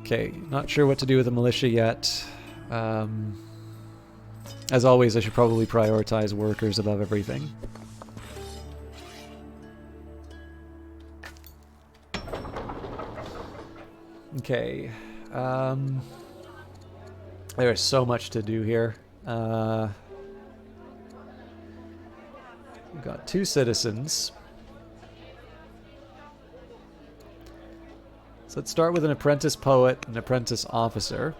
[SPEAKER 1] Okay, not sure what to do with the militia yet. As always, I should probably prioritize workers above everything. Okay. There is so much to do here. We've got 2 citizens. So let's start with an apprentice poet and apprentice officer.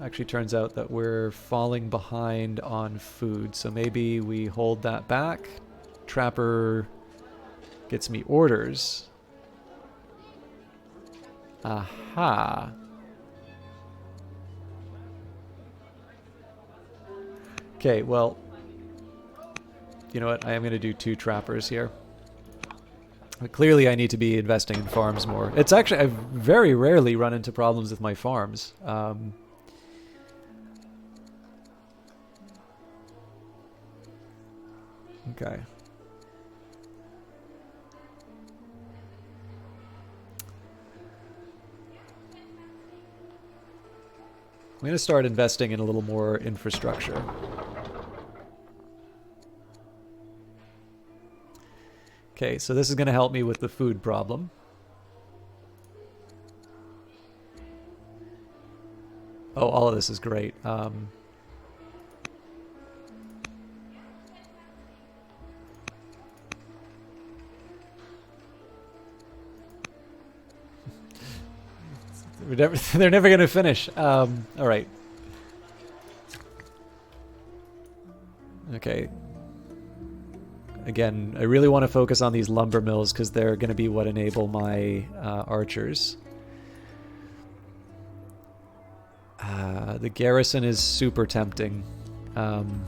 [SPEAKER 1] Actually turns out that we're falling behind on food, so maybe we hold that back. Trapper gets me orders. Aha. Okay, well, you know what? I am going to do 2 trappers here. But clearly I need to be investing in farms more. It's actually, I very rarely run into problems with my farms. Okay. I'm going to start investing in a little more infrastructure. Okay, so this is going to help me with the food problem. Oh, all of this is great. They're never going to finish. All right. Okay. Again, I really want to focus on these lumber mills because they're going to be what enable my archers. The garrison is super tempting. I'm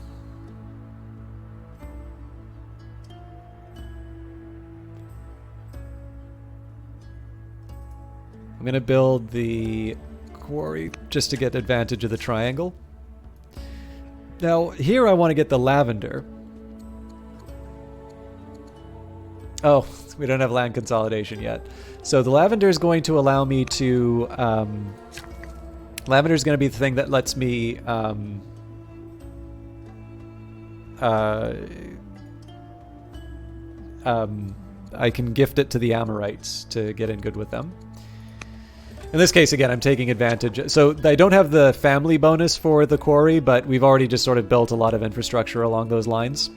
[SPEAKER 1] going to build the quarry just to get advantage of the triangle. Now, here I want to get the lavender. Oh, we don't have land consolidation yet. So the lavender is going to allow me to... lavender is going to be the thing that lets me... I can gift it to the Amorites to get in good with them. In this case, again, I'm taking advantage. So I don't have the family bonus for the quarry, but we've already just sort of built a lot of infrastructure along those lines.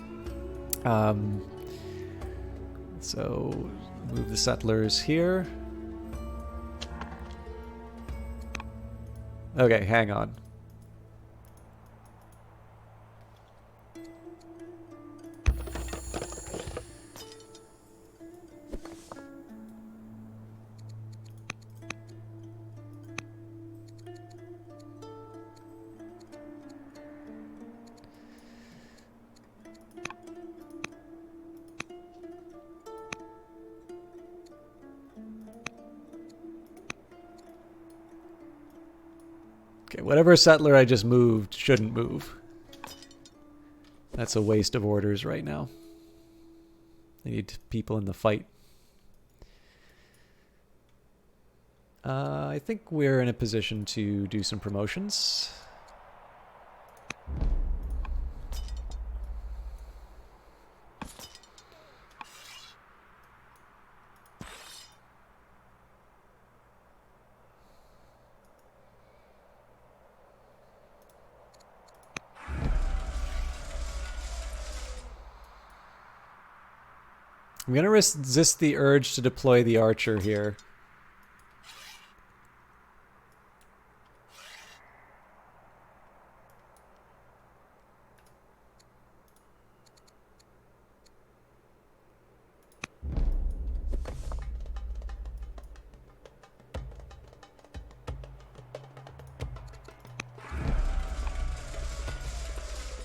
[SPEAKER 1] So move the settlers here. Okay, hang on. Okay, whatever settler I just moved shouldn't move. That's a waste of orders right now. I need people in the fight. I think we're in a position to do some promotions. I'm going to resist the urge to deploy the archer here.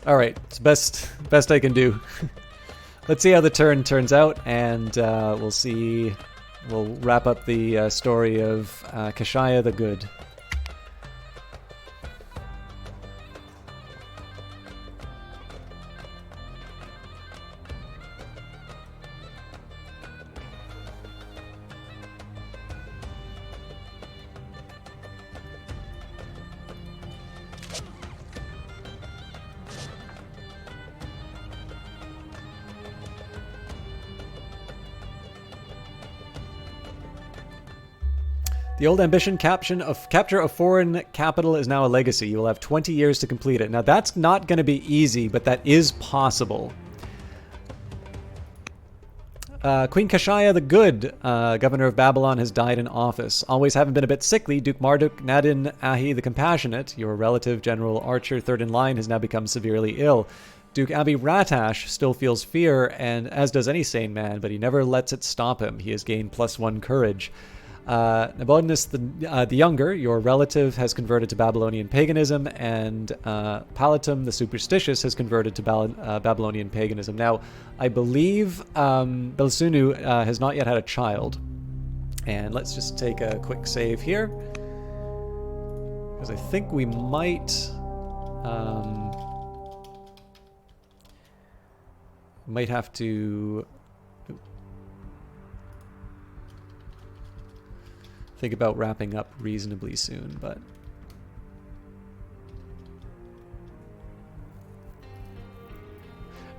[SPEAKER 1] All right, it's best I can do. Let's see how the turn turns out, and we'll see. We'll wrap up the story of Kashaya the Good. The old ambition capture of foreign capital is now a legacy. You will have 20 years to complete it. Now that's not going to be easy, but that is possible. Queen Kashaya the Good, governor of Babylon, has died in office. Always having been a bit sickly, Duke Marduk Nadin Ahi the Compassionate, your relative General Archer, third in line, has now become severely ill. Duke Abi Ratash still feels fear, and as does any sane man, but he never lets it stop him. He has gained +1 courage. Nabonidus the Younger, your relative, has converted to Babylonian paganism, and Palatum the Superstitious has converted to Babylonian paganism. Now, I believe Belisunu has not yet had a child. And let's just take a quick save here, because I think we might have to think about wrapping up reasonably soon, but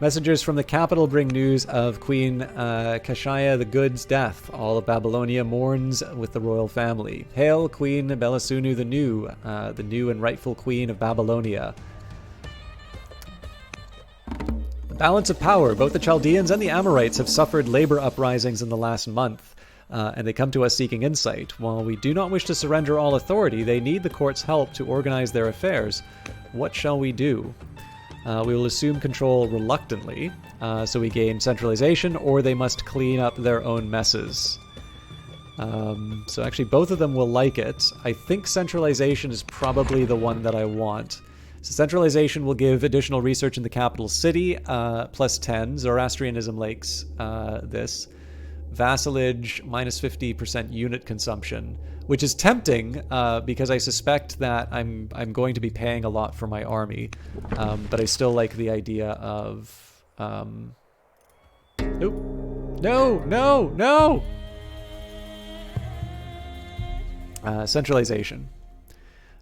[SPEAKER 1] messengers from the capital bring news of Queen Kashaya the Good's death. All of Babylonia mourns with the royal family. Hail Queen Belisunu the new and rightful queen of Babylonia. The balance of power. Both the Chaldeans and the Amorites have suffered labor uprisings in the last month. And they come to us seeking insight. While we do not wish to surrender all authority, they need the court's help to organize their affairs. What shall we do? We will assume control reluctantly, so we gain centralization, or they must clean up their own messes. So actually both of them will like it. I think centralization is probably the one that I want. So centralization will give additional research in the capital city, plus 10. Zoroastrianism Lakes, this. Vassalage, minus 50% unit consumption, which is tempting because I suspect that I'm going to be paying a lot for my army, but I still like the idea of... Nope. No, no, no! Centralization.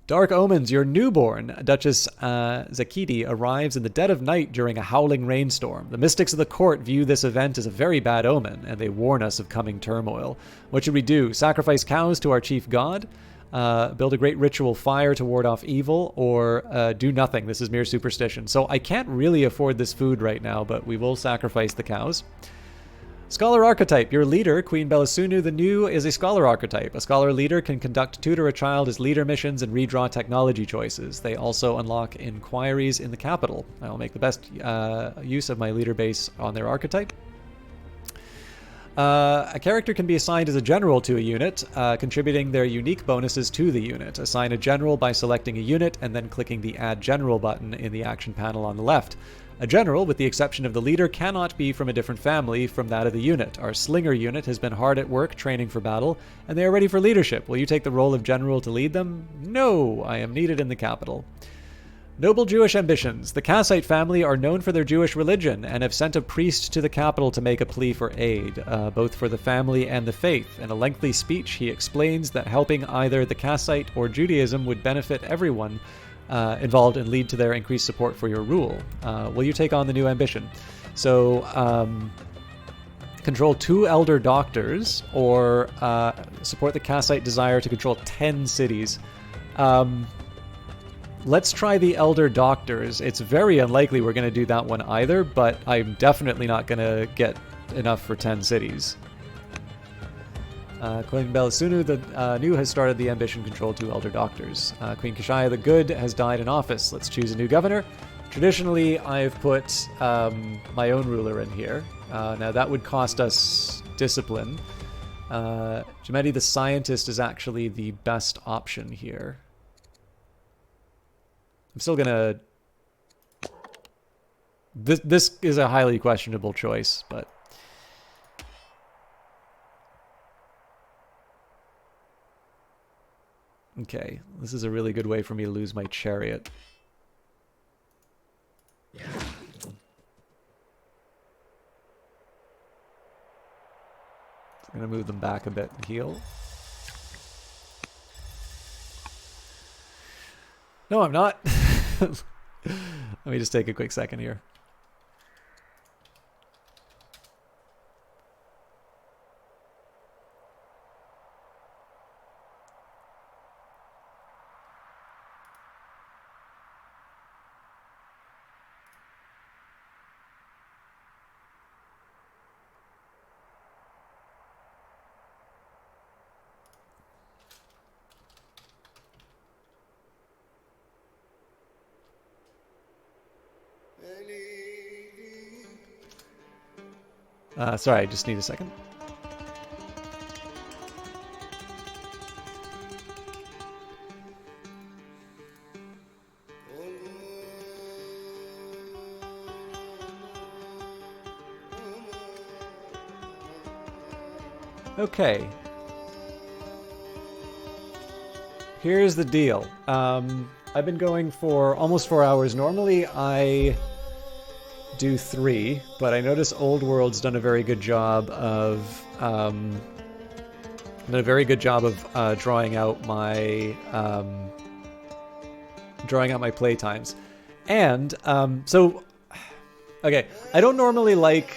[SPEAKER 1] Dark omens, your newborn, Duchess Zakidi, arrives in the dead of night during a howling rainstorm. The mystics of the court view this event as a very bad omen, and they warn us of coming turmoil. What should we do? Sacrifice cows to our chief god? Build a great ritual fire to ward off evil? Or do nothing? This is mere superstition. So I can't really afford this food right now, but we will sacrifice the cows. Scholar archetype. Your leader, Queen Belisunu the New, is a scholar archetype. A scholar leader can tutor a child as leader missions and redraw technology choices. They also unlock inquiries in the capital. I will make the best use of my leader base on their archetype. A character can be assigned as a general to a unit, contributing their unique bonuses to the unit. Assign a general by selecting a unit and then clicking the Add General button in the action panel on the left. A general, with the exception of the leader, cannot be from a different family from that of the unit. Our Slinger unit has been hard at work training for battle, and they are ready for leadership. Will you take the role of general to lead them? No, I am needed in the capital. Noble Jewish ambitions. The Kassite family are known for their Jewish religion and have sent a priest to the capital to make a plea for aid, both for the family and the faith. In a lengthy speech, he explains that helping either the Kassite or Judaism would benefit everyone involved and lead to their increased support for your rule. Will you take on the new ambition? So, control 2 elder doctors, or support the Kassite desire to control 10 cities. Let's try the elder doctors. It's very unlikely we're going to do that one either, but I'm definitely not going to get enough for 10 cities. Queen Belisunu the New has started the ambition control 2 elder doctors. Queen Kashaya the Good has died in office. Let's choose a new governor. Traditionally, I've put my own ruler in here. Now that would cost us discipline. Jamedi the Scientist is actually the best option here. I'm still gonna... This is a highly questionable choice, but... Okay, this is a really good way for me to lose my chariot. I'm gonna move them back a bit and heal. No, I'm not. Let me just take a quick second here. Sorry, I just need a second. Okay. Here's the deal. I've been going for almost 4 hours. Normally, I do 3, but I notice Old World's done a very good job of drawing out my play times. And so okay, I don't normally like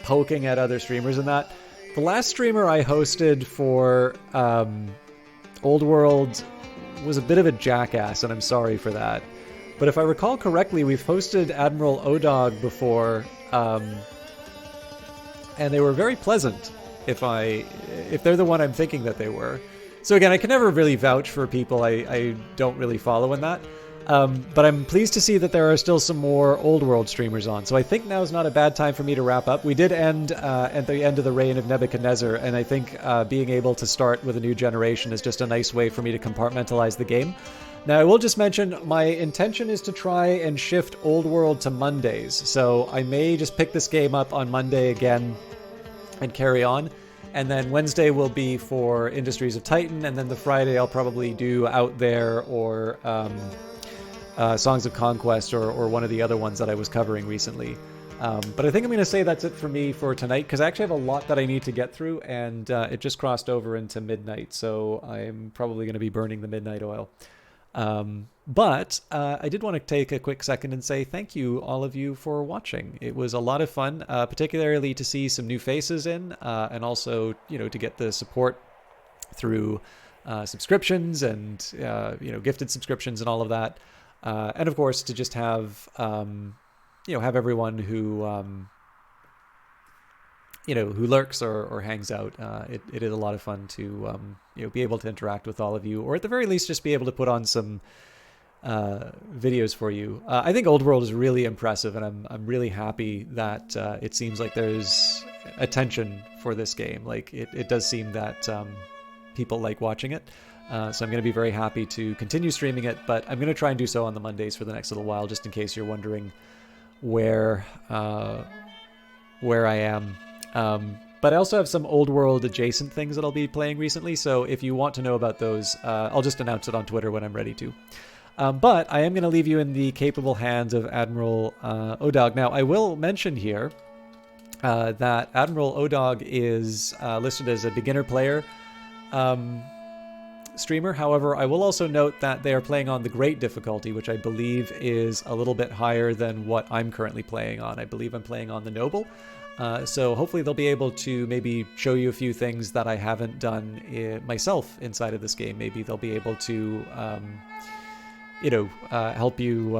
[SPEAKER 1] poking at other streamers and that. The last streamer I hosted for Old World was a bit of a jackass, and I'm sorry for that. But if I recall correctly, we've hosted Admiral Odog before, and they were very pleasant, if they're the one I'm thinking that they were. So again, I can never really vouch for people I don't really follow in that. But I'm pleased to see that there are still some more Old World streamers on. So I think now is not a bad time for me to wrap up. We did end at the end of the reign of Nebuchadnezzar, and I think being able to start with a new generation is just a nice way for me to compartmentalize the game. Now, I will just mention, my intention is to try and shift Old World to Mondays. So I may just pick this game up on Monday again and carry on. And then Wednesday will be for Industries of Titan, and then the Friday I'll probably do Out There or Songs of Conquest or one of the other ones that I was covering recently. But I think I'm going to say that's it for me for tonight, because I actually have a lot that I need to get through, and it just crossed over into midnight, so I'm probably going to be burning the midnight oil. But I did want to take a quick second and say thank you, all of you, for watching. It was a lot of fun, particularly to see some new faces in, and also, to get the support through subscriptions and, gifted subscriptions and all of that. And of course, to just have, have everyone who, who lurks or hangs out. It is a lot of fun to, be able to interact with all of you, or at the very least, just be able to put on some videos for you. I think Old World is really impressive, and I'm really happy that it seems like there's attention for this game. Like it does seem that people like watching it. So I'm going to be very happy to continue streaming it, but I'm going to try and do so on the Mondays for the next little while, just in case you're wondering where I am. But I also have some Old World adjacent things that I'll be playing recently, so if you want to know about those, I'll just announce it on Twitter when I'm ready to. But I am going to leave you in the capable hands of Admiral Odog. Now, I will mention here that Admiral Odog is listed as a beginner player streamer. However, I will also note that they are playing on the Great difficulty, which I believe is a little bit higher than what I'm currently playing on. I believe I'm playing on the Noble. So hopefully they'll be able to maybe show you a few things that I haven't done myself inside of this game. Maybe they'll be able to, help you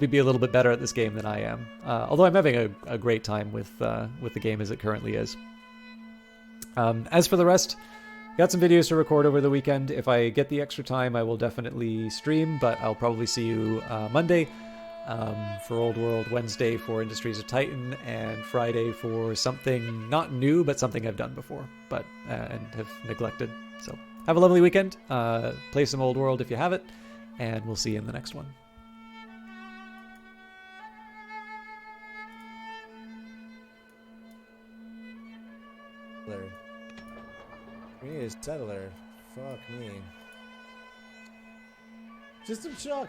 [SPEAKER 1] be a little bit better at this game than I am. Although I'm having a great time with the game as it currently is. As for the rest, got some videos to record over the weekend. If I get the extra time, I will definitely stream, but I'll probably see you Monday for Old World, Wednesday for Industries of Titan, and Friday for something not new, but something I've done before, but and have neglected. So have a lovely weekend. Play some Old World if you have it, and we'll see you in the next one.
[SPEAKER 3] We need a settler. Fuck me. System Shock.